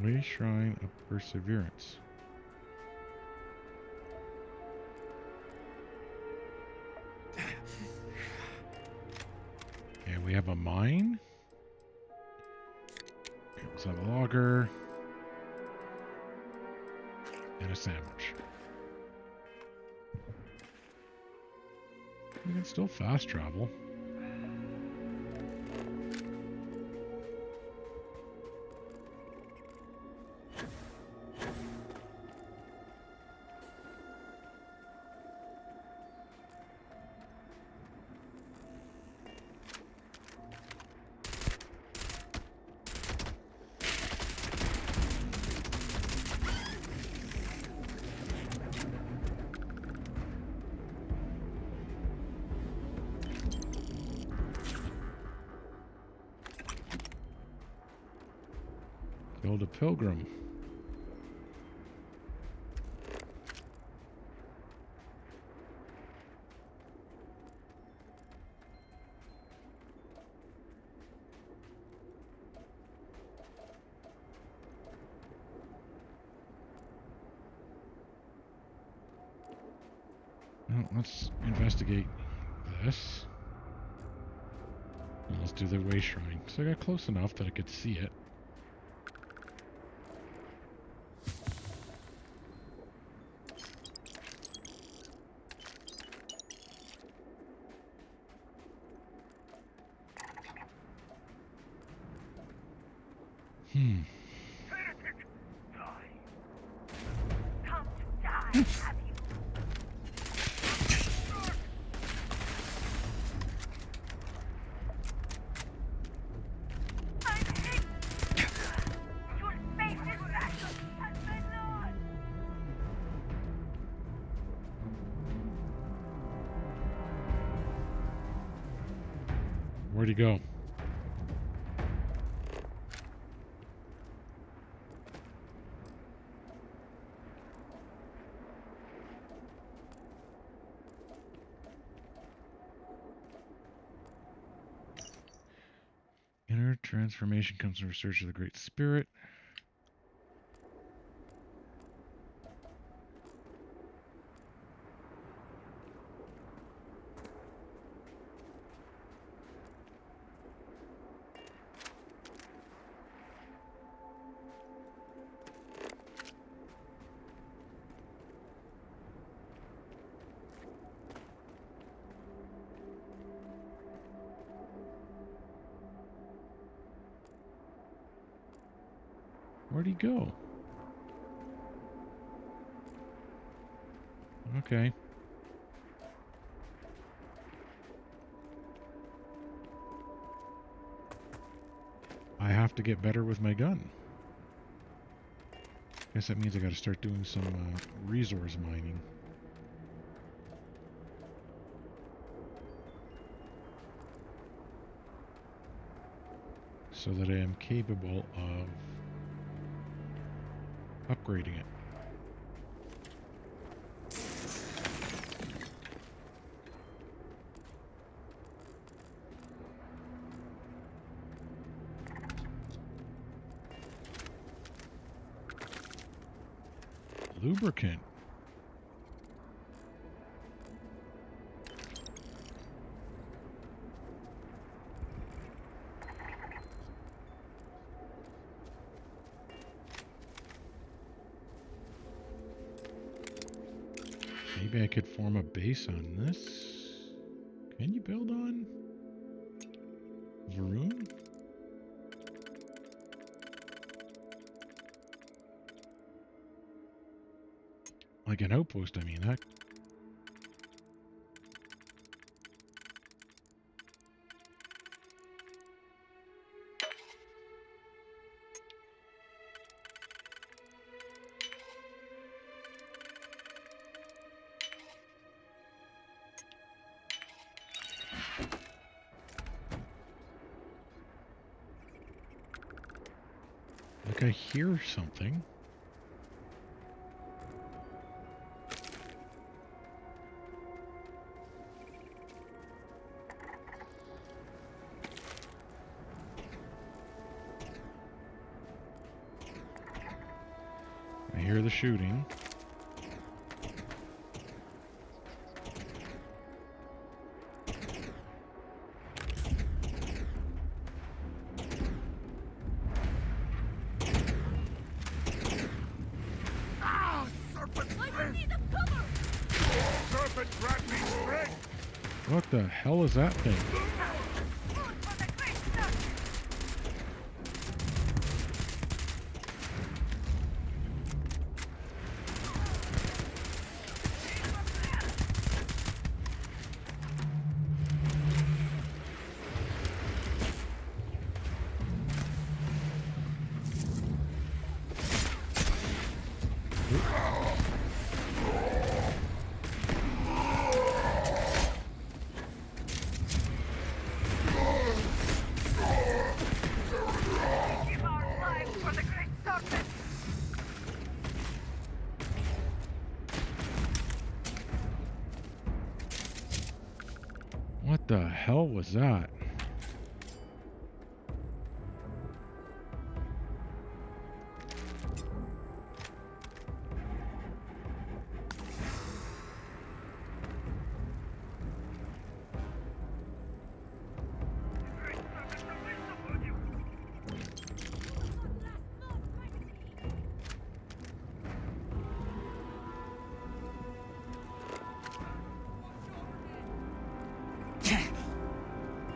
Way Shrine of Perseverance. Okay, we have a mine. Okay, let's have a logger. And a sandwich. We can still fast travel. Build a pilgrim. Well, let's investigate this. And let's do the way shrine. So I got close enough that I could see it. Where'd he go? Inner transformation comes from research of the Great Spirit. Where'd he go? Okay. I have to get better with my gun. Guess that means I gotta start doing some resource mining. So that I am capable of upgrading it. Lubricant. Maybe I could form a base on this. Can you build on Varun? Like an outpost, I mean. That. Like I hear something. I hear the shooting. What the hell is that thing? What the hell was that?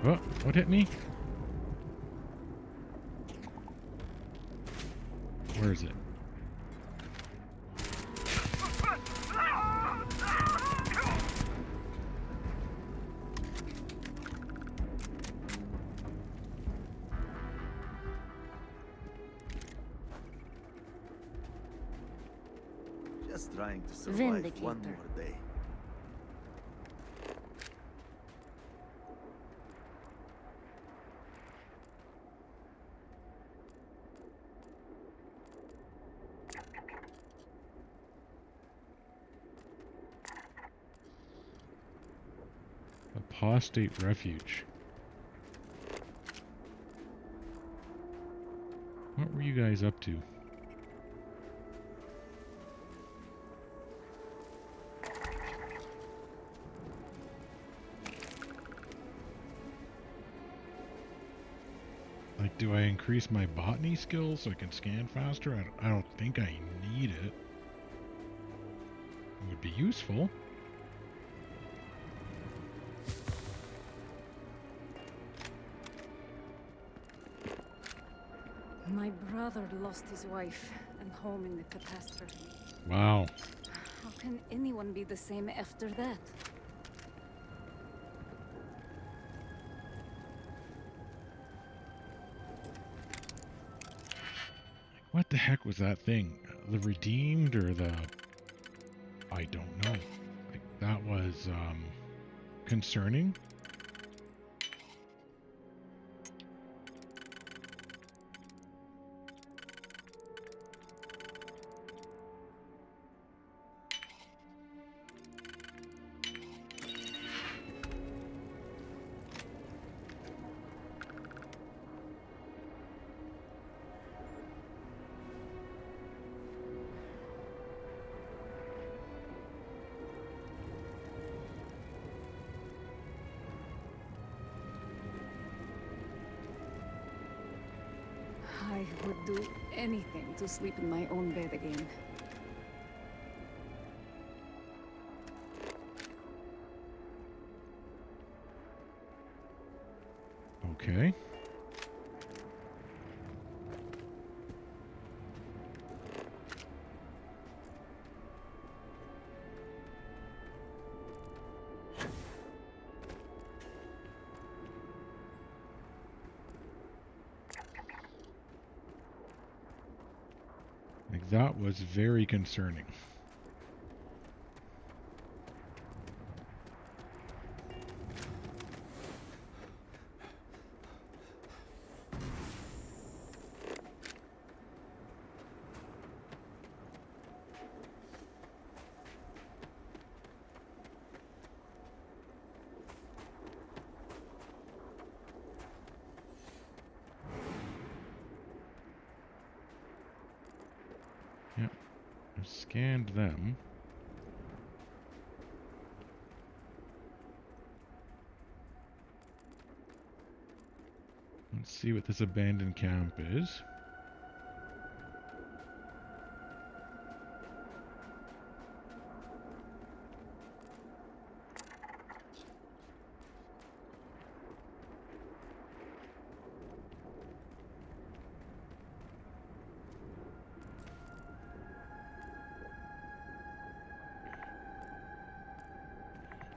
Oh, what hit me? Where is it? Just trying to survive one Vindicator. more day. Apostate refuge. What were you guys up to? Like, do I increase my botany skills so I can scan faster? I don't think I need it. It would be useful. My brother lost his wife and home in the catastrophe. Wow. How can anyone be the same after that? What the heck was that thing? The redeemed or the... I don't know. Like, that was concerning. I would do anything to sleep in my own bed again. Okay. Like, that was very concerning. Yep. I've scanned them. Let's see what this abandoned camp is.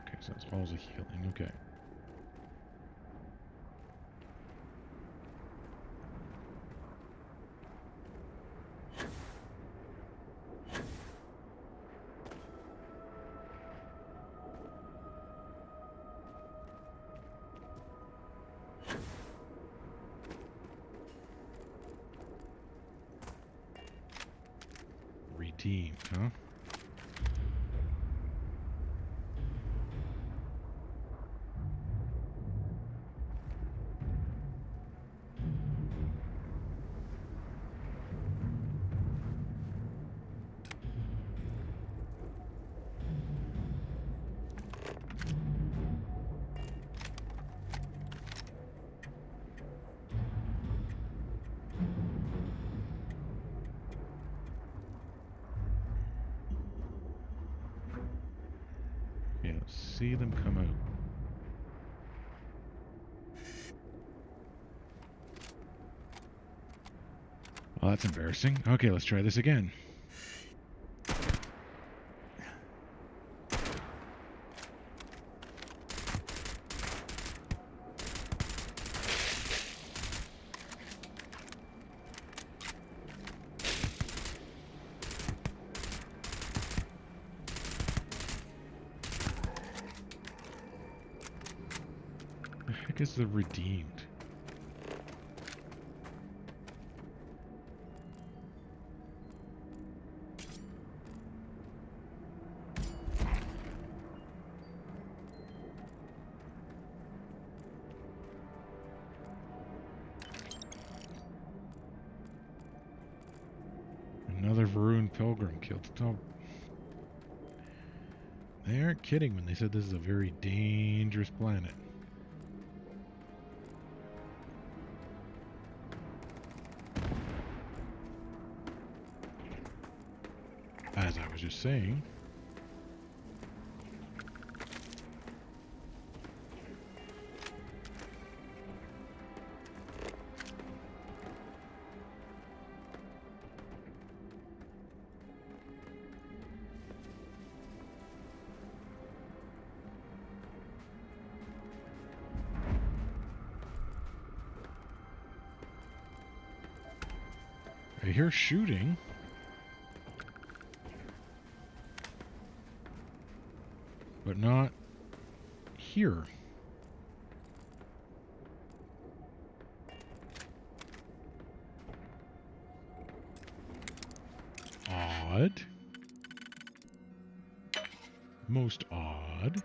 Okay, so that's halls of healing. Okay. redeemed, huh? Yeah, let's see them come out. Well, that's embarrassing. Okay, let's try this again. The heck is the redeemed? Another Varun pilgrim killed. Oh, they aren't kidding when they said this is a very dangerous planet. As I was just saying. I hear shooting. But not here. Odd. Most odd.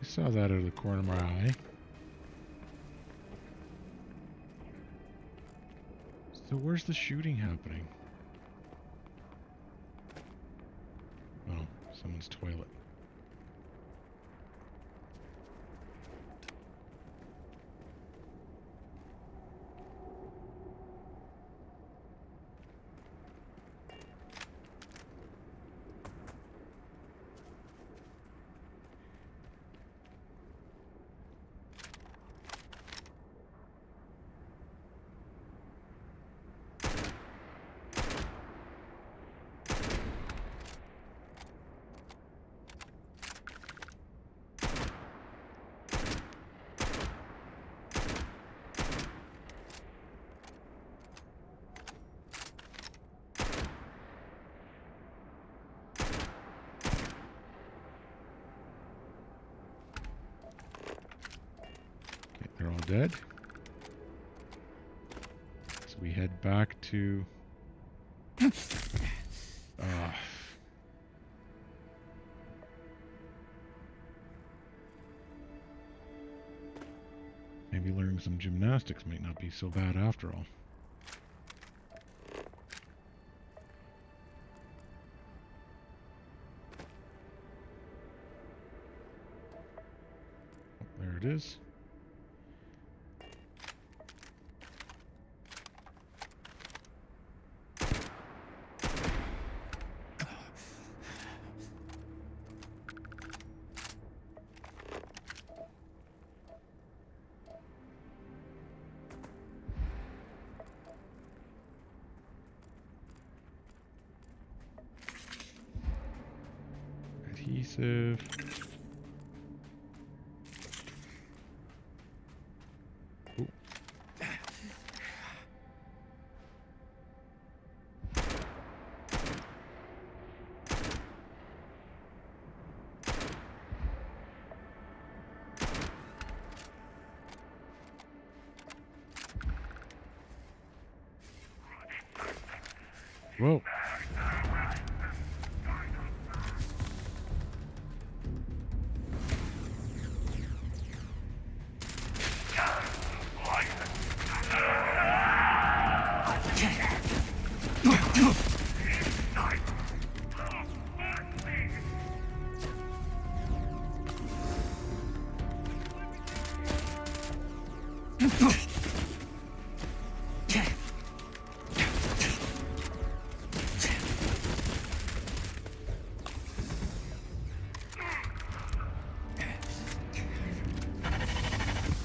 I saw that out of the corner of my eye. So where's the shooting happening? Oh, someone's toilet. They're all dead. So we head back to... maybe learning some gymnastics might not be so bad after all. Oh, there it is. Adhesive. Ooh. Whoa.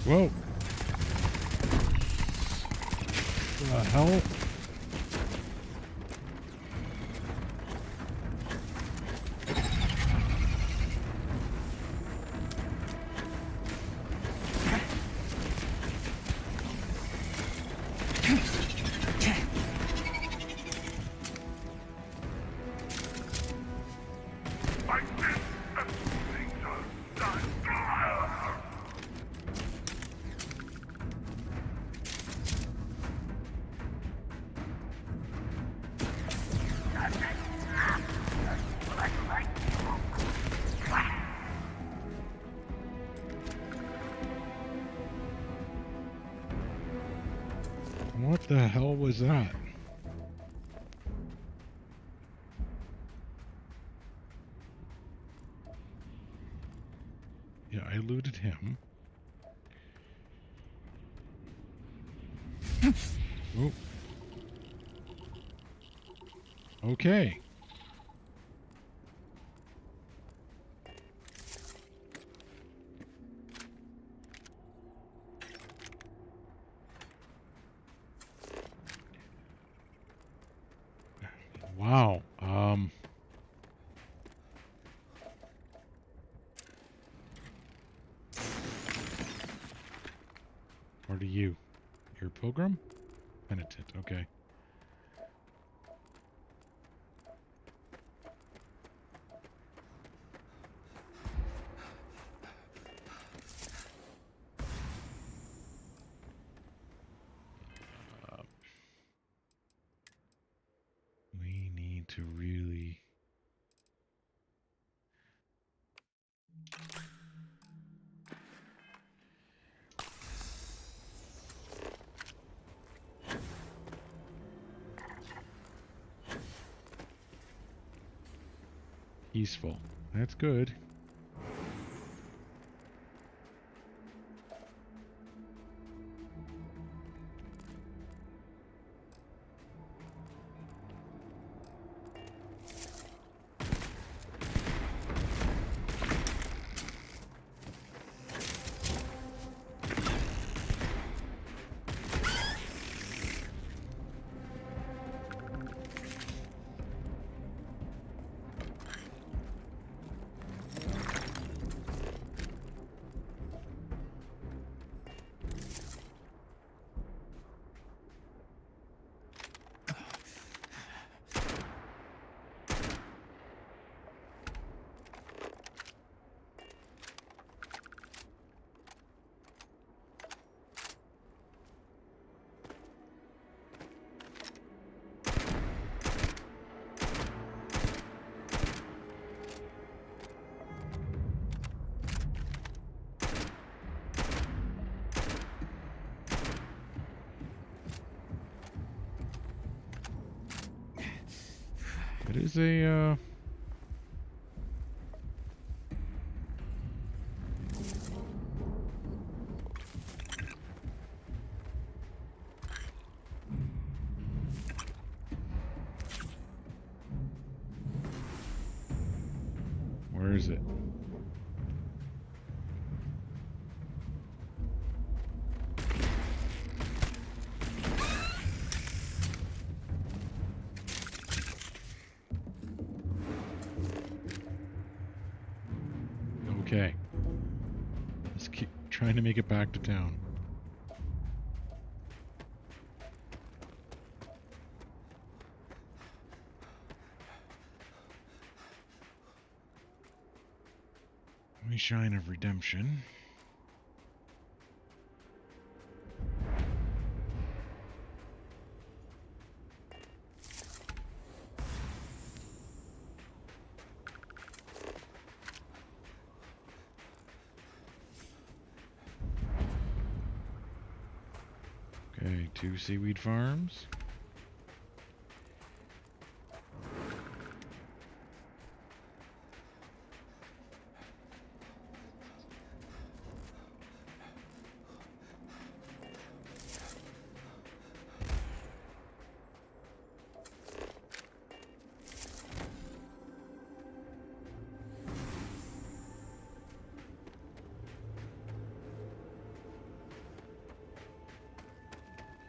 Whoa. The hell? What the hell was that? Yeah, I looted him. Oh. Okay. Wow. What are you? You're a pilgrim? Penitent, okay. We need to really... Peaceful. That's good. It is a, Where is it? trying to make it back to town. My Shine of Redemption. Okay, 2 seaweed farms.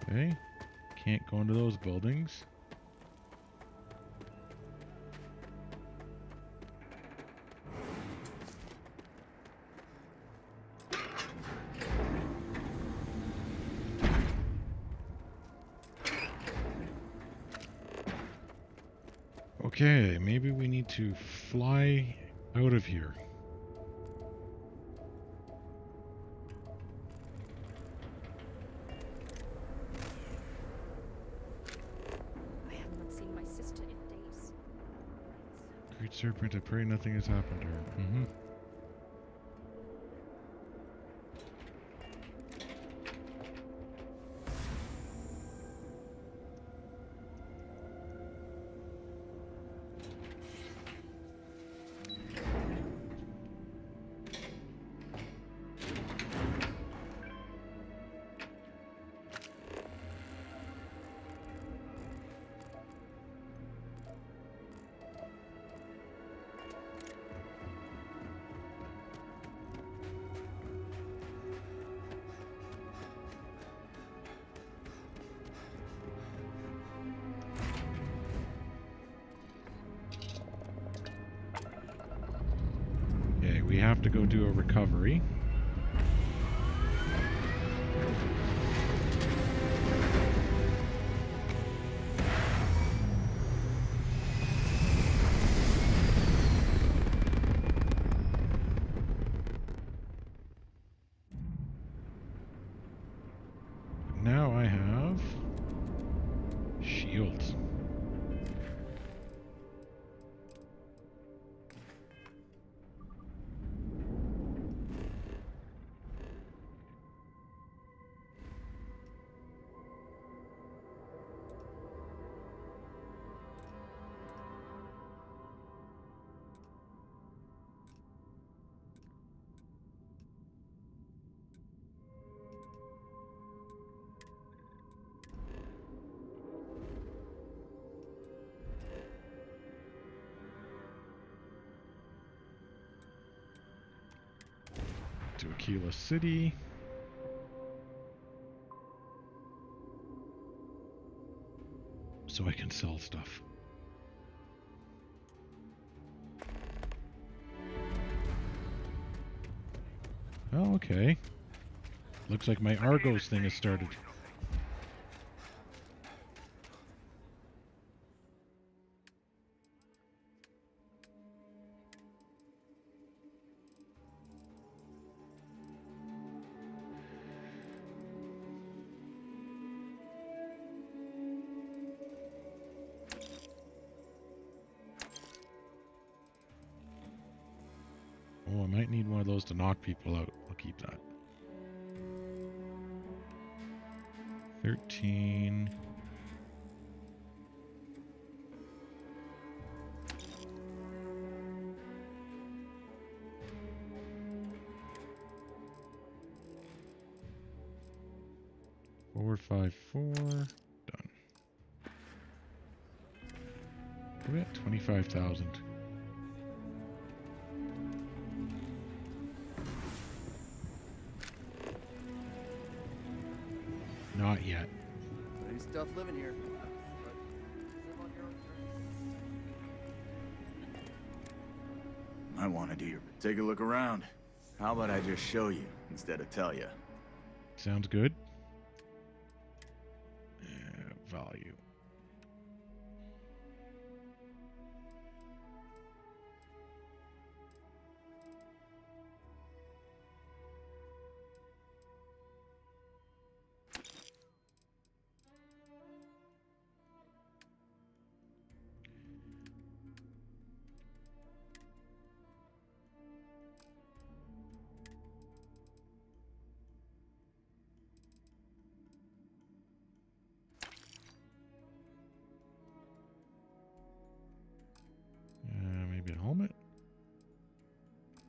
Okay, can't go into those buildings. Okay, maybe we need to fly out of here. Great Serpent, I pray nothing has happened to her. Mm-hmm. We have to go do a recovery. Now I have shields. To Aquila City. So I can sell stuff. Oh, okay. Looks like my Argos thing has started. Oh, I might need one of those to knock people out. I'll keep that. 13. Four, 5, 4. Done. We're at 25,000. Not yet. Pretty tough living here. I want to do your... Take a look around. How about I just show you? instead of tell you. Sounds good. Value. Maybe a helmet?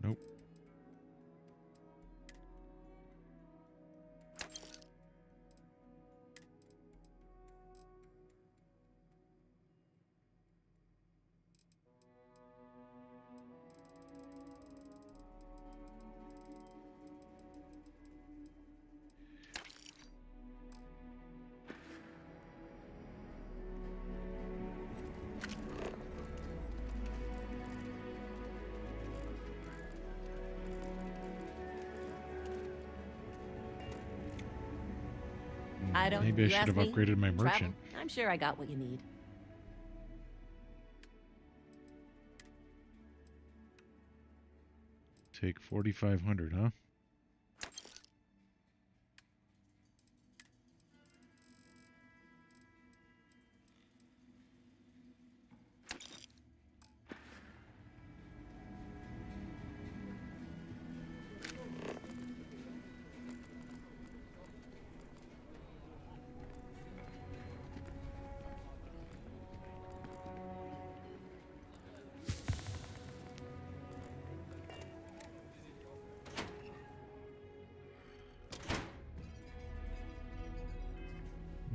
Nope. I don't. Maybe I You should ask have me? upgraded my Travel? merchant. I'm sure I got what you need. Take 4,500, huh?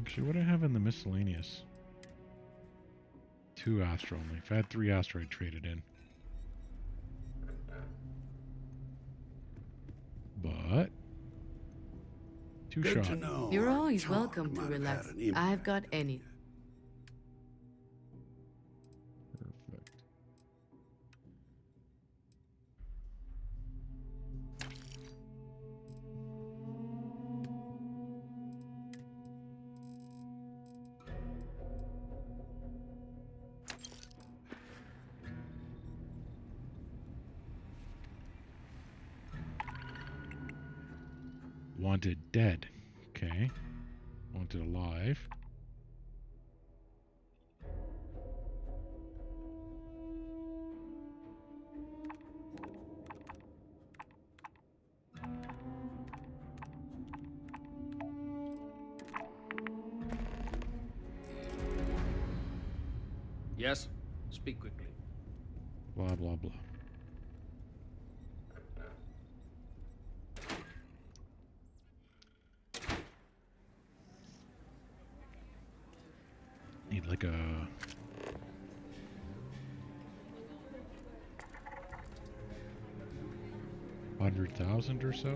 Actually, what do I have in the miscellaneous? 2 Astro only. If I had 3 Astro, I'd trade it in. But 2 shot. You're always welcome to relax. I've got any. Perfect. Wanted dead. Okay. Wanted alive. Yes? Speak quickly. Blah, blah, blah. Need like a... $100,000 or so?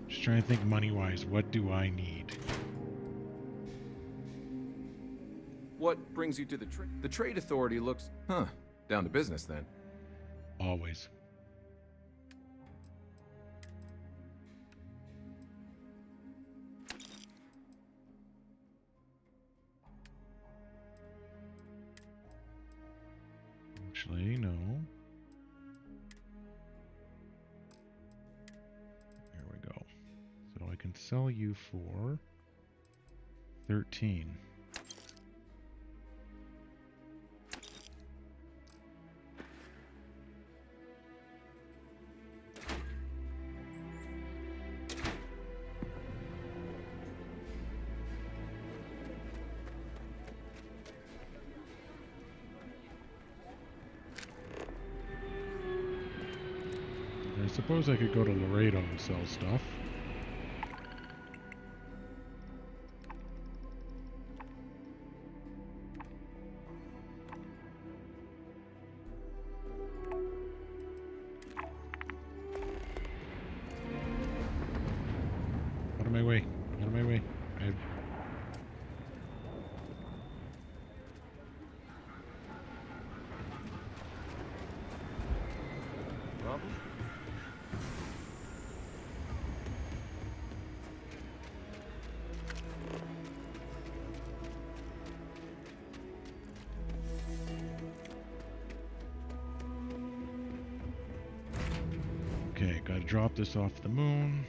Just trying to think money-wise, what do I need? What brings you to the trade? The Trade Authority looks... Huh. Down to business, then. Always. Actually, no. Here we go. So I can sell you for 13. I suppose I could go to Laredo and sell stuff. Out of my way. Out of my way. problem? Okay, gotta drop this off the moon.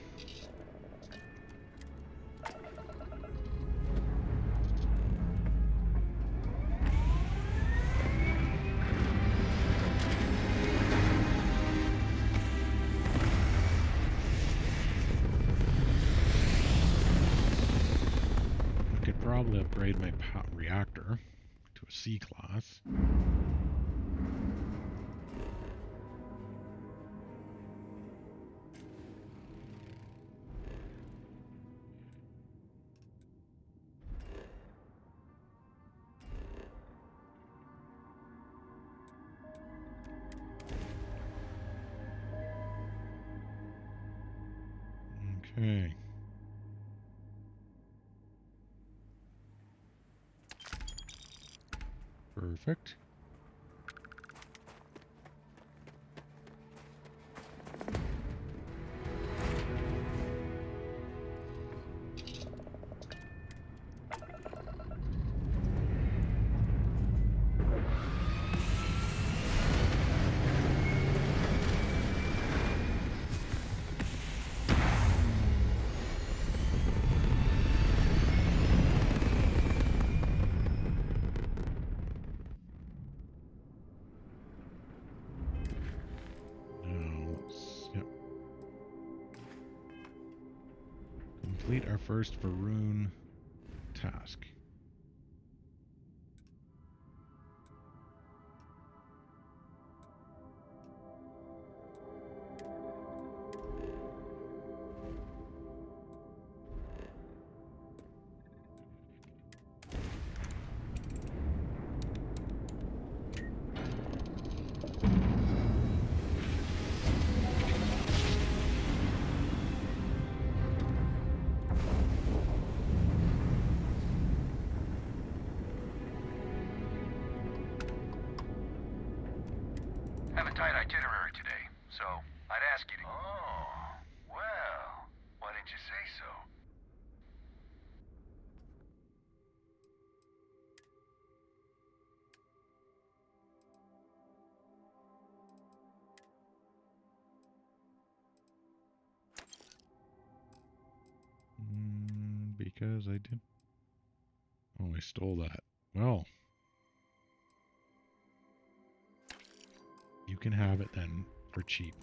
I could probably upgrade my reactor to a C class. Okay. Perfect. Complete our first Varun task. Have a tight itinerary today, so I'd ask you to... Oh, well, why didn't you say so? Because I did... Oh, I stole that. Well. You can have it then, for cheap.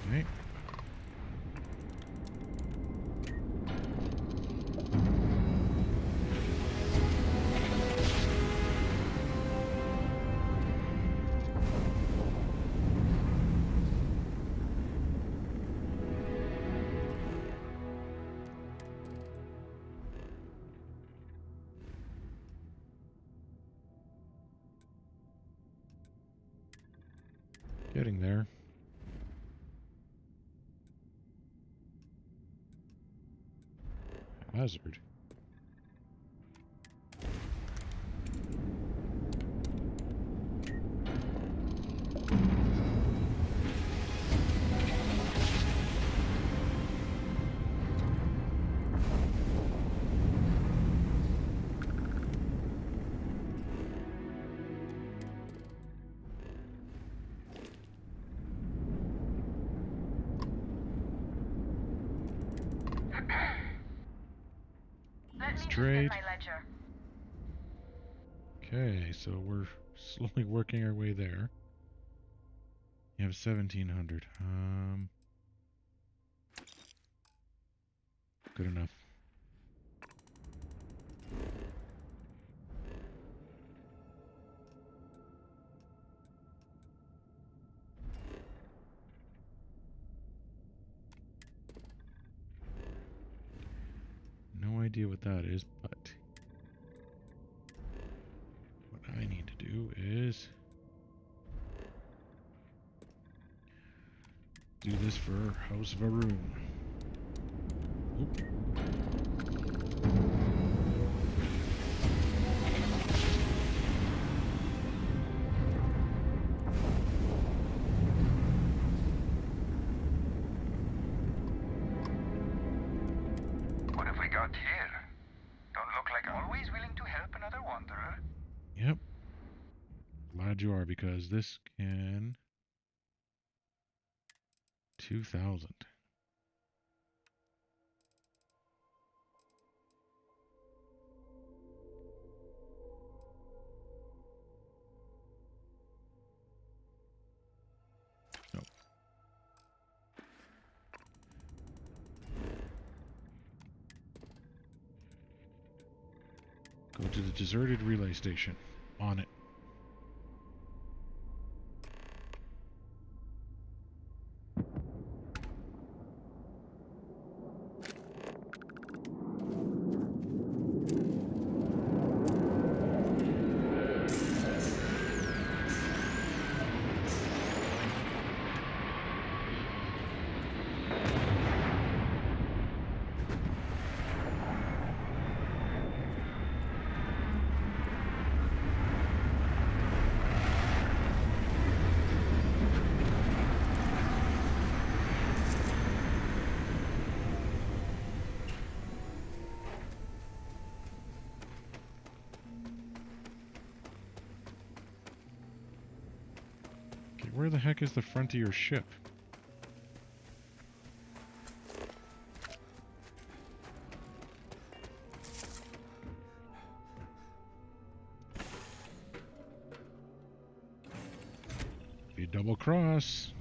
Okay. Getting there. Hazard. Trade. Okay, so we're slowly working our way there. You have 1,700. Good enough. idea what that is, but what I need to do is do this for House Varun. Oop. What have we got here? Don't look like always willing to help another wanderer. Yep. Glad you are, because this can 2,000. So. Go to the deserted relay station. On it. Where the heck is the front of your ship? If you double cross.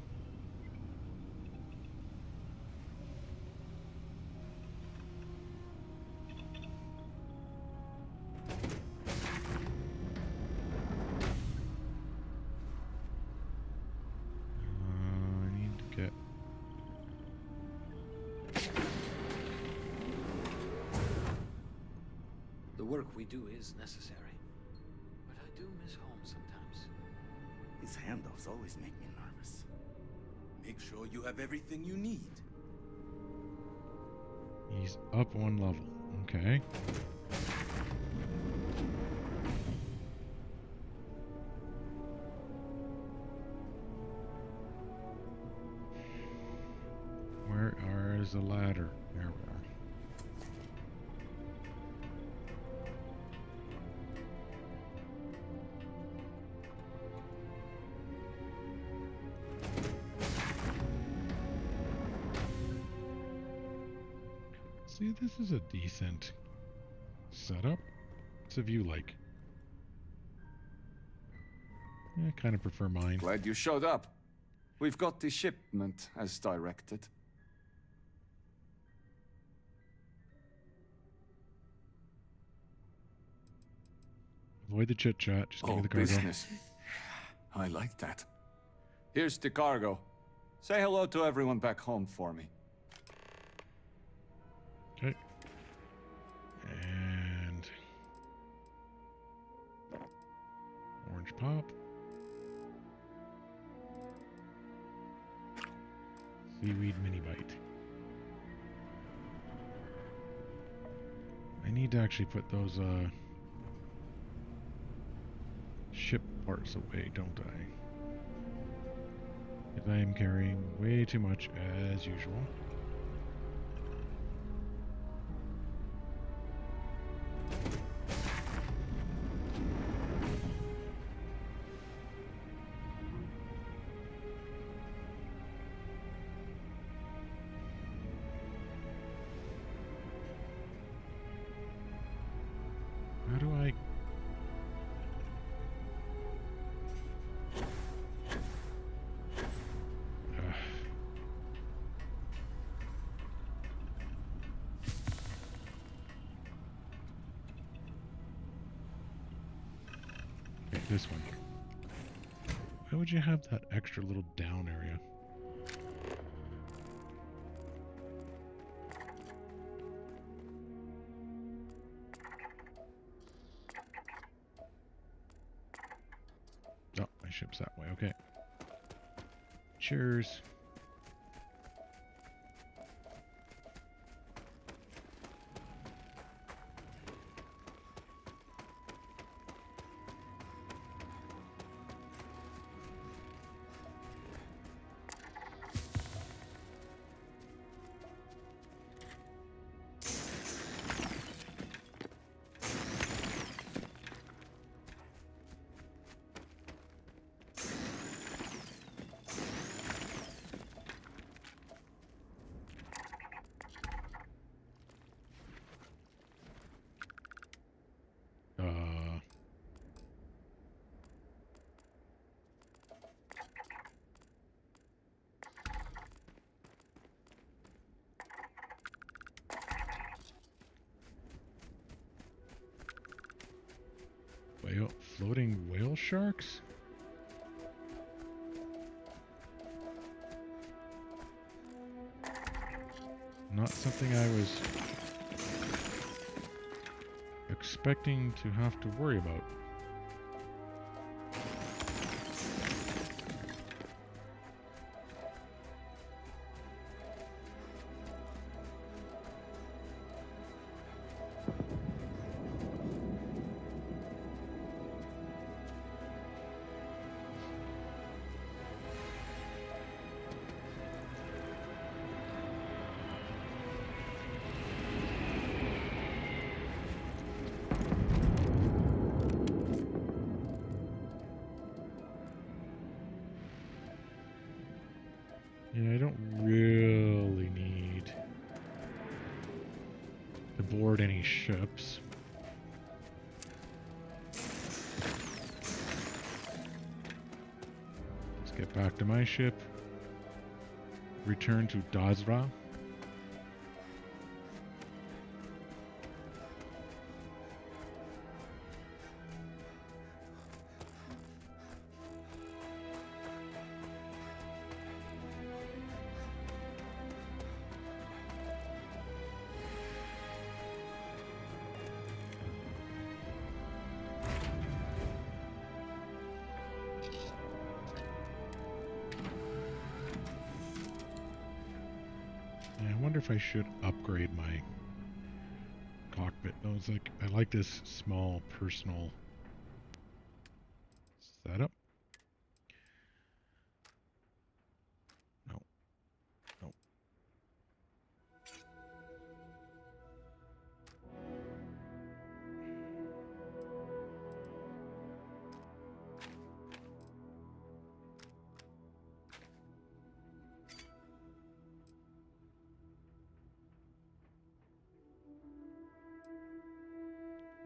The work we do is necessary. But I do miss home sometimes. His handoffs always make me nervous. Make sure you have everything you need. He's up one level. Okay. Where is the ladder? There we are. See, this is a decent setup. What's a view like? I kind of prefer mine. Glad you showed up. We've got the shipment as directed. Avoid the chit chat. Just give me the cargo. Business. I like that. Here's the cargo. Say hello to everyone back home for me. Okay. And orange pop. Seaweed mini bite. I need to actually put those ship parts away, don't I? Because I am carrying way too much as usual. How do I... Okay, this one. Why would you have that extra little down area? Okay. Cheers. Floating whale sharks? Not something I was expecting to have to worry about. Yeah, I don't really need to board any ships. Let's get back to my ship. Return to Dazra. If I should upgrade my cockpit. I like this small personal setup. No. No.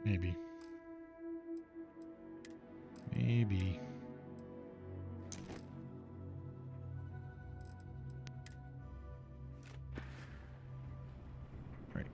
Maybe. Maybe. Right.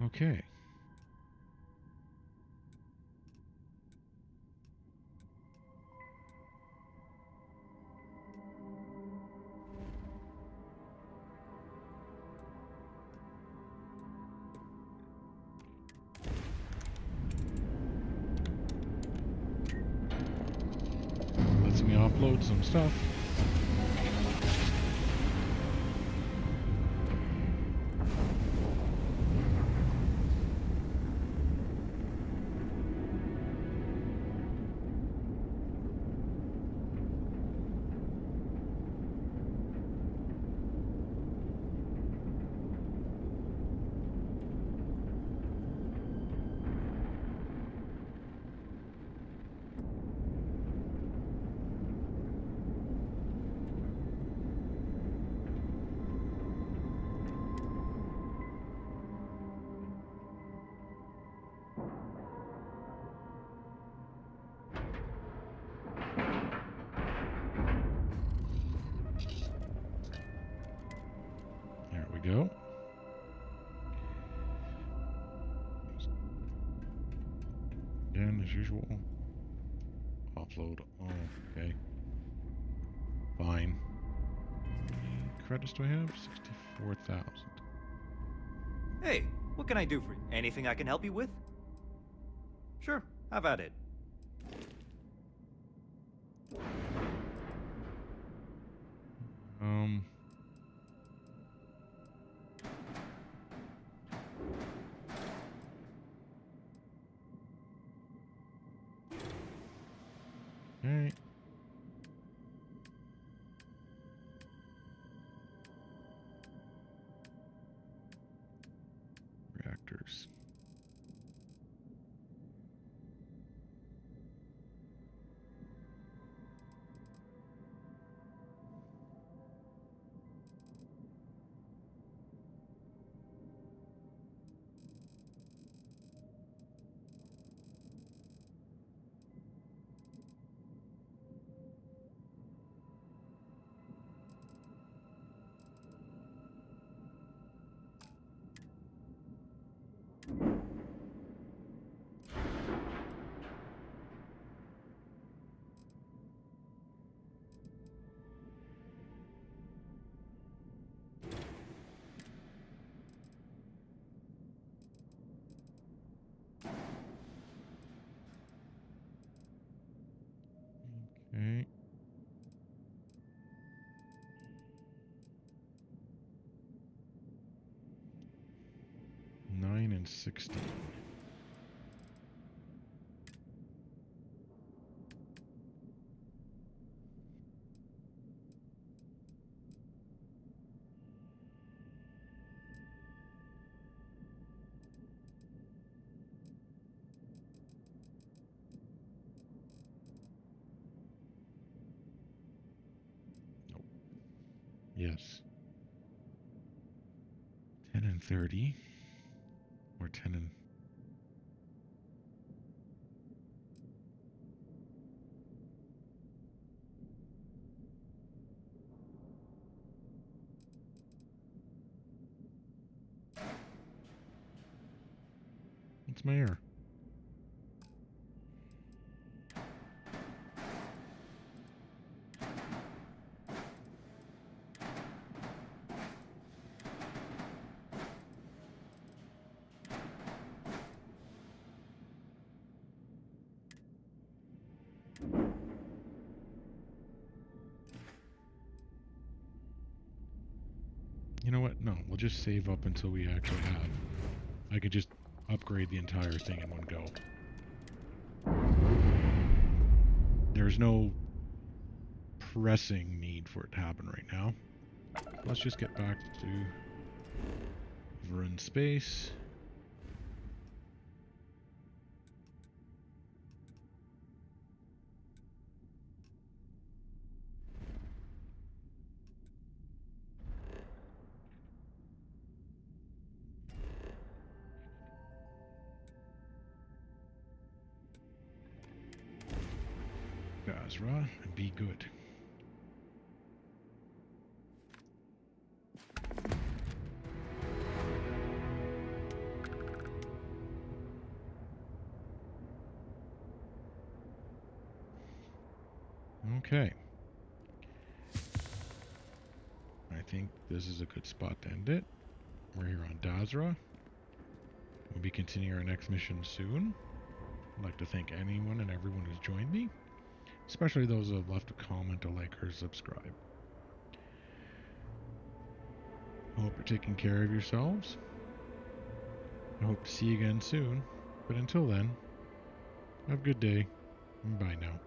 Okay. Lets me upload some stuff. go. Again, as usual. Offload. Oh, okay. Fine. How many credits do I have? 64,000. Hey, what can I do for you? Anything I can help you with? Sure, have at it. Alright. Reactors. Okay. Nine and 16. Yes. 10 and 30. Or 10 and... What's my error? You know what? No, we'll just save up until we actually have. I could just upgrade the entire thing in one go. There's no pressing need for it to happen right now. Let's just get back to Varun space. Gazra, and be good. Okay. I think this is a good spot to end it. We're here on Dazra. We'll be continuing our next mission soon. I'd like to thank anyone and everyone who's joined me, especially those who have left a comment, a like, or subscribe. I hope you're taking care of yourselves. I hope to see you again soon, but until then, have a good day, and bye now.